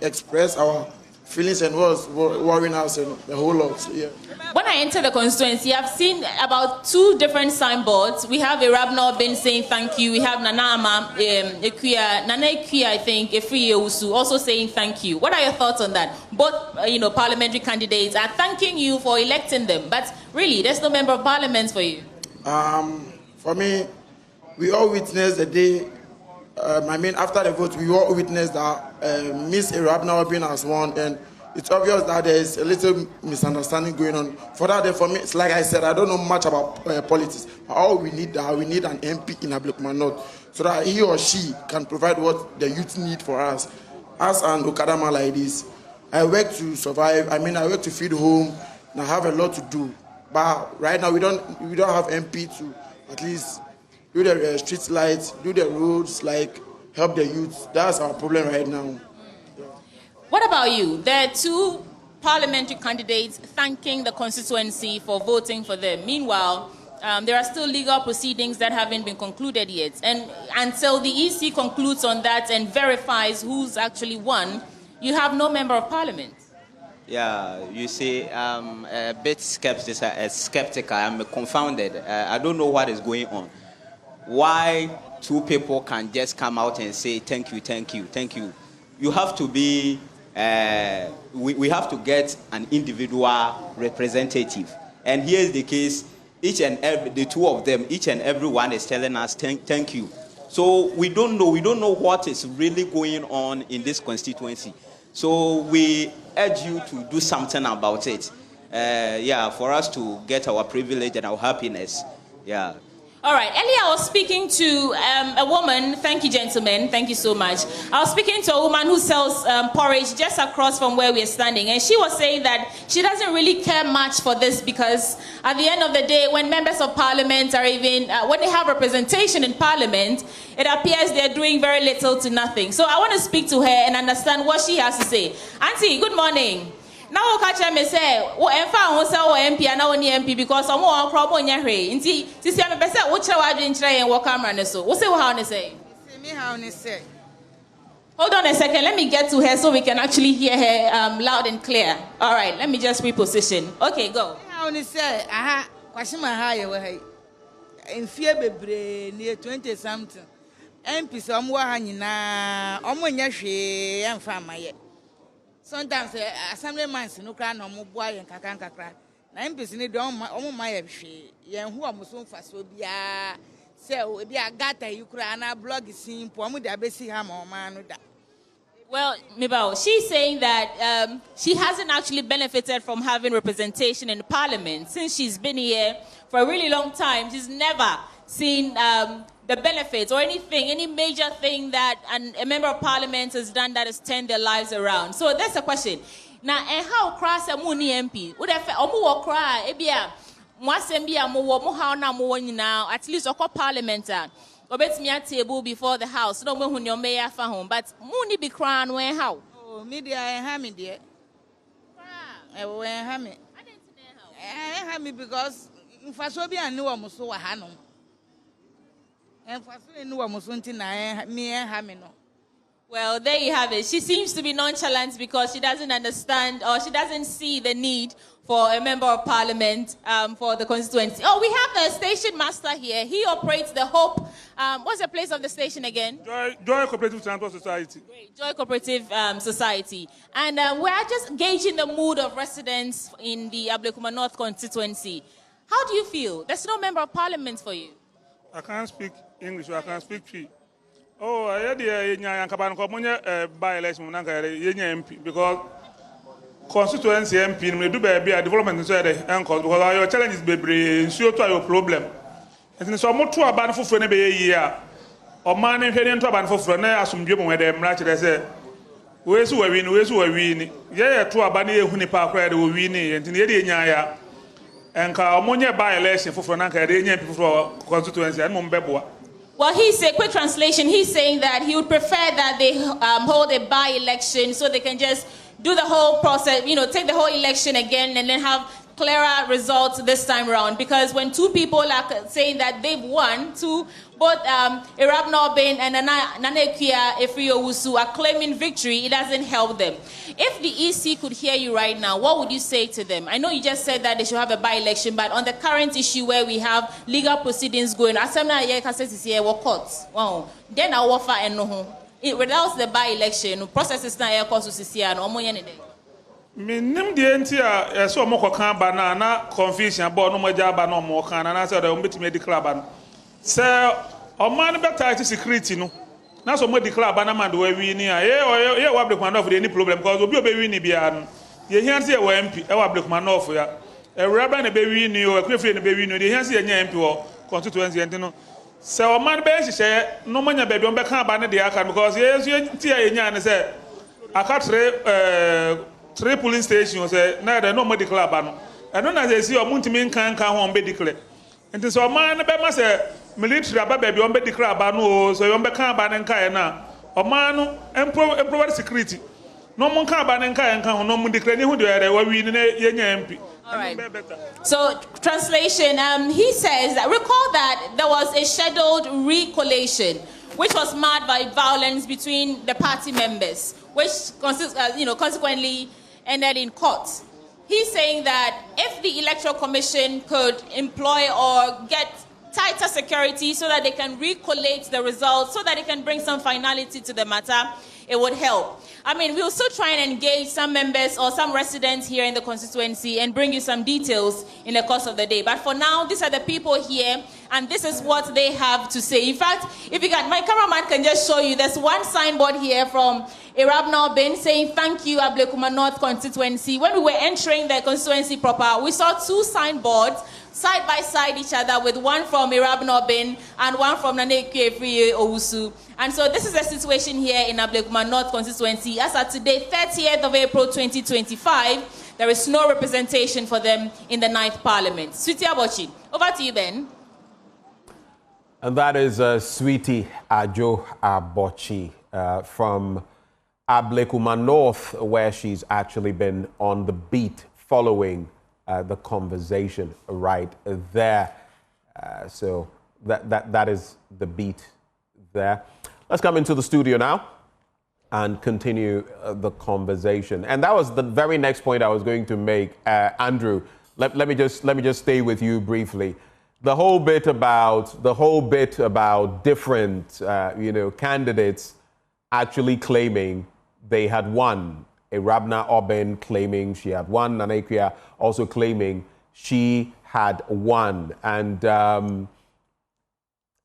express our feelings and what's worrying us and the whole lot. So, yeah. When I enter the constituency, I've seen about 2 different signboards. We have a Rabno Ben saying thank you. We have Nana Ekuya, I think, Efri Usu also saying thank you. What are your thoughts on that? Both, parliamentary candidates are thanking you for electing them, but really, there's no member of parliament for you. For me, we all witnessed the day. After the vote, we all witnessed that Miss Rabna Ben has won, and it's obvious that there is a little misunderstanding going on. For me, it's like I said, I don't know much about politics. All we need an MP in Ablekuma North, so that he or she can provide what the youth need for us. As an Okadama like this, I work to survive. I work to feed home, and I have a lot to do. But right now, we don't have MP to at least do the street lights, do the roads, help the youth. That's our problem right now. What about you? There are 2 parliamentary candidates thanking the constituency for voting for them. Meanwhile, there are still legal proceedings that haven't been concluded yet. And until the EC concludes on that and verifies who's actually won, you have no member of parliament. Yeah, you see, I'm a bit skeptical. I'm confounded. I don't know what is going on. Why 2 people can just come out and say thank you, thank you, thank you? You have to be, we have to get an individual representative. And here's the case, the 2 of them, each and every one is telling us thank you. So we don't know what is really going on in this constituency. So we urge you to do something about it. For us to get our privilege and our happiness. Yeah. All right, earlier I was speaking to a woman. Thank you, gentlemen. Thank you so much. I was speaking to a woman who sells porridge just across from where we're standing. And she was saying that she doesn't really care much for this because at the end of the day, when members of parliament are even, when they have representation in parliament, it appears they're doing very little to nothing. So I want to speak to her and understand what she has to say. Auntie, good morning. Now, Akachi me say, MP and now MP because some more crop on your way. Inti, this year me say, what shall I do in try and walk camera so? What say how to say? Me how to say? Hold on a second. Let me get to her so we can actually hear her loud and clear. All right, let me just reposition. Okay, go. How to say? Aha, question my higher way. In fear be near 20 something. MP some wahani na omunya hwe and fama yet. Sometimes assemblyman no cry no more boy and kakra. Na MPs ni don omo my hwe. Yen hu amuso fa so bia say we be agata you cry na blog simple omo dey abesi ha ma man no da. Well, Mibao, she's saying that she hasn't actually benefited from having representation in parliament since she's been here for a really long time. She's never seen the benefits or anything, any major thing that a member of parliament has done that has turned their lives around. So that's the question. Now, and how cross a muni MP? Would have omu cry? Ebia, mwasembia mo how na mo now. At least oko parliamentar. Obet me at table before the house. No one who your mayor for home, but muni be crying when how? Oh, media and hammy dear. I will hammy. I hammy because if I saw be a new one so a hanum. And for new one was something I me and hammy no. Well, there you have it. She seems to be nonchalant because she doesn't understand or she doesn't see the need for a member of parliament for the constituency. Oh, we have the station master here. He operates the Hope. What's the place of the station again? Joy Cooperative Transport Society. Great. Joy Cooperative Society. And we're just gauging the mood of residents in the Ablekuma North constituency. How do you feel? There's no member of parliament for you. I can't speak English, so I can speak Tree. Oh, I had the by-election MP because constituency MP do be a development inside the because your challenge is baby, so to your problem. And so more to a ban for friend be a year. Or man and heading to a ban for friend, as some Jim where them right there. Where's who win? Yeah, to a banny who ni park where they will win and in the Yaya. And Carmonia by election for Franca, the Indian people for constituency and Mumbeboa. Well, quick translation, he's saying that he would prefer that they hold a by-election so they can just do the whole process, take the whole election again and then have clearer results this time around. Because when two people are saying that they've won, both Irab Norbin and Nanekia Efriowusu are claiming victory, it doesn't help them. If the EC could hear you right now, what would you say to them? I know you just said that they should have a by-election, but on the current issue where we have legal proceedings going, then I'll offer and no. Without the by-election, process is not air course to see and Minim the entire so more banana confusion about no more job and no more can and I said I'm betting medical ban. Sir, a man better security no. Now so more declare banana the way we near. Yeah, what the man of any problem because we'll be winning beyond. You hear say MP, Ablekuma North ya. A rabbi and a baby new, a quiff and a baby new, the hands and MP or constituency and no. So a man better say no money baby on back ban the account because yes, you tear and say I can't 3 polling stations say na no medical ban. And when I see a muntimin can home be declare. And so man be must say military aba baby on be declare ban so you be can ban and kai na. O man provide security. No one can ban and kai and can no mun declare ni hu de we ni MP. All right. So translation, he says that recall that there was a scheduled recollation which was marred by violence between the party members, which consequently ended in court. He's saying that if the Electoral Commission could employ or get tighter security so that they can recollate the results, so that it can bring some finality to the matter, it would help. I mean, we'll still try and engage some members or some residents here in the constituency and bring you some details in the course of the day. But for now, these are the people here, and this is what they have to say. In fact, if you got, my cameraman can just show you, there's one signboard here from Irab Norbin saying, "Thank you, Ablekuma North constituency." When we were entering the constituency proper, we saw 2 signboards side by side each other, with one from Irab Norbin and one from Naneke Owusu. And so this is the situation here in Ablekuma North constituency. As of today, 30th of April 2025, there is no representation for them in the 9th Parliament. Sweetie Abochi, over to you, Ben. And that is Sweetie Ajo Abochi from Ablekuma North, where she's actually been on the beat following the conversation right there. So that is the beat there. Let's come into the studio now and continue the conversation. And that was the very next point I was going to make. Andrew, let me just stay with you briefly. The whole bit about different candidates actually claiming they had won. Rabna Oben claiming she had won, Nanekia also claiming she had won. And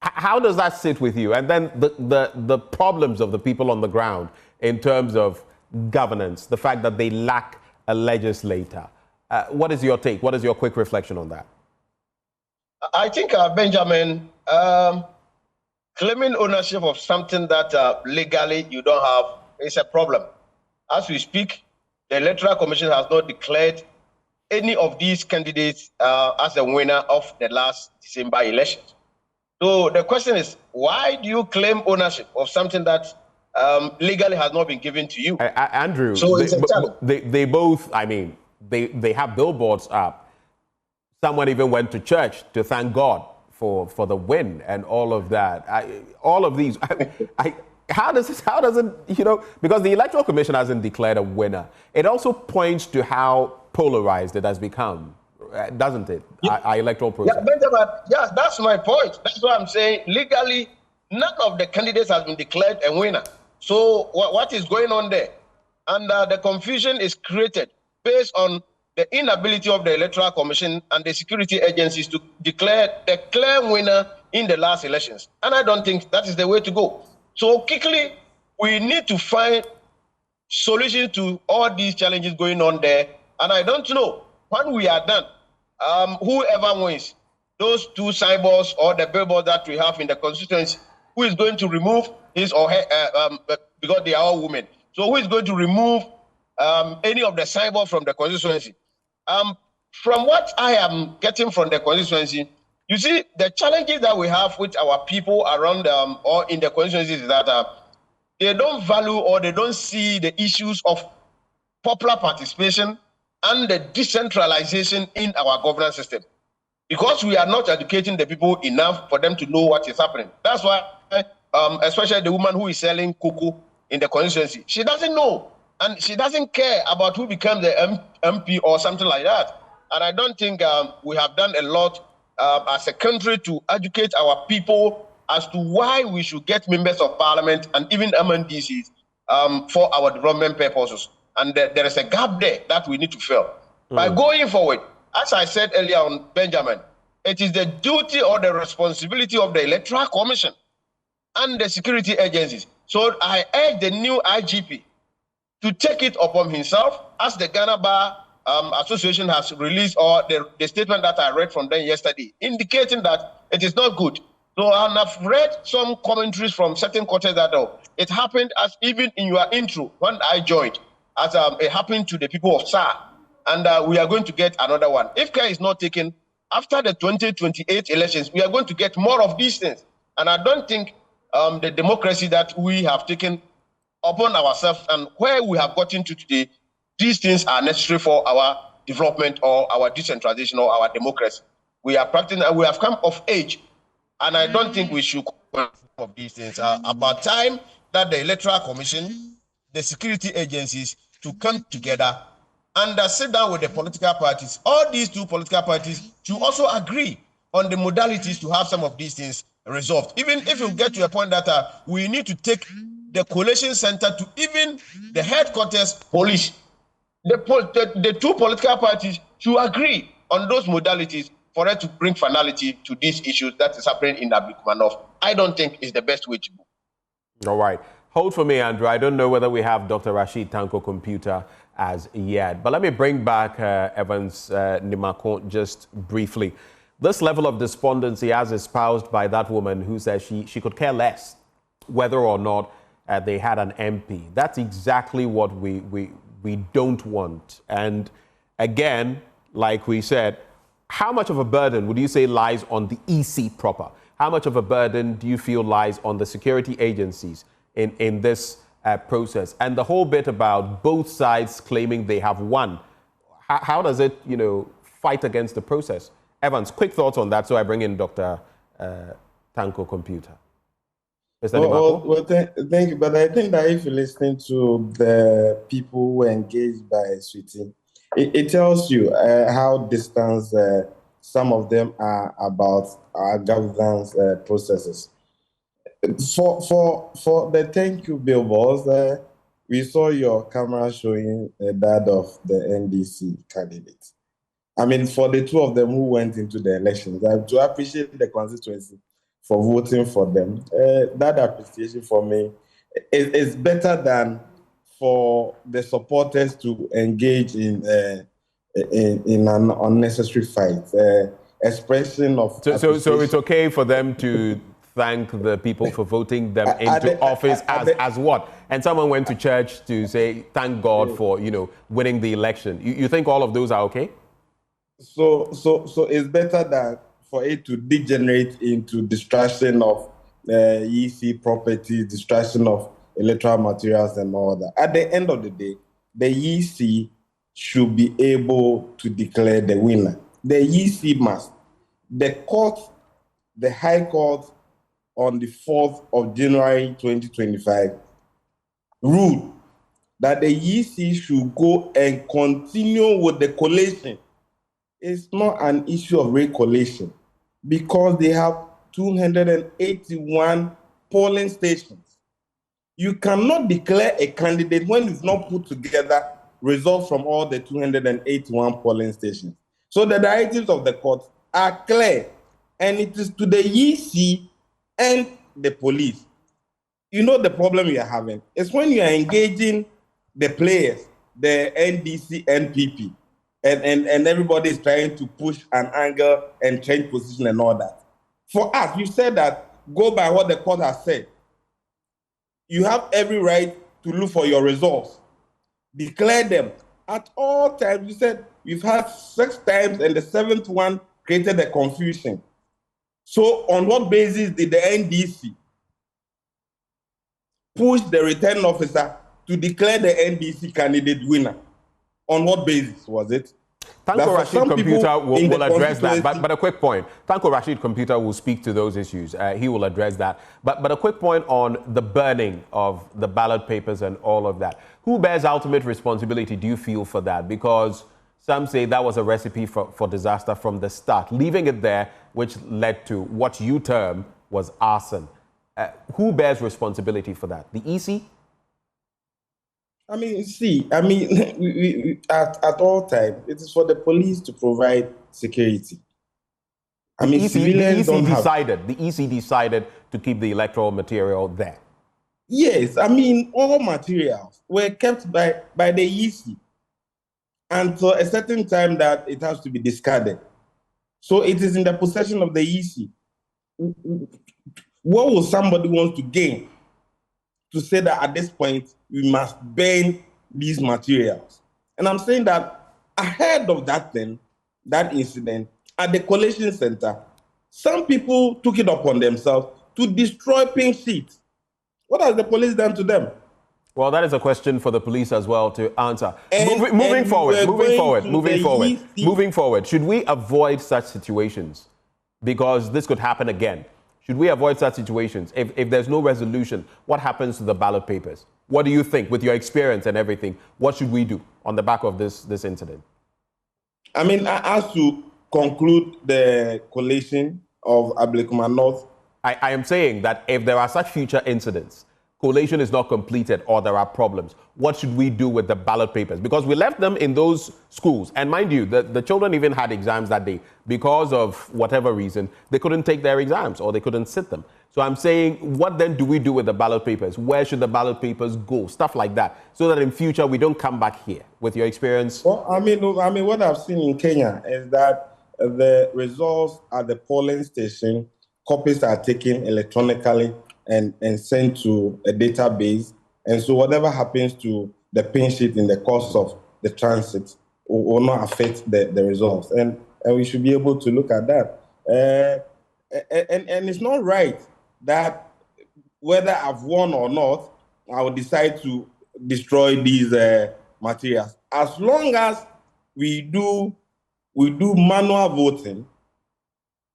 how does that sit with you? And then the problems of the people on the ground in terms of governance, the fact that they lack a legislator. What is your take? What is your quick reflection on that? I think, Benjamin, claiming ownership of something that legally you don't have is a problem. As we speak, the Electoral Commission has not declared any of these candidates as a winner of the last December election. So the question is, why do you claim ownership of something that legally has not been given to you? Andrew, so they both, I mean, they have billboards up. Someone even went to church to thank God for the win and all of that. All of these, how does it, because the Electoral Commission hasn't declared a winner. It also points to how polarized it has become, doesn't it? Yeah. Our electoral process. Yeah, Benjamin, yeah, that's my point. That's what I'm saying. Legally, none of the candidates has been declared a winner. So what is going on there? And the confusion is created based on the inability of the Electoral Commission and the security agencies to declare the clear winner in the last elections. And I don't think that is the way to go. So quickly, we need to find solutions to all these challenges going on there. And I don't know, when we are done, whoever wins, those 2 signboards or the billboard that we have in the constituency, who is going to remove his or her, because they are all women. So who is going to remove any of the signboard from the constituency? From what I am getting from the constituency, you see, the challenges that we have with our people around or in the constituency is that they don't value or they don't see the issues of popular participation and the decentralization in our governance system. Because we are not educating the people enough for them to know what is happening. That's why, especially the woman who is selling cocoa in the constituency, she doesn't know. And she doesn't care about who becomes the MP or something like that. And I don't think we have done a lot as a country to educate our people as to why we should get members of parliament and even MNDCs for our development purposes. And there is a gap there that we need to fill. By going forward, as I said earlier on, Benjamin, it is the duty or the responsibility of the Electoral Commission and the security agencies. So I urge the new IGP to take it upon himself, as the Ghana Bar Association has released, or the statement that I read from them yesterday, indicating that it is not good. So I've read some commentaries from certain quarters that it happened, as even in your intro when I joined, as it happened to the people of SAR, and we are going to get another one. If care is not taken, after the 2028 elections, we are going to get more of these things. And I don't think the democracy that we have taken upon ourselves and where we have gotten to today, these things are necessary for our development or our decentralization or our democracy. We are practicing, and we have come of age, and I don't think we should of these things. About time that the Electoral Commission, the security agencies, to come together and sit down with the political parties. All these 2 political parties should also agree on the modalities to have some of these things resolved. Even if you get to a point that we need to take the coalition center to even the headquarters police, the 2 political parties should agree on those modalities for it to bring finality to these issues that is happening in Ablekuma North. I don't think it's the best way to go. All right. Hold for me, Andrew. I don't know whether we have Dr. Rashid Tanko computer as yet, but let me bring back Evans Nimakon just briefly. This level of despondency as espoused by that woman who says she could care less whether or not they had an MP. That's exactly what we don't want. And again, like we said, how much of a burden would you say lies on the EC proper? How much of a burden do you feel lies on the security agencies in this process? And the whole bit about both sides claiming they have won. How does it, fight against the process? Evans, quick thoughts on that, so I bring in Dr. Tanko Computer. Well, thank you, but I think that if you listen to the people who were engaged by Sweetie, it tells you how distant some of them are about our governance processes. For the thank you billboards, we saw your camera showing that of the NDC candidate. I mean, for the 2 of them who went into the elections, I have to appreciate the constituency for voting for them. That appreciation for me is better than for the supporters to engage in an unnecessary fight. Expression of so it's okay for them to thank the people for voting them into office as what? And someone went to church to say thank God for winning the election. You think all of those are okay? So it's better than for it to degenerate into destruction of EC property, destruction of electoral materials and all that. At the end of the day, the EC should be able to declare the winner. The EC must. The court, the High Court, on the 4th of January 2025, ruled that the EC should go and continue with the collation. It's not an issue of recollation because they have 281 polling stations. You cannot declare a candidate when you've not put together results from all the 281 polling stations. So the directives of the court are clear, and it is to the EC and the police. The problem you are having is when you are engaging the players, the NDC, NPP, and everybody is trying to push an angle and change position and all that. For us, you said that go by what the court has said. You have every right to look for your results, declare them at all times. You said we've had 6 times, and the 7th one created a confusion. So, on what basis did the NDC push the returning officer to declare the NDC candidate winner? On what basis was it? Tanko Rashid Computer will address that, but a quick point. Tanko Rashid Computer will speak to those issues. He will address that. But a quick point on the burning of the ballot papers and all of that. Who bears ultimate responsibility, do you feel, for that? Because some say that was a recipe for disaster from the start, leaving it there, which led to what you term was arson. Who bears responsibility for that? The EC? I mean, see, we at all times, it is for the police to provide security. I mean, civilians don't have... The EC decided to keep the electoral material there. Yes, I mean, all materials were kept by the EC until a certain time that it has to be discarded. So it is in the possession of the EC. What will somebody want to gain to say that at this point we must burn these materials? And I'm saying that ahead of that incident at the collation center, some people took it upon themselves to destroy pink sheets. What has the police done to them? Well, that is a question for the police as well to answer. Moving forward, should we avoid such situations? Because this could happen again. Should we avoid such situations? If there's no resolution, what happens to the ballot papers? What do you think, with your experience and everything? What should we do on the back of this incident? I mean, as to conclude the collation of Ablekuma North, I am saying that if there are such future incidents, collation is not completed or there are problems, what should we do with the ballot papers? Because we left them in those schools. And mind you, the children even had exams that day. Because of whatever reason, they couldn't take their exams or they couldn't sit them. So I'm saying, what then do we do with the ballot papers? Where should the ballot papers go? Stuff like that. So that in future, we don't come back here. With your experience? Well, I mean, what I've seen in Kenya is that the results at the polling station, copies are taken electronically and sent to a database. And so whatever happens to the pin sheet in the course of the transit will not affect the results. And we should be able to look at that. And it's not right that whether I've won or not, I will decide to destroy these materials. As long as we do manual voting,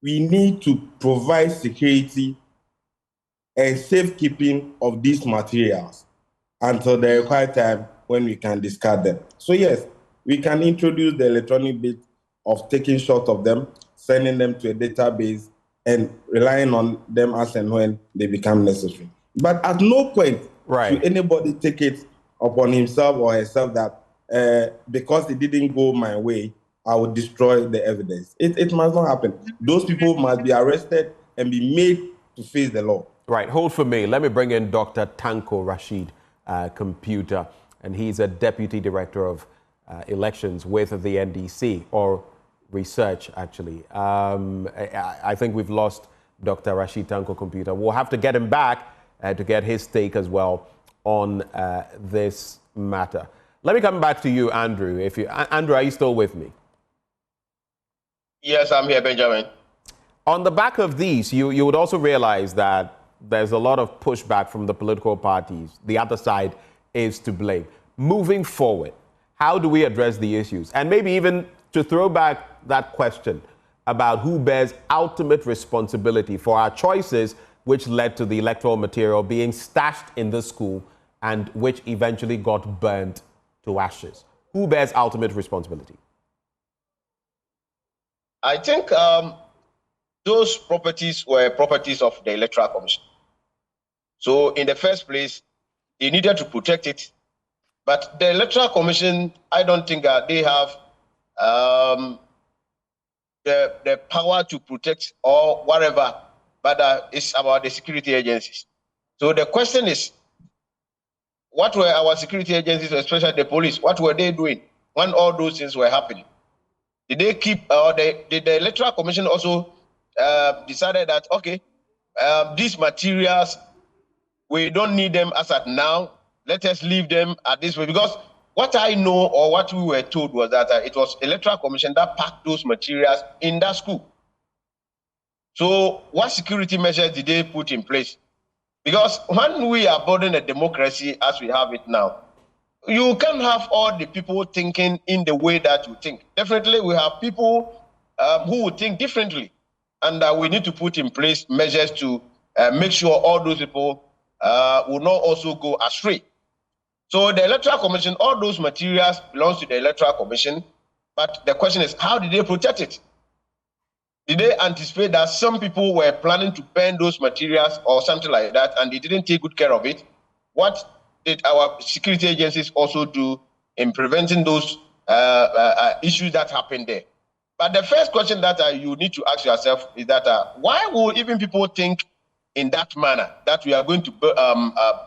we need to provide security and safekeeping of these materials until the required time when we can discard them. So yes, we can introduce the electronic bit of taking shot of them, sending them to a database, and relying on them as and when they become necessary. But at no point should anybody take it upon himself or herself that because it didn't go my way, I will destroy the evidence. It must not happen. Those people must be arrested and be made to face the law. Right, hold for me. Let me bring in Dr. Tanko Rashid Computer, and he's a Deputy Director of Elections with the NDC, or research, actually. I think we've lost Dr. Rashid Tanko Computer. We'll have to get him back to get his take as well on this matter. Let me come back to you, Andrew. Andrew, are you still with me? Yes, I'm here, Benjamin. On the back of these, you would also realize that there's a lot of pushback from the political parties. The other side is to blame. Moving forward, how do we address the issues? And maybe even to throw back that question about who bears ultimate responsibility for our choices which led to the electoral material being stashed in the school and which eventually got burnt to ashes. Who bears ultimate responsibility? I think those properties were properties of the Electoral Commission. So in the first place, they needed to protect it. But the Electoral Commission, I don't think they have the power to protect or whatever, but it's about the security agencies. So the question is, what were our security agencies, especially the police, what were they doing when all those things were happening? Did they keep, or did the Electoral Commission also decided that, okay, these materials, we don't need them as at now, let us leave them at this way? Because what I know, or what we were told, was that it was Electoral Commission that packed those materials in that school. So what security measures did they put in place? Because when we are building a democracy as we have it now, you can't have all the people thinking in the way that you think. Definitely, we have people who would think differently. And we need to put in place measures to make sure all those people will not also go astray. So the Electoral Commission, all those materials belongs to the Electoral Commission. But the question is, how did they protect it? Did they anticipate that some people were planning to burn those materials or something like that, and they didn't take good care of it? What did our security agencies also do in preventing those issues that happened there? But the first question that you need to ask yourself is that why will even people think in that manner, that we are going to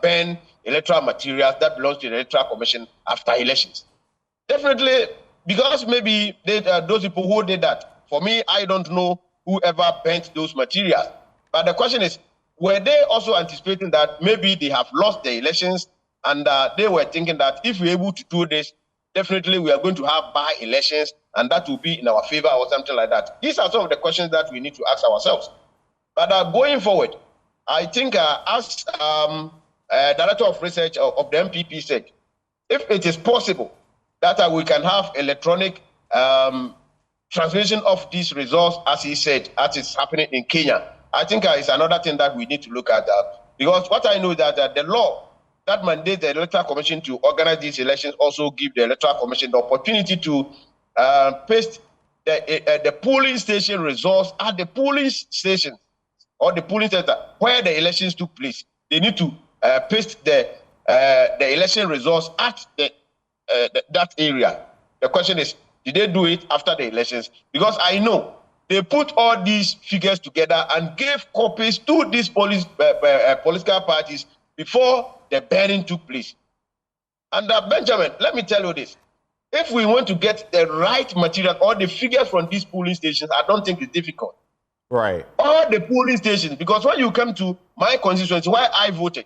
burn electoral materials that belongs to the Electoral Commission after elections? Definitely, because maybe those people who did that, for me, I don't know whoever burnt those materials. But the question is, were they also anticipating that maybe they have lost the elections, and they were thinking that if we're able to do this, definitely we are going to have by-elections, and that will be in our favor or something like that? These are some of the questions that we need to ask ourselves. But going forward, I think as Director of Research of the MPP said, if it is possible that we can have electronic transmission of these results, as he said, as is happening in Kenya, I think it's another thing that we need to look at. Because what I know is that the law that mandates the Electoral Commission to organize these elections also give the Electoral Commission the opportunity to paste the polling station results at the polling station or the polling center where the elections took place. They need to paste the election results at that area. The question is, did they do it after the elections? Because I know they put all these figures together and gave copies to these political parties before the burning took place. And Benjamin, let me tell you this. If we want to get the right material or the figures from these polling stations, I don't think it's difficult. Right. All the polling stations, because when you come to my constituency, where I voted,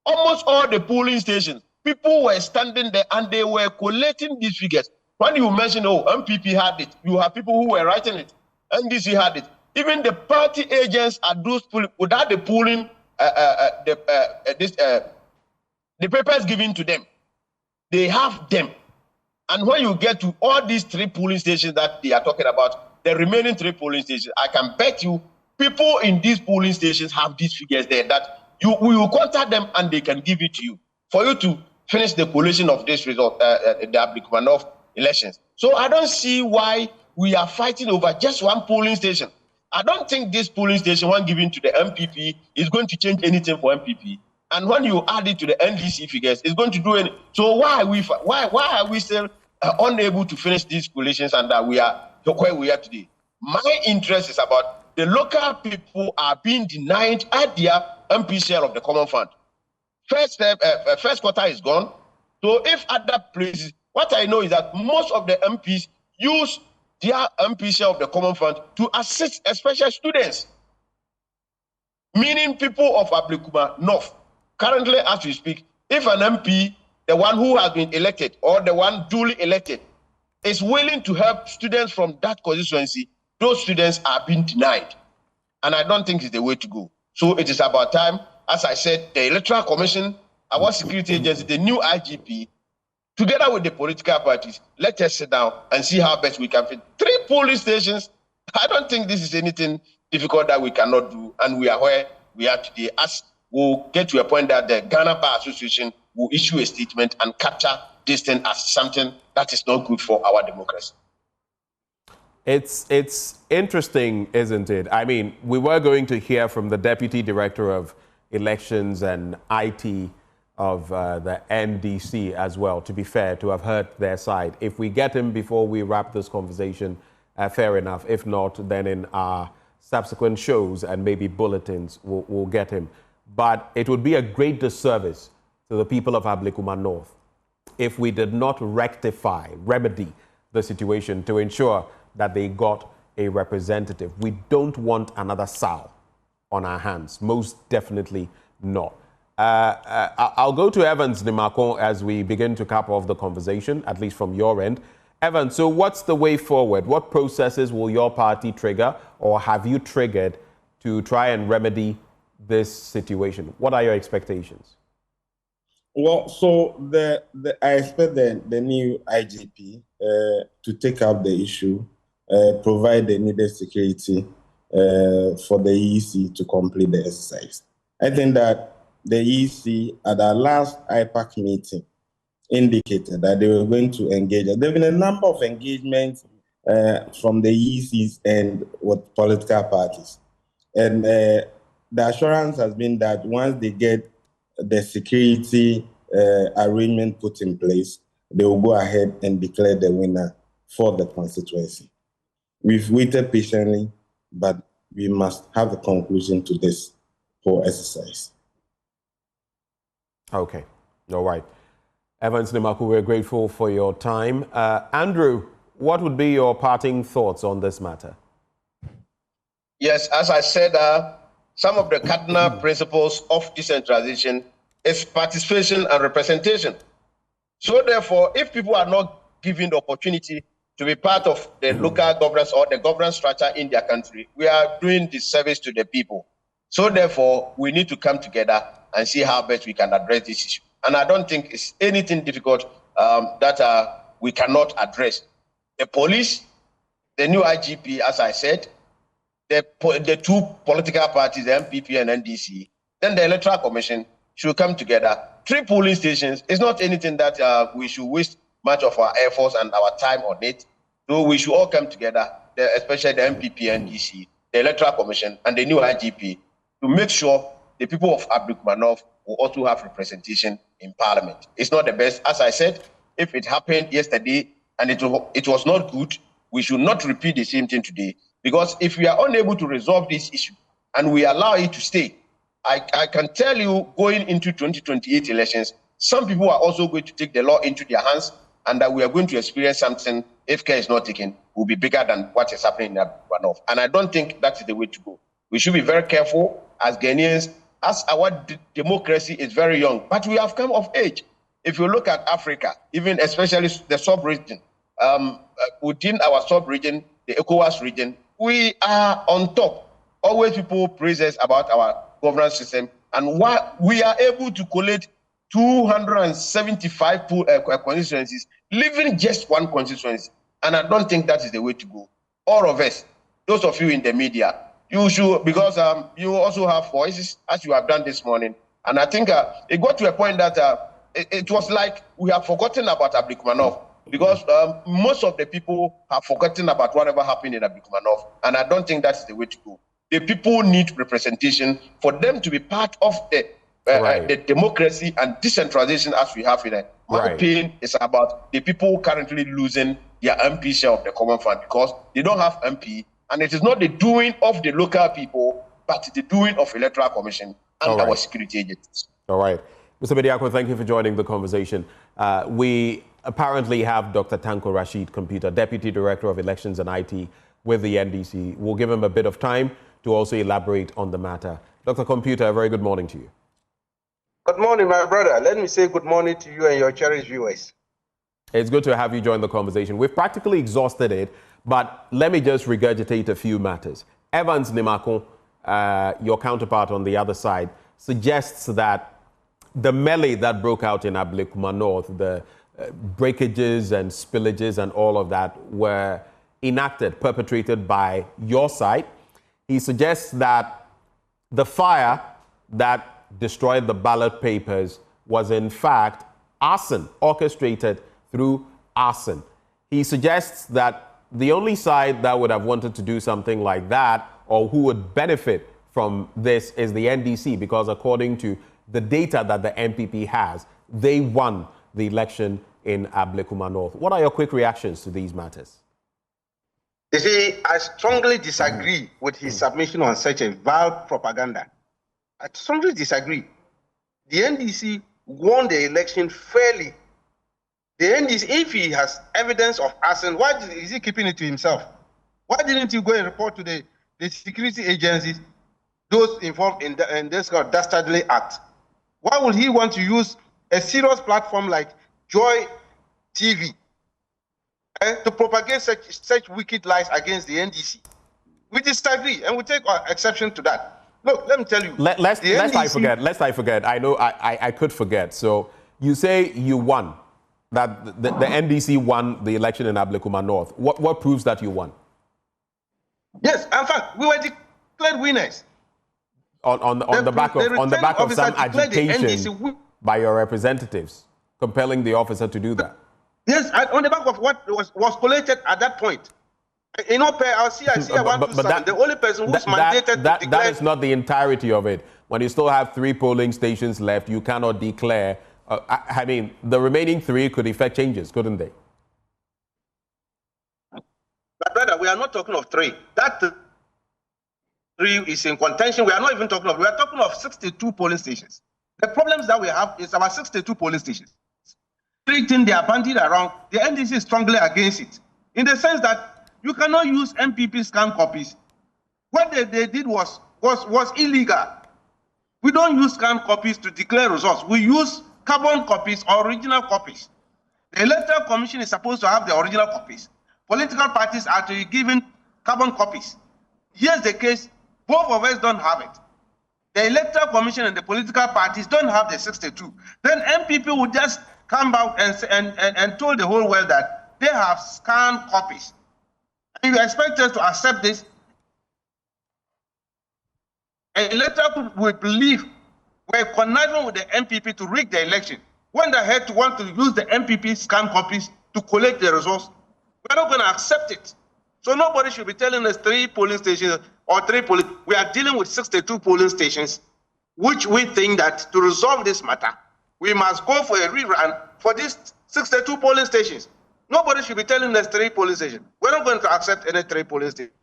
almost all the polling stations, people were standing there and they were collating these figures. When you mention, oh, MPP had it, you have people who were writing it, NDC had it. Even the party agents at those polling, without the polling, the papers given to them, they have them. And when you get to all these 3 polling stations that they are talking about, the remaining 3 polling stations, I can bet you people in these polling stations have these figures there that we will contact them and they can give it to you for you to finish the collation of this result, the Ablekuma North Elections. So I don't see why we are fighting over just one polling station. I don't think this polling station, when given to the MPP, is going to change anything for MPP. And when you add it to the NDC figures, it's going to do anything. So why are we still unable to finish these collations and that we are where we are today? My interest is about the local people are being denied at their MP share of the common fund. First quarter is gone. So if other places, what I know is that most of the MPs use their MP share of the common fund to assist especially students, meaning people of Ablekuma North. Currently, as we speak, if an MP, the one who has been elected or the one duly elected, is willing to help students from that constituency, those students are being denied. And I don't think it's the way to go. So it is about time, as I said, the Electoral Commission, our security agency, the new IGP, together with the political parties, let us sit down and see how best we can fit 3 polling stations. I don't think this is anything difficult that we cannot do. And we are where we are today. As we'll get to a point that the Ghana Bar Association will issue a statement and capture this thing as something that is not good for our democracy. It's interesting, isn't it? I mean, we were going to hear from the Deputy Director of Elections and IT of the NDC as well, to be fair, to have heard their side. If we get him before we wrap this conversation, fair enough. If not, then in our subsequent shows and maybe bulletins, we'll get him. But it would be a great disservice to the people of Ablekuma North if we did not remedy the situation to ensure that they got a representative. We don't want another sow on our hands. Most definitely not. I'll go to Evans Nimako as we begin to cap off the conversation, at least from your end. Evans, so what's the way forward? What processes will your party trigger, or have you triggered, to try and remedy this situation? What are your expectations? Well, so I expect the new IGP to take up the issue, provide the needed security for the EEC to complete the exercise. I think that the EEC at our last IPAC meeting indicated that they were going to engage. There have been a number of engagements from the EECs and with political parties. And the assurance has been that once they get the security arrangement put in place, they will go ahead and declare the winner for the constituency. We've waited patiently, but we must have a conclusion to this whole exercise. Okay, all right. Evans Nimako, we're grateful for your time. Andrew, what would be your parting thoughts on this matter? Yes, as I said, some of the cardinal principles of decentralization is participation and representation. So therefore, if people are not given the opportunity to be part of the local governance or the governance structure in their country, we are doing disservice to the people. So therefore, we need to come together and see how best we can address this issue. And I don't think it's anything difficult that we cannot address. The police, the new IGP, as I said, the two political parties, the MPP and NDC, then the Electoral Commission should come together. 3 polling stations is not anything that we should waste much of our efforts and our time on it. So we should all come together, especially the MPP, NDC, the Electoral Commission, and the new IGP, to make sure the people of Ablekuma North will also have representation in Parliament. It's not the best. As I said, if it happened yesterday and it was not good, we should not repeat the same thing today. Because if we are unable to resolve this issue and we allow it to stay, I can tell you, going into 2028 elections, some people are also going to take the law into their hands, and that we are going to experience something, if care is not taken, will be bigger than what is happening in Ablekuma North. And I don't think that is the way to go. We should be very careful as Ghanaians, as our democracy is very young, but we have come of age. If you look at Africa, even especially the sub-region, within our sub-region, the ECOWAS region, we are on top. Always people praise us about our governance system, and why we are able to collate 275 constituencies, leaving just one constituency. And I don't think that is the way to go. All of us, those of you in the media, you should, because you also have voices, as you have done this morning. And I think it got to a point that it was like we have forgotten about Ablekuma North, because most of the people have forgotten about whatever happened in Ablekuma North. And I don't think that's the way to go. The people need representation for them to be part of the democracy and decentralization as we have it. My pain is about the people currently losing their MP share of the common fund because they don't have MP. And it is not the doing of the local people, but the doing of Electoral Commission and our security agencies. All right. Mr. Bediako, thank you for joining the conversation. We apparently have Dr. Tanko Rashid Computer, Deputy Director of Elections and IT with the NDC. We'll give him a bit of time to also elaborate on the matter. Dr. Computer, a very good morning to you. Good morning, my brother. Let me say good morning to you and your cherished viewers. It's good to have you join the conversation. We've practically exhausted it, but let me just regurgitate a few matters. Evans Nimako, your counterpart on the other side, suggests that the melee that broke out in Ablekuma North, the breakages and spillages and all of that were enacted, perpetrated by your side. He suggests that the fire that destroyed the ballot papers was in fact arson, orchestrated through arson. He suggests that the only side that would have wanted to do something like that, or who would benefit from this, is the NDC, because according to the data that the MPP has, they won the election in Ablekuma North. What are your quick reactions to these matters? You see, I strongly disagree with his submission on such a vile propaganda. I strongly disagree. The NDC won the election fairly. The NDC, if he has evidence of arson, why is he keeping it to himself? Why didn't you go and report to the security agencies, those involved in this kind of dastardly act? Why would he want to use a serious platform like Joy TV to propagate such wicked lies against the NDC? We disagree, and we take exception to that. Look, let me tell you. Lest I forget. I know I could forget. So you say you won, that the NDC won the election in Ablekuma North. What proves that you won? Yes, in fact, we were declared winners. On the back of some agitation by your representatives, compelling the officer to do that. Yes, on the back of what was collated at that point. You know, I'll see 127. The only person who's mandated to declare... That is not the entirety of it. When you still have 3 polling stations left, you cannot declare. I mean, the remaining 3 could effect changes, couldn't they? But brother, we are not talking of 3. That 3 is in contention. We are not even talking of. We are talking of 62 polling stations. The problems that we have is about 62 polling stations. 3 things they are bandied around. The NDC is strongly against it, in the sense that you cannot use MPP scan copies. What they did was illegal. We don't use scan copies to declare results. We use carbon copies or original copies. The Electoral Commission is supposed to have the original copies. Political parties are to be given carbon copies. Here's the case. Both of us don't have it. The Electoral Commission and the political parties don't have the 62. Then MPP would just come out and told the whole world that they have scanned copies. And you expect us to accept this? An electoral will believe we're conniving with the MPP to rig the election. When they had to want to use the MPP scan copies to collect the results, we're not going to accept it. So nobody should be telling us 3 polling stations or 3 polling. We are dealing with 62 polling stations, which we think that to resolve this matter, we must go for a rerun for these 62 polling stations. Nobody should be telling us 3 polling stations. We're not going to accept any 3 polling stations.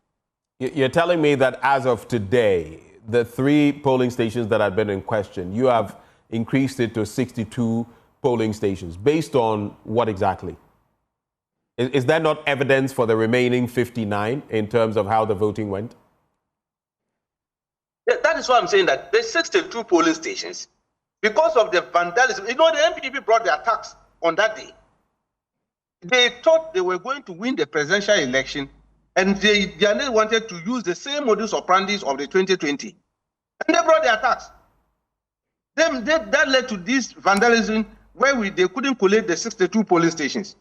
You're telling me that as of today, the 3 polling stations that have been in question, you have increased it to 62 polling stations. Based on what exactly? Is there not evidence for the remaining 59 in terms of how the voting went? Yeah, that is why I'm saying that the 62 polling stations, because of the vandalism, you know, the MPP brought their tax on that day. They thought they were going to win the presidential election, and they wanted to use the same modus operandi of the 2020. And they brought their attacks. That led to this vandalism where they couldn't collect the 62 polling stations.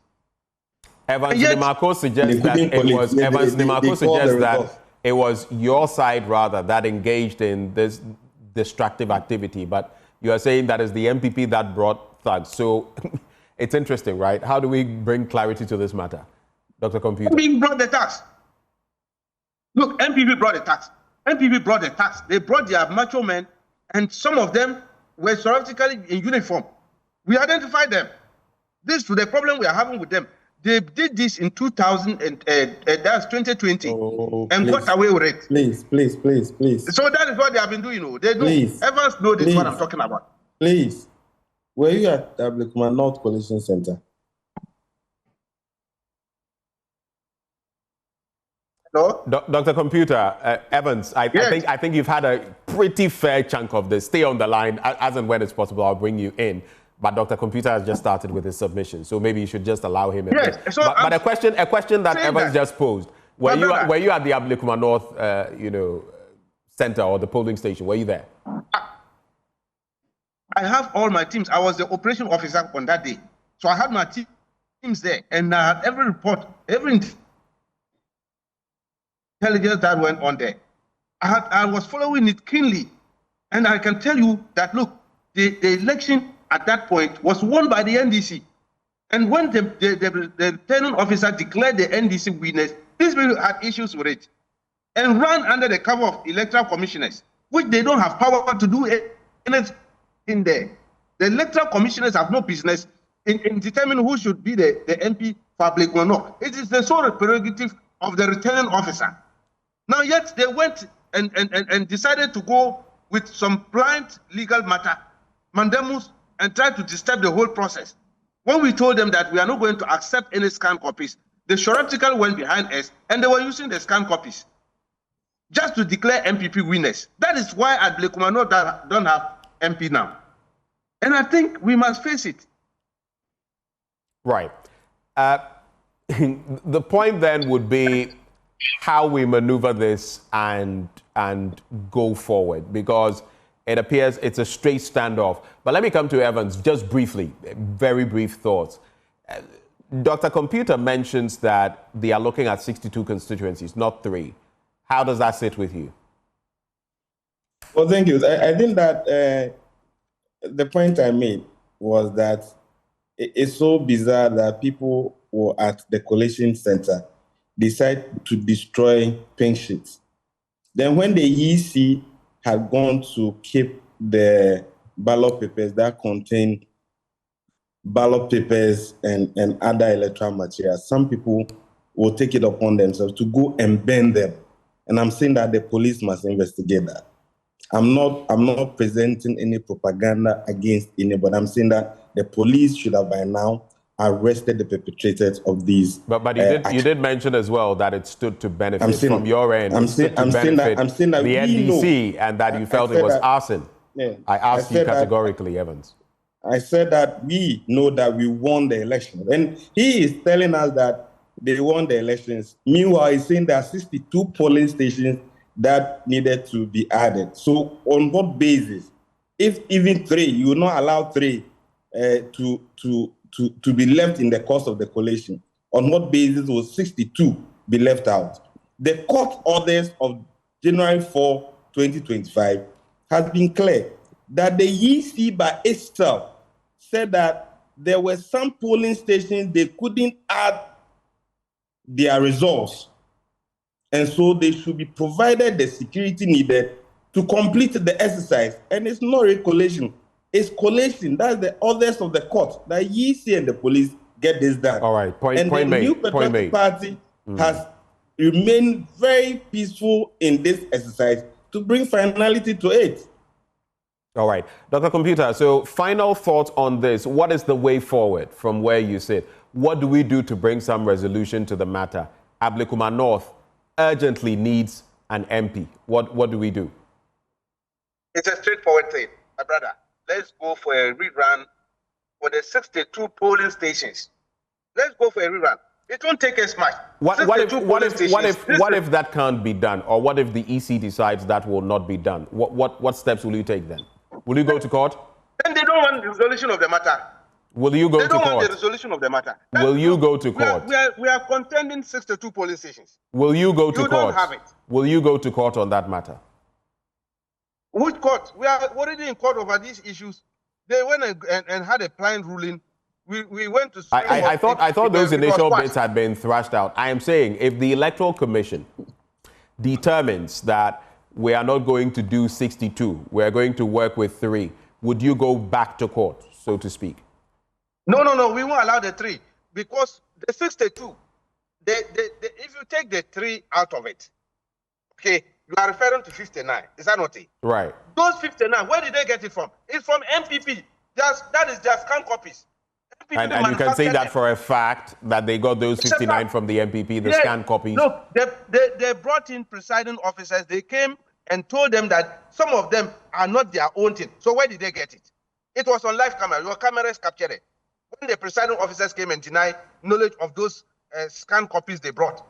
Evans Nimako suggests that it was your side, rather, that engaged in this destructive activity. But you are saying that is the MPP that brought thugs. So it's interesting, right? How do we bring clarity to this matter, Dr. Computer? MPP brought the tax. Look, MPP brought the tax. MPP brought the tax. They brought their macho men, and some of them were theoretically in uniform. We identified them. This is the problem we are having with them. They did this in 2020, and got away with it. Please. So that is what they have been doing. They do. Evans know this is what I'm talking about. Please. Were you at the Ablekuma North Collection Center? No. Dr. Computer, Evans, I think you've had a pretty fair chunk of this. Stay on the line. As and when it's possible, I'll bring you in. But Dr. Computer has just started with his submission, so maybe you should just allow him. Yes. So but a question that Evans just posed: were you at the Ablekuma North, center or the polling station? Were you there? I have all my teams. I was the operation officer on that day, so I had my teams there, and I had every report, every intelligence that went on there. I was following it keenly, and I can tell you that look, the election at that point was won by the NDC. And when the returning officer declared the NDC winners, these people had issues with it and ran under the cover of electoral commissioners, which they don't have power to do anything there. The electoral commissioners have no business in determining who should be the MP for Ablekuma North. It is the sole prerogative of the returning officer. Now, yet they went and decided to go with some blind legal matter, mandamus, and try to disturb the whole process. When we told them that we are not going to accept any scanned copies, The theoretical went behind us, and they were using the scanned copies just to declare MPP winners. That is why Ablekuma North don't have MP now. And I think we must face it. Right. The point then would be how we maneuver this and go forward, because it appears it's a straight standoff. But let me come to Evans just briefly, very brief thoughts. Dr. Computer mentions that they are looking at 62 constituencies, not 3. How does that sit with you? Well, thank you. I think that the point I made was that it's so bizarre that people who are at the collation center decide to destroy pink sheets. Then when the EC had gone to keep the ballot papers that contain ballot papers and other electoral materials, some people will take it upon themselves to go and burn them. And I'm saying that the police must investigate that. I'm not presenting any propaganda against anybody. I'm saying that the police should have by now arrested the perpetrators of these. But you did mention as well that it stood to benefit from your end. I'm saying that the NDC and that you felt it was arson. Yeah, I asked you categorically, Evans. I said that we know that we won the election. And he is telling us that they won the elections. Meanwhile, he's saying there are 62 polling stations that needed to be added. So on what basis? If even 3, you will not allow 3 to be left in the course of the collation. On what basis will 62 be left out? The court orders of January 4, 2025 has been clear that the EC by itself said that there were some polling stations they couldn't add their results. And so they should be provided the security needed to complete the exercise. And it's not a collation, it's collation. That's the orders of the court. The EC and the police get this done. All right, point the made. New Patriotic Party has remained very peaceful in this exercise to bring finality to it. All right. Dr. Computer, so final thoughts on this. What is the way forward from where you sit? What do we do to bring some resolution to the matter? Ablekuma North urgently needs an MP. What do we do? It's a straightforward thing, my brother. Let's go for a rerun for the 62 polling stations. Let's go for a rerun. It won't take us much. What if that can't be done? Or what if the EC decides that will not be done? What steps will you take then? Will you go to court? Then they don't want the resolution of the matter. Will you go to court? They don't want the resolution of the matter. Will you go to court? We are contending 62 polling stations. Will you go to court? You don't have it. Will you go to court on that matter? Which court? We are already in court over these issues. They went and had a plain ruling. We went to... I thought those initial bits had been thrashed out. I am saying if the Electoral Commission determines that we are not going to do 62, we are going to work with 3, would you go back to court, so to speak? No, we won't allow the 3 because the 62, if you take the 3 out of it, okay, you are referring to 59. Is that not it? Right. Those 59, where did they get it from? It's from MPP. That is their scan copies. And you can say that for a fact that they got those 59 from the MPP, the scan copies. Look, they brought in presiding officers. They came and told them that some of them are not their own thing. So where did they get it? It was on live camera. Your cameras captured it. When the presiding officers came and denied knowledge of those scan copies they brought.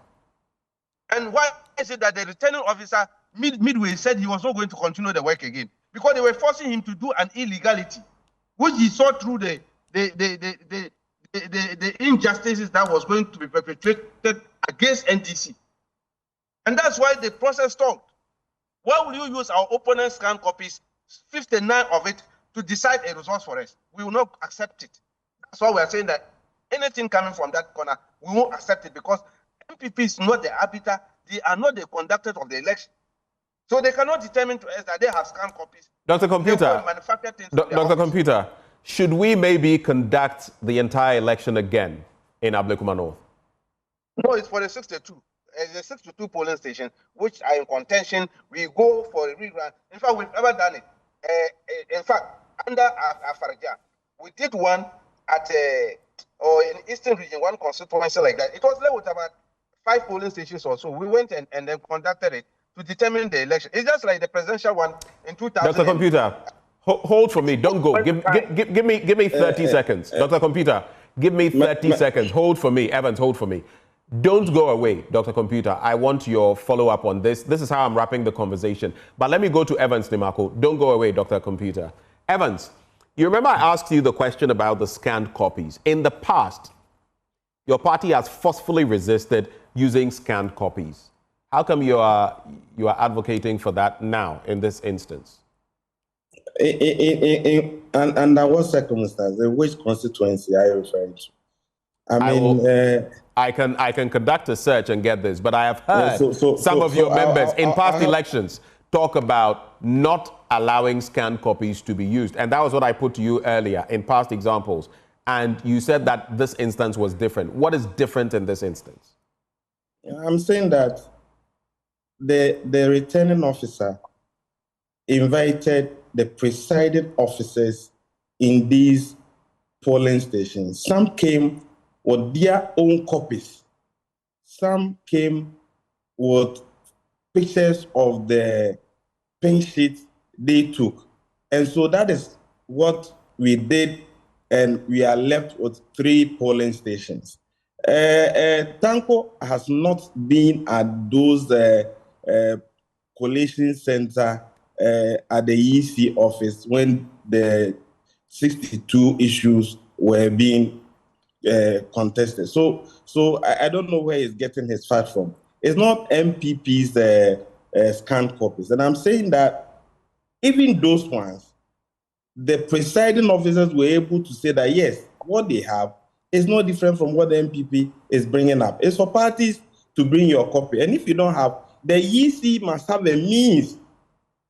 And why is it that the returning officer midway said he was not going to continue the work again? Because they were forcing him to do an illegality, which he saw through the injustices that was going to be perpetrated against NDC. And that's why the process stalled. Why will you use our opponent's scan copies, 59 of it, to decide a resource for us? We will not accept it. That's why we are saying that anything coming from that corner, we won't accept it because MPP is not the arbiter. They are not the conductors of the election. So they cannot determine to us that they have scan copies. Dr. Computer, should we maybe conduct the entire election again in Ablekuma North? No, it's for the 62. The 62 polling stations, which are in contention. We go for a rerun. In fact, we've never done it. In fact, under Afarja, we did one at or in Eastern region, one constituency like that. It was left with about 5 polling stations or so. We went and then conducted it to determine the election. It's just like the presidential one in 2000. Dr. Computer, hold for me. Don't go. Give me 30 seconds. Dr. Computer, give me 30 seconds. Hold for me. Evans, hold for me. Don't go away, Dr. Computer. I want your follow-up on this. This is how I'm wrapping the conversation. But let me go to Evans Nimako. Don't go away, Dr. Computer. Evans, you remember I asked you the question about the scanned copies. In the past, your party has forcefully resisted using scanned copies. How come you are advocating for that now in this instance? Under what circumstances? Which constituency are you referring to? I can conduct a search and get this, but I have heard some of your members in past elections talk about not allowing scanned copies to be used. And that was what I put to you earlier in past examples. And you said that this instance was different. What is different in this instance? I'm saying that the returning officer invited the presiding officers in these polling stations. Some came with their own copies. Some came with pictures of the pink sheets they took. And so that is what we did, and we are left with 3 polling stations. Tanko has not been at those collation center at the EC office when the 62 issues were being contested. So I don't know where he's getting his fact from. It's not MPP's scanned copies. And I'm saying that even those ones, the presiding officers were able to say that, yes, what they have is no different from what the MPP is bringing up. It's for parties to bring your copy. And if you don't have, the EC must have a means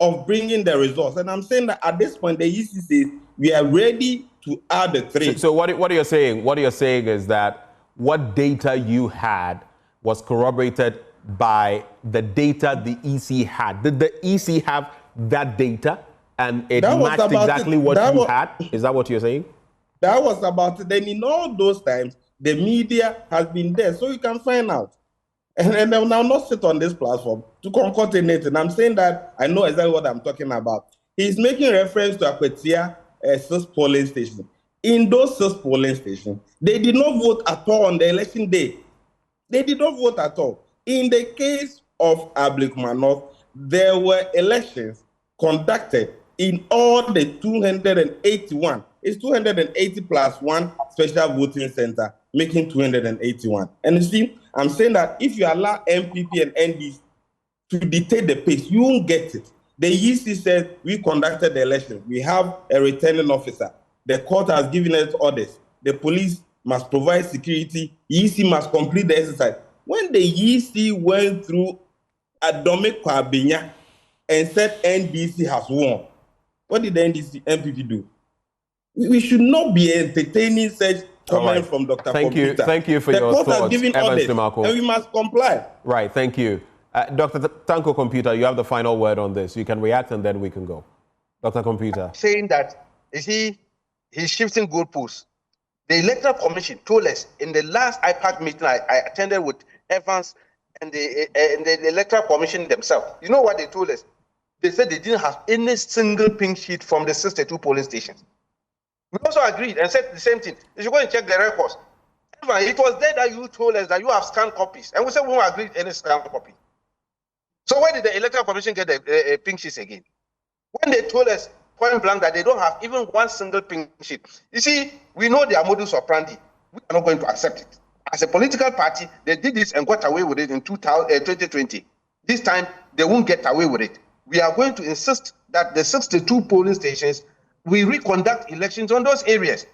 of bringing the results. And I'm saying that at this point, the EC says we are ready to add the 3. So what you're saying? What you're saying is that what data you had was corroborated by the data the EC had. Did the EC have that data and it matched exactly what you had? Is that what you're saying? That was about it. Then in all those times, the media has been there, so you can find out. And I will now not sit on this platform to concatenate. And I'm saying that I know exactly what I'm talking about. He's making reference to Akwetia 6 polling stations. In those 6 polling stations, they did not vote at all on the election day. They did not vote at all. In the case of Ablekuma North, there were elections conducted in all the 281. It's 280 plus 1 special voting center, making 281. And you see, I'm saying that if you allow MPP and NDs to dictate the pace, you won't get it. The EC said we conducted the election. We have a returning officer. The court has given us orders. The police must provide security. EC must complete the exercise. When the EC went through Adome Kwabinya and said NDC has won, what did the MPP do? We should not be entertaining such comments from Dr. Computer. Thank you for your thoughts, The court has given orders, and we must comply. Right, thank you. Dr. Tanko Computer, you have the final word on this. You can react and then we can go. Dr. Computer. Saying that, he's shifting goalposts. The Electoral Commission told us in the last IPAC meeting I attended with Evans and the Electoral Commission themselves. You know what they told us? They said they didn't have any single pink sheet from the 62 polling stations. We also agreed and said the same thing. You should go and check the records. It was there that you told us that you have scanned copies. And we said we won't agree any scanned copy. So where did the Electoral Commission get the pink sheets again? When they told us point blank that they don't have even one single pink sheet. You see, we know their modus operandi. We are not going to accept it. As a political party, they did this and got away with it in 2020. This time, they won't get away with it. We are going to insist that the 62 polling stations, we reconduct elections on those areas.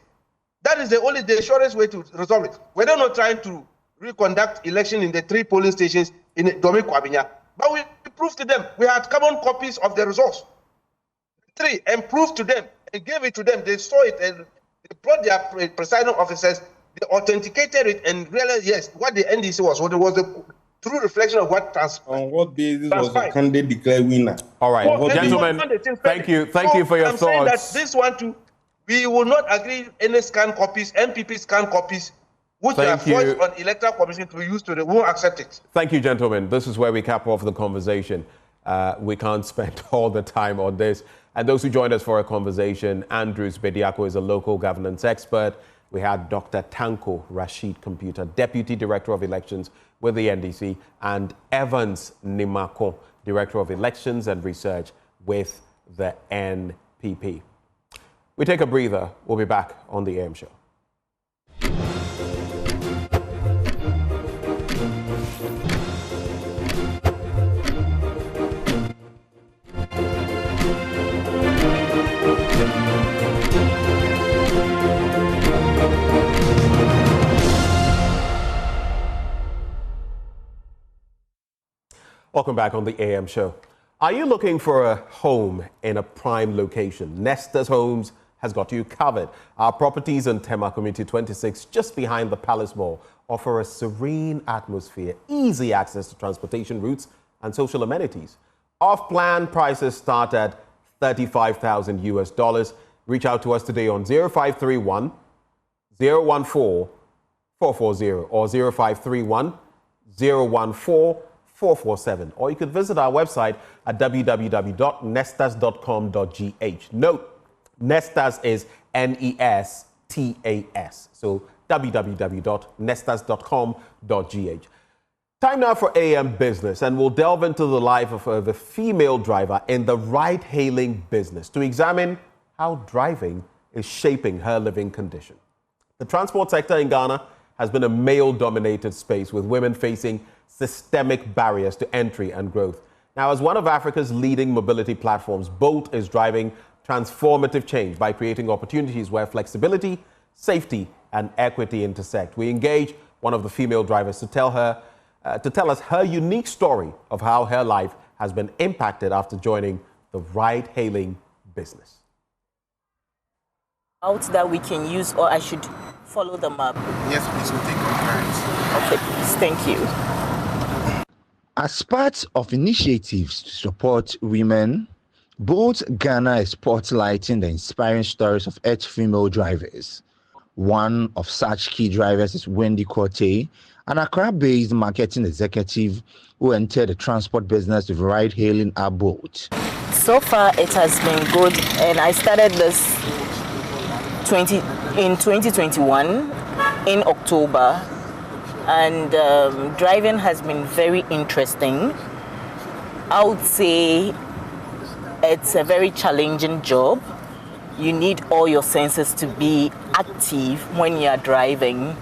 That is the shortest way to resolve it. We're not trying to reconduct election in the 3 polling stations in Dome Kwabinya, but we proved to them, we had carbon copies of the results. 3, and proved to them, and gave it to them. They saw it, and they brought their presiding officers, they authenticated it, and realized, yes, what the NDC was the true reflection of what transpired. On what basis was the candidate declared winner? All right, gentlemen, thank you for your thoughts. I'm saying that this one too, We will not agree any scan copies, MPP scan copies, which are forged on electoral commission to be used to the. We won't accept it. Thank you, gentlemen. This is where we cap off the conversation. We can't spend all the time on this. And those who joined us for a conversation, Andrews Bediako is a local governance expert. We had Dr. Tanko Rashid Computer, Deputy Director of Elections with the NDC, and Evans Nimako, Director of Elections and Research with the NPP. We take a breather. We'll be back on the AM show. Welcome back on the AM show. Are you looking for a home in a prime location? Nesta's Homes has got you covered. Our properties in Tema Community 26, just behind the Palace Mall, offer a serene atmosphere, easy access to transportation routes and social amenities. Off-plan prices start at $35,000 US. Reach out to us today on 0531 014 440 or 0531 014 447, or you could visit our website at www.nestas.com.gh. Note, Nestas is Nestas, so www.nestas.com.gh. Time now for AM Business, and we'll delve into the life of the female driver in the ride-hailing business to examine how driving is shaping her living condition. The transport sector in Ghana has been a male-dominated space, with women facing systemic barriers to entry and growth. Now, as one of Africa's leading mobility platforms, Bolt is driving transformative change by creating opportunities where flexibility, safety, and equity intersect. We engage one of the female drivers to tell us her unique story of how her life has been impacted after joining the ride-hailing business. Out that we can use, or I should follow the map? Yes, please, we'll take your cards. Okay, please, thank you. As part of initiatives to support women, Bolt Ghana is spotlighting the inspiring stories of 8 female drivers. One of such key drivers is Wendy Korte, an Accra-based marketing executive who entered the transport business with ride-hailing at Bolt. So far, it has been good, and I started this in 2021 in October. And driving has been very interesting. I would say it's a very challenging job. You need all your senses to be active when you are driving.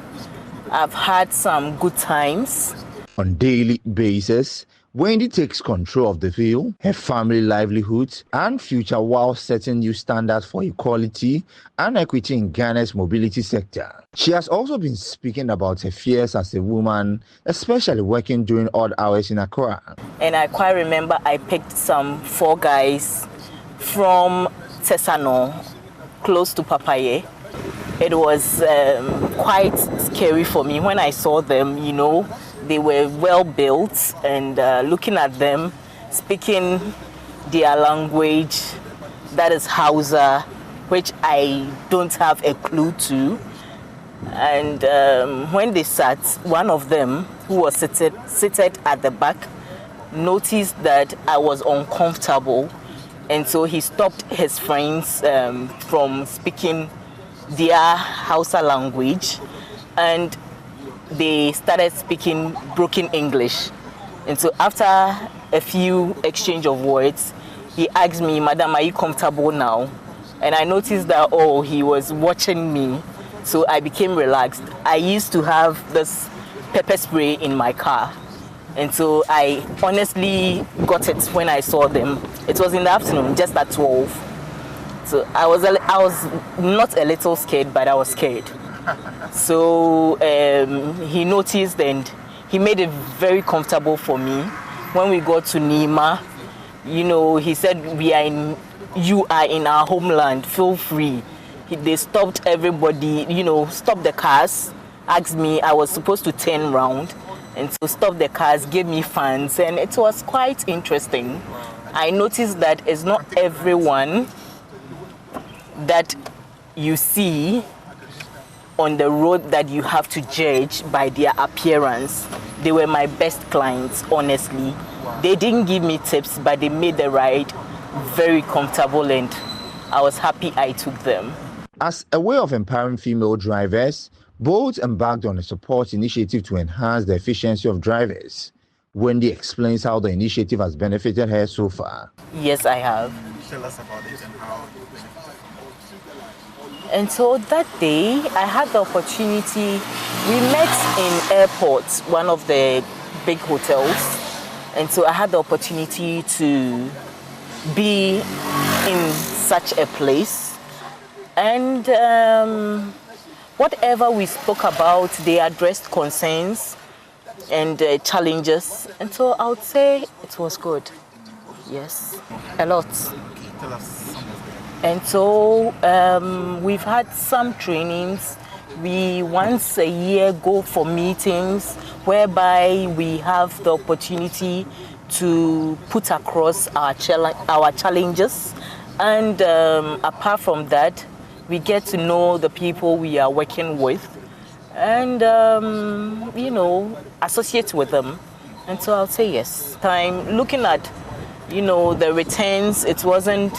I've had some good times. On a daily basis, Wendy takes control of the wheel, her family livelihood, and future while setting new standards for equality and equity in Ghana's mobility sector. She has also been speaking about her fears as a woman, especially working during odd hours in Accra. And I quite remember I picked some 4 guys from Tesano, close to Papaye. It was quite scary for me when I saw them, you know. They were well built, and looking at them, speaking their language, that is Hausa, which I don't have a clue to. And when they sat, one of them, who was seated at the back, noticed that I was uncomfortable, and so he stopped his friends from speaking their Hausa language, and they started speaking broken English. And so after a few exchange of words, he asked me, "Madam, are you comfortable now?" And I noticed that, oh, he was watching me. So I became relaxed. I used to have this pepper spray in my car. And so I honestly got it when I saw them. It was in the afternoon, just at 12. So I was not a little scared, but I was scared. So he noticed, and he made it very comfortable for me. When we got to Nima, you know, he said, you are in our homeland, feel free. They stopped everybody, you know, stopped the cars, asked me, I was supposed to turn round, and so stopped the cars, gave me fans, and it was quite interesting. I noticed that it's not everyone that you see on the road that you have to judge by their appearance. They were my best clients, honestly. They didn't give me tips, but they made the ride very comfortable, and I was happy I took them. As a way of empowering female drivers, Bolt embarked on a support initiative to enhance the efficiency of drivers. Wendy explains how the initiative has benefited her so far. Yes, I have. Tell us about it and how it benefited. And so that day, I had the opportunity. We met in airport, one of the big hotels. And so I had the opportunity to be in such a place. And whatever we spoke about, they addressed concerns and challenges. And so I would say it was good. Yes, a lot. Tell us some of them. And so we've had some trainings. We once a year go for meetings whereby we have the opportunity to put across our challenges. And apart from that, we get to know the people we are working with and, you know, associate with them. And so I'll say yes. Time looking at, you know, the returns, it wasn't,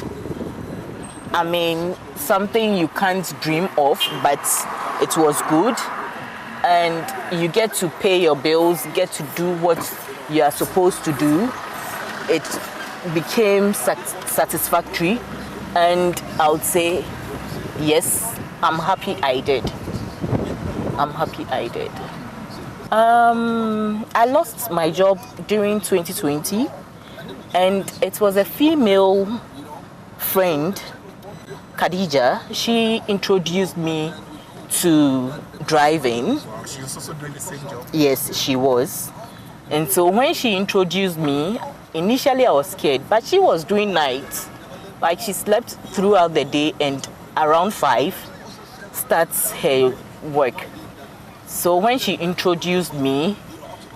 I mean, something you can't dream of, but it was good. And you get to pay your bills, get to do what you are supposed to do. It became satisfactory. And I would say, yes, I'm happy I did. I'm happy I did. I lost my job during 2020, and it was a female friend, Khadija. She introduced me to driving. Wow, she was also doing the same job? Yes, she was. And so when she introduced me, initially I was scared, but she was doing nights. Like she slept throughout the day, and around 5 starts her work. So when she introduced me,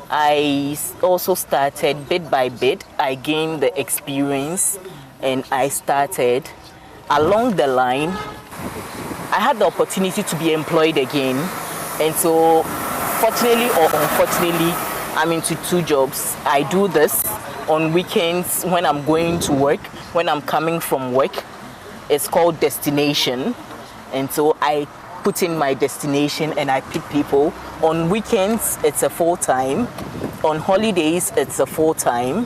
I also started bit by bit. I gained the experience and I started along the line. I had the opportunity to be employed again. And so fortunately or unfortunately, I'm into 2 jobs. I do this on weekends when I'm going to work, when I'm coming from work. It's called destination. And so I put in my destination and I pick people. On weekends, it's a full-time. On holidays, it's a full-time.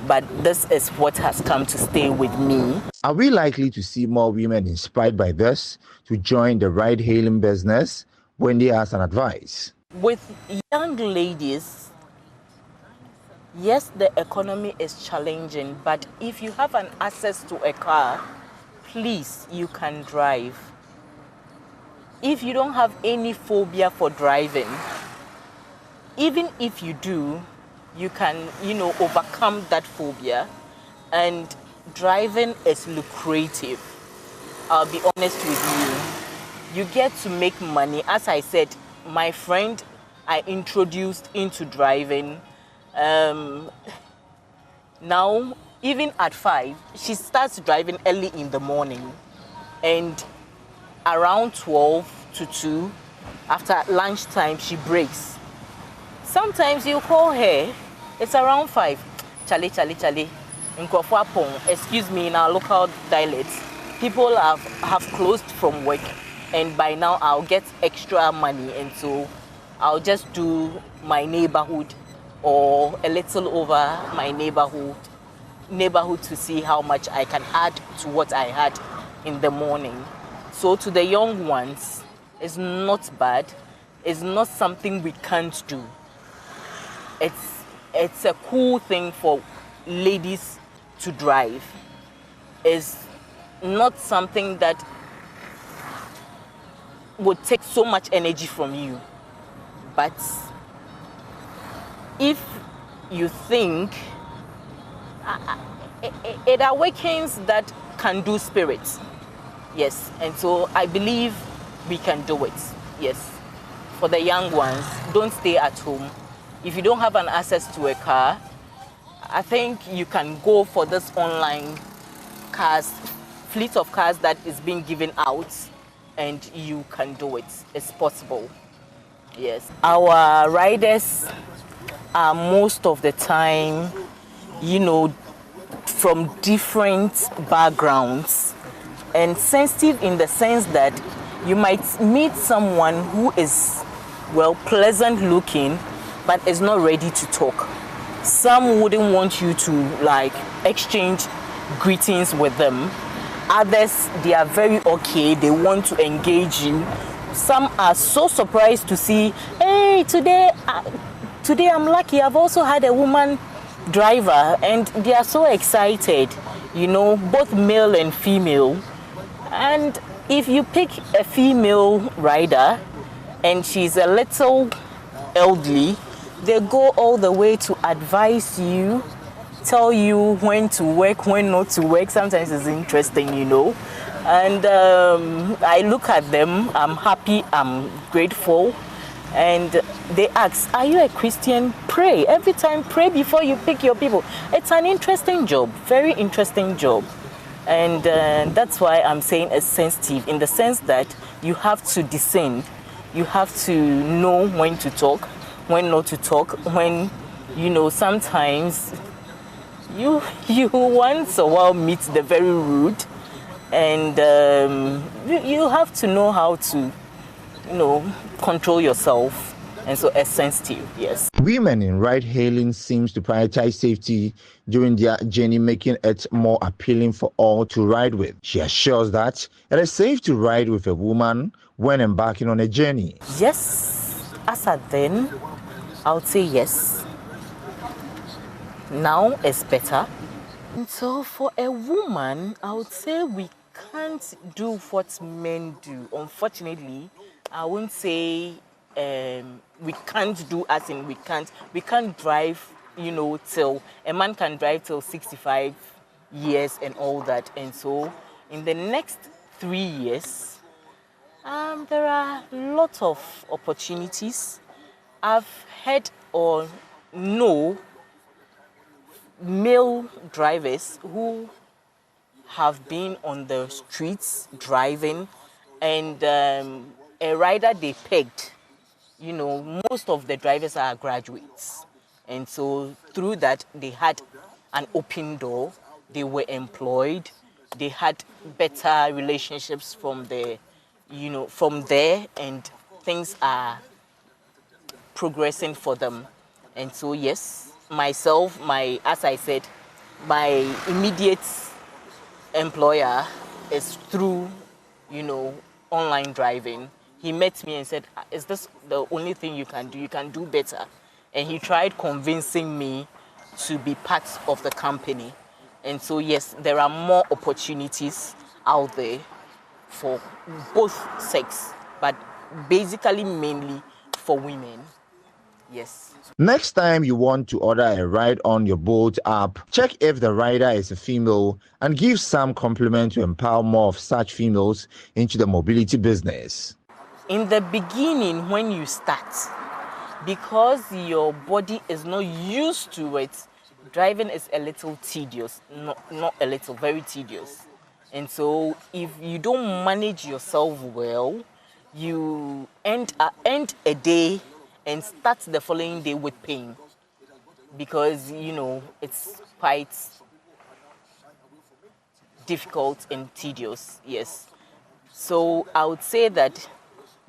But this is what has come to stay with me. Are we likely to see more women inspired by this to join the ride-hailing business? Wendy has an advice. With young ladies, yes, the economy is challenging, but if you have an access to a car, please, you can drive. If you don't have any phobia for driving, even if you do, you can, you know, overcome that phobia. And driving is lucrative. I'll be honest with you. You get to make money. As I said, my friend I introduced into driving, now, even at 5, she starts driving early in the morning. And around 12 to 2, after lunchtime, she breaks. Sometimes you call her, it's around 5. Chale, chale, chale. Excuse me, in our local dialect, people have closed from work. And by now, I'll get extra money. And so I'll just do my neighborhood or a little over my neighborhood to see how much I can add to what I had in the morning. So to the young ones, it's not bad. It's not something we can't do. It's a cool thing for ladies to drive. It's not something that would take so much energy from you. But if you think, it awakens that can do spirits. Yes, and so I believe we can do it. Yes. For the young ones, don't stay at home. If you don't have an access to a car, I think you can go for this online cars, fleet of cars that is being given out, and you can do it. It's possible. Yes. Our riders are most of the time, you know, from different backgrounds and sensitive in the sense that you might meet someone who is, well, pleasant looking, but is not ready to talk. Some wouldn't want you to like exchange greetings with them. Others, they are very okay, they want to engage you. Some are so surprised to see, hey, today I'm lucky, I've also had a woman driver, and they are so excited, you know, both male and female. And if you pick a female rider and she's a little elderly, they go all the way to advise you, tell you when to work, when not to work. Sometimes it's interesting, you know. And I look at them, I'm happy, I'm grateful. And they ask, are you a Christian? Pray. Every time, pray before you pick your people. It's an interesting job, very interesting job. And that's why I'm saying it's sensitive, in the sense that you have to discern. You have to know when to talk, when not to talk, when, you know, sometimes you once a while meet the very rude, and you have to know how to, you know, control yourself. And so it's sensitive, yes. Women in ride-hailing seems to prioritize safety during their journey, making it more appealing for all to ride with. She assures that it is safe to ride with a woman when embarking on a journey. Yes, as at then, I would say yes. Now it's better. And so for a woman, I would say we can't do what men do. Unfortunately, I wouldn't say we can't do as in we can't drive, you know, till a man can drive till 65 years and all that. And so in the next 3 years, there are lots of opportunities. I've heard or know male drivers who have been on the streets driving, and a rider they pegged, you know, most of the drivers are graduates. And so through that, they had an open door, they were employed, they had better relationships from the, you know, from there, and things are progressing for them. And so yes, myself, as I said, my immediate employer is through, you know, online driving. He met me and said, is this the only thing you can do? You can do better. And he tried convincing me to be part of the company. And so yes, there are more opportunities out there for both sex, but basically mainly for women. Yes. Next time you want to order a ride on your Bolt app, check if the rider is a female and give some compliment to empower more of such females into the mobility business. In the beginning, when you start, because your body is not used to it, driving is a little tedious, not a little, very tedious. And so if you don't manage yourself well, you end a day and start the following day with pain, because, you know, it's quite difficult and tedious, yes. So I would say that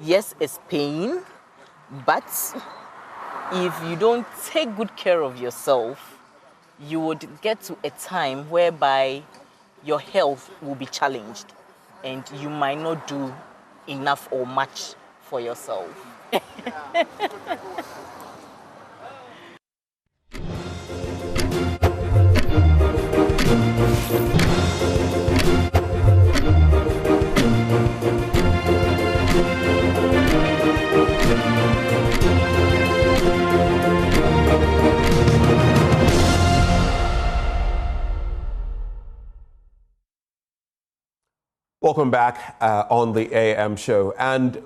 yes, it's pain, but if you don't take good care of yourself, you would get to a time whereby your health will be challenged and you might not do enough or much for yourself. Welcome back on the AM show. And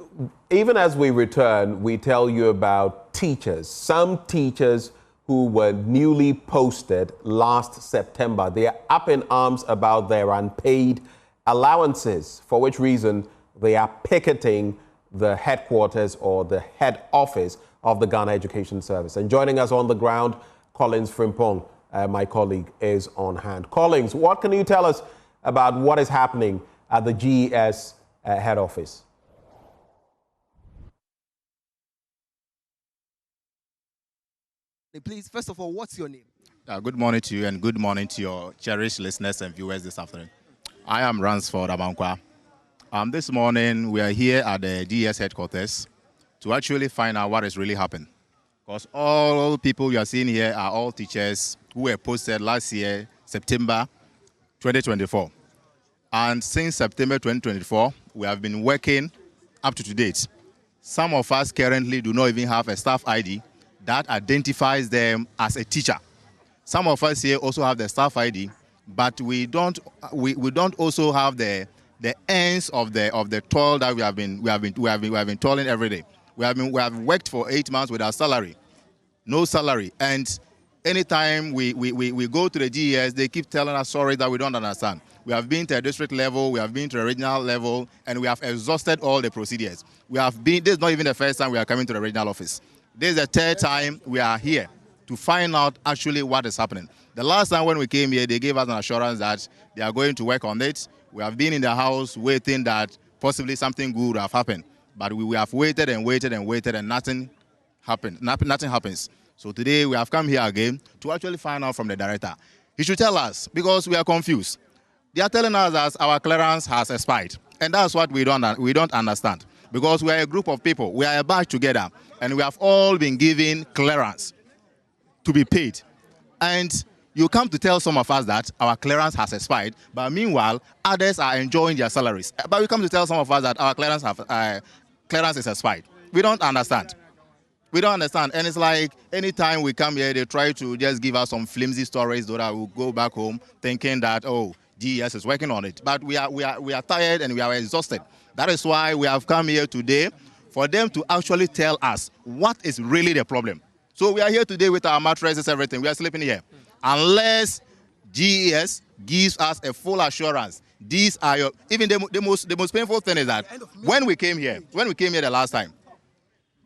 even as we return, we tell you about teachers. Some teachers who were newly posted last September. They are up in arms about their unpaid allowances, for which reason they are picketing the headquarters or the head office of the Ghana Education Service. And joining us on the ground, Collins Frimpong, my colleague, is on hand. Collins, what can you tell us about what is happening at the GES head office? Please, first of all, what's your name? Good morning to you and good morning to your cherished listeners and viewers this afternoon. I am Ransford Amankwa. This morning we are here at the GES headquarters to actually find out what has really happened. Because all people you are seeing here are all teachers who were posted last year, September 2024. And since September 2024, we have been working up to date. Some of us currently do not even have a staff ID that identifies them as a teacher. Some of us here also have the staff ID, but we don't also have the ends of the toil that we have been toiling every day. We have worked for 8 months without salary, no salary, and anytime we go to the GES, they keep telling us sorry that we don't understand. We have been to a district level, we have been to a regional level, and we have exhausted all the procedures. This is not even the first time we are coming to the regional office. This is the third time we are here to find out actually what is happening. The last time when we came here, they gave us an assurance that they are going to work on it. We have been in the house waiting that possibly something good would have happened. But we have waited and waited and waited and nothing happened. Nothing happens. So today we have come here again to actually find out from the director. He should tell us, because we are confused. They are telling us that our clearance has expired. And that's what we don't understand. Because we are a group of people, we are a batch together, and we have all been given clearance to be paid. And you come to tell some of us that our clearance has expired, but meanwhile, others are enjoying their salaries. But you come to tell some of us that our clearance is expired. We don't understand. We don't understand. And it's like anytime we come here, they try to just give us some flimsy stories so that we'll go back home thinking that, oh, GES is working on it. But we are tired and we are exhausted. That is why we have come here today, for them to actually tell us what is really the problem. So we are here today with our mattresses, everything. We are sleeping here. Unless GES gives us a full assurance, these are your, even the most painful thing is that when we came here the last time,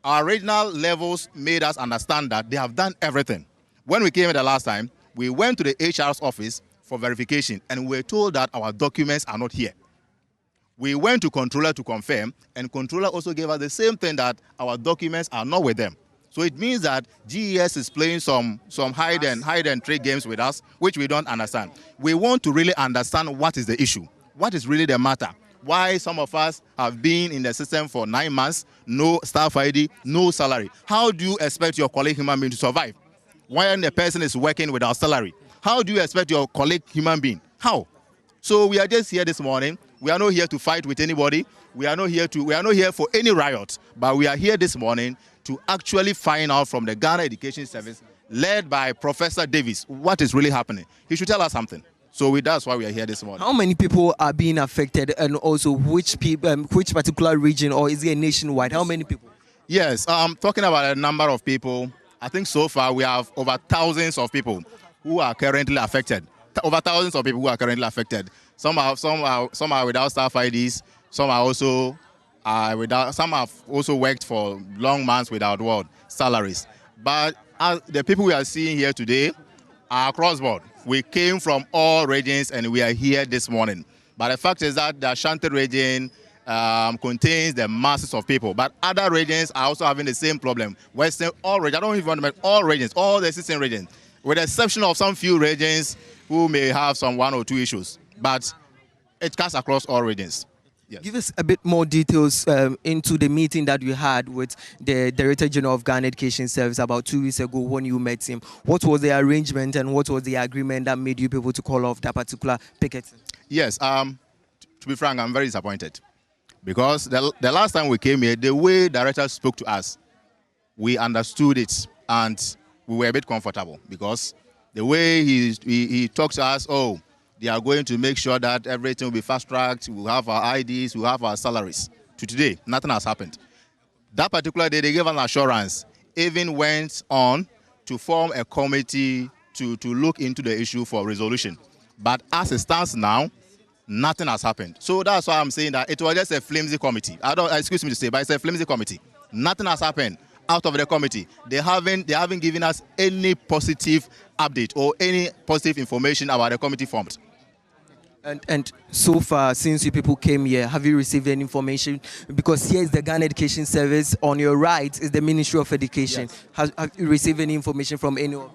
our regional levels made us understand that they have done everything. When we came here the last time, we went to the HR's office for verification and we were told that our documents are not here. We went to controller to confirm, and controller also gave us the same thing, that our documents are not with them. So it means that GES is playing some hide and trick games with us, which we don't understand. We want to really understand what is the issue, what is really the matter. Why some of us have been in the system for 9 months, no staff ID, no salary. How do you expect your colleague human being to survive when the person is working without salary? How do you expect your colleague human being? How? So we are just here this morning. We are not here to fight with anybody. We are not here for any riot. But we are here this morning to actually find out from the Ghana Education Service, led by Professor Davis, what is really happening. He should tell us something. So that's why we are here this morning. How many people are being affected, and also which particular region, or is it nationwide? How many people? Yes, talking about a number of people, I think so far we have over thousands of people who are currently affected. Over thousands of people who are currently affected. Some are without staff IDs. Some are also some have also worked for long months without salaries. But the people we are seeing here today are across board. We came from all regions and we are here this morning. But the fact is that the Ashanti region contains the masses of people. But other regions are also having the same problem. Western, all regions, I don't even want to make all regions, all the existing regions, with the exception of some few regions who may have some 1 or 2 issues. But it cuts across all regions. Yes. Give us a bit more details into the meeting that you had with the Director General of Ghana Education Service about 2 weeks ago when you met him. What was the arrangement and what was the agreement that made you people to call off that particular picketing? Yes, to be frank, I'm very disappointed. Because the last time we came here, the way Director spoke to us, we understood it and we were a bit comfortable. Because the way he talked to us, oh, they are going to make sure that everything will be fast-tracked, we'll have our IDs, we'll have our salaries. To today, nothing has happened. That particular day, they gave an assurance, even went on to form a committee to look into the issue for resolution. But as it stands now, nothing has happened. So that's why I'm saying that it was just a flimsy committee. Excuse me to say, but it's a flimsy committee. Nothing has happened out of the committee. They haven't given us any positive update or any positive information about the committee formed. And so far, since you people came here, have you received any information? Because here is the Ghana Education Service. On your right is the Ministry of Education. Yes. Have you received any information from any of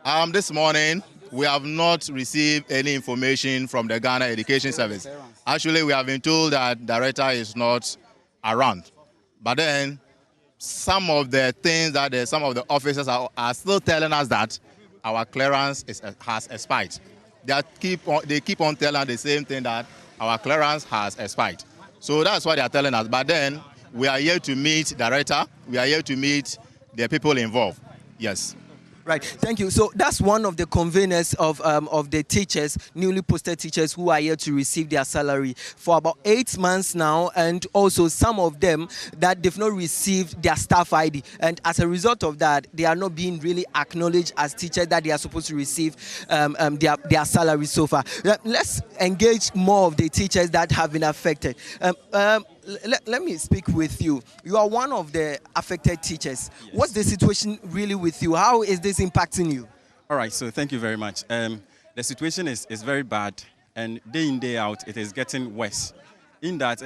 them? This morning, we have not received any information from the Ghana Education Service. Actually, we have been told that director is not around. But then, some of the things that some of the officers are still telling us that our clearance has expired. They keep on telling us the same thing, that our clearance has expired. So that's what they are telling us. But then, we are here to meet director. We are here to meet the people involved. Yes. Right, thank you. So that's one of the conveners of the teachers, newly posted teachers who are here to receive their salary for about 8 months now, and also some of them that they've not received their staff ID. And as a result of that, they are not being really acknowledged as teachers that they are supposed to receive their salary so far. Let's engage more of the teachers that have been affected. Let me speak with you. You are one of the affected teachers. Yes. What's the situation really with you? How is this impacting you? All right, so thank you very much. The situation is very bad, and day in, day out, it is getting worse. In that,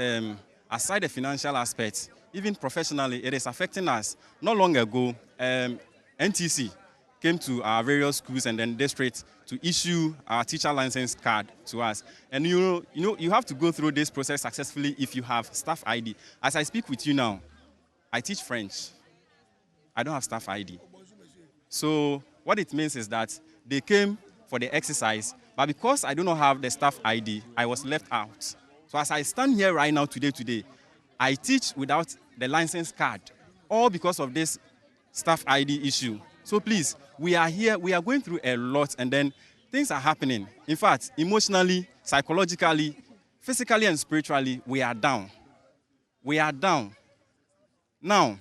aside the financial aspects, even professionally, it is affecting us. Not long ago, NTC came to our various schools and then districts to issue our teacher license card to us. And you have to go through this process successfully if you have staff ID. As I speak with you now, I teach French. I don't have staff ID. So what it means is that they came for the exercise, but because I do not have the staff ID, I was left out. So as I stand here right now today, I teach without the license card, all because of this staff ID issue. So please, we are here, we are going through a lot, and then things are happening. In fact, emotionally, psychologically, physically and spiritually, we are down. We are down. Now,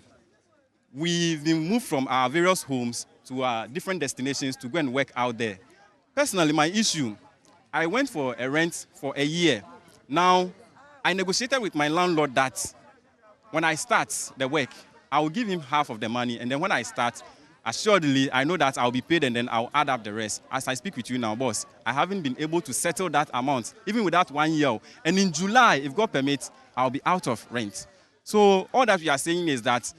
we've been moved from our various homes to our different destinations to go and work out there. Personally, my issue, I went for a rent for a year. Now, I negotiated with my landlord that when I start the work, I will give him half of the money, and then when I start, assuredly, I know that I'll be paid and then I'll add up the rest. As I speak with you now, boss, I haven't been able to settle that amount, even without 1 year. And in July, if God permits, I'll be out of rent. So all that we are saying is that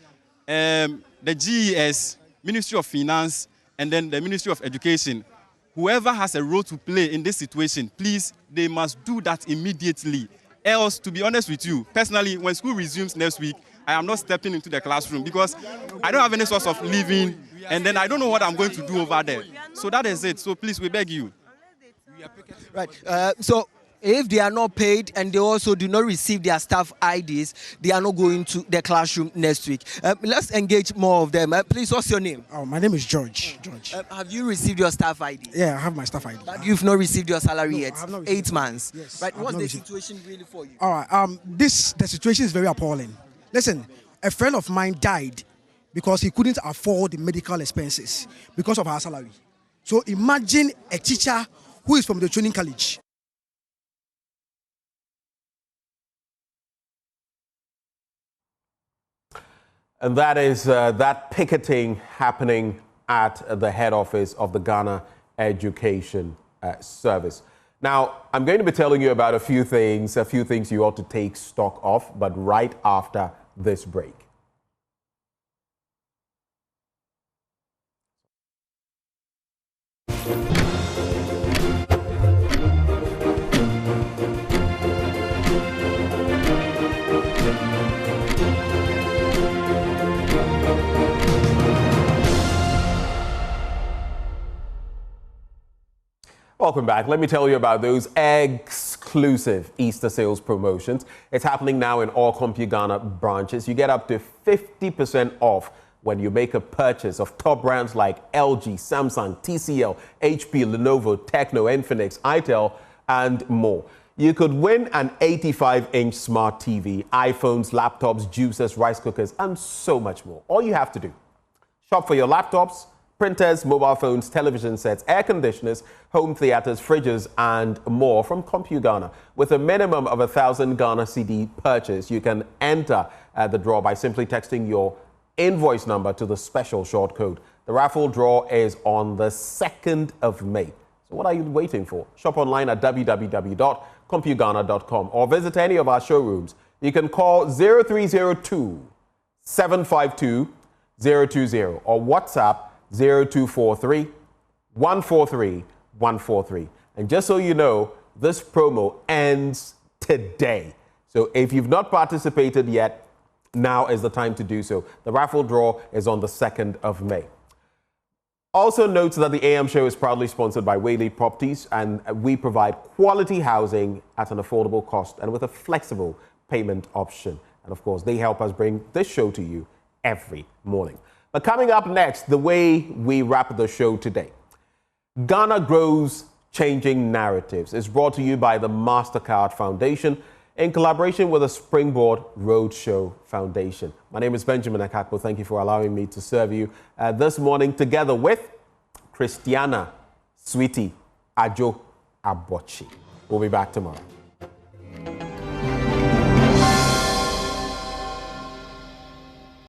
the GES, Ministry of Finance, and then the Ministry of Education, whoever has a role to play in this situation, please, they must do that immediately. Else, to be honest with you, personally, when school resumes next week, I am not stepping into the classroom because I don't have any source of living, and then I don't know what I'm going to do over there. So that is it. So please, we beg you. Right. So if they are not paid and they also do not receive their staff IDs, they are not going to the classroom next week. Let's engage more of them. Please, what's your name? Oh, my name is George. Have you received your staff ID? Yeah, I have my staff ID. But you've not received your salary yet? I have not 8 months. Yes. Right. What's the situation really for you? All right. The situation is very appalling. Listen, a friend of mine died because he couldn't afford the medical expenses because of our salary. So imagine a teacher who is from the training college. And that is that picketing happening at the head office of the Ghana Education Service. Now, I'm going to be telling you about a few things you ought to take stock of, but right after this break. Welcome back. Let me tell you about those exclusive Easter sales promotions. It's happening now in all CompuGhana branches. You get up to 50% off when you make a purchase of top brands like LG, Samsung, TCL, HP, Lenovo, Tecno, Infinix, itel, and more. You could win an 85-inch smart TV, iPhones, laptops, juicers, rice cookers, and so much more. All you have to do, shop for your laptops, printers, mobile phones, television sets, air conditioners, home theaters, fridges, and more from CompuGhana. With a minimum of 1,000 Ghana CD purchase, you can enter the draw by simply texting your invoice number to the special short code. The raffle draw is on the 2nd of May. So what are you waiting for? Shop online at www.compughana.com or visit any of our showrooms. You can call 0302 752 020 or WhatsApp 0243 143 143. And just so you know, this promo ends today. So if you've not participated yet, now is the time to do so. The raffle draw is on the 2nd of May. Also note that the AM show is proudly sponsored by Whaley Properties, and we provide quality housing at an affordable cost and with a flexible payment option. And of course, they help us bring this show to you every morning. But coming up next, the way we wrap the show today. Ghana Grows Changing Narratives is brought to you by the MasterCard Foundation in collaboration with the Springboard Roadshow Foundation. My name is Benjamin Akakpo. Thank you for allowing me to serve you this morning together with Christiana Sweetie Ajo Abochi. We'll be back tomorrow.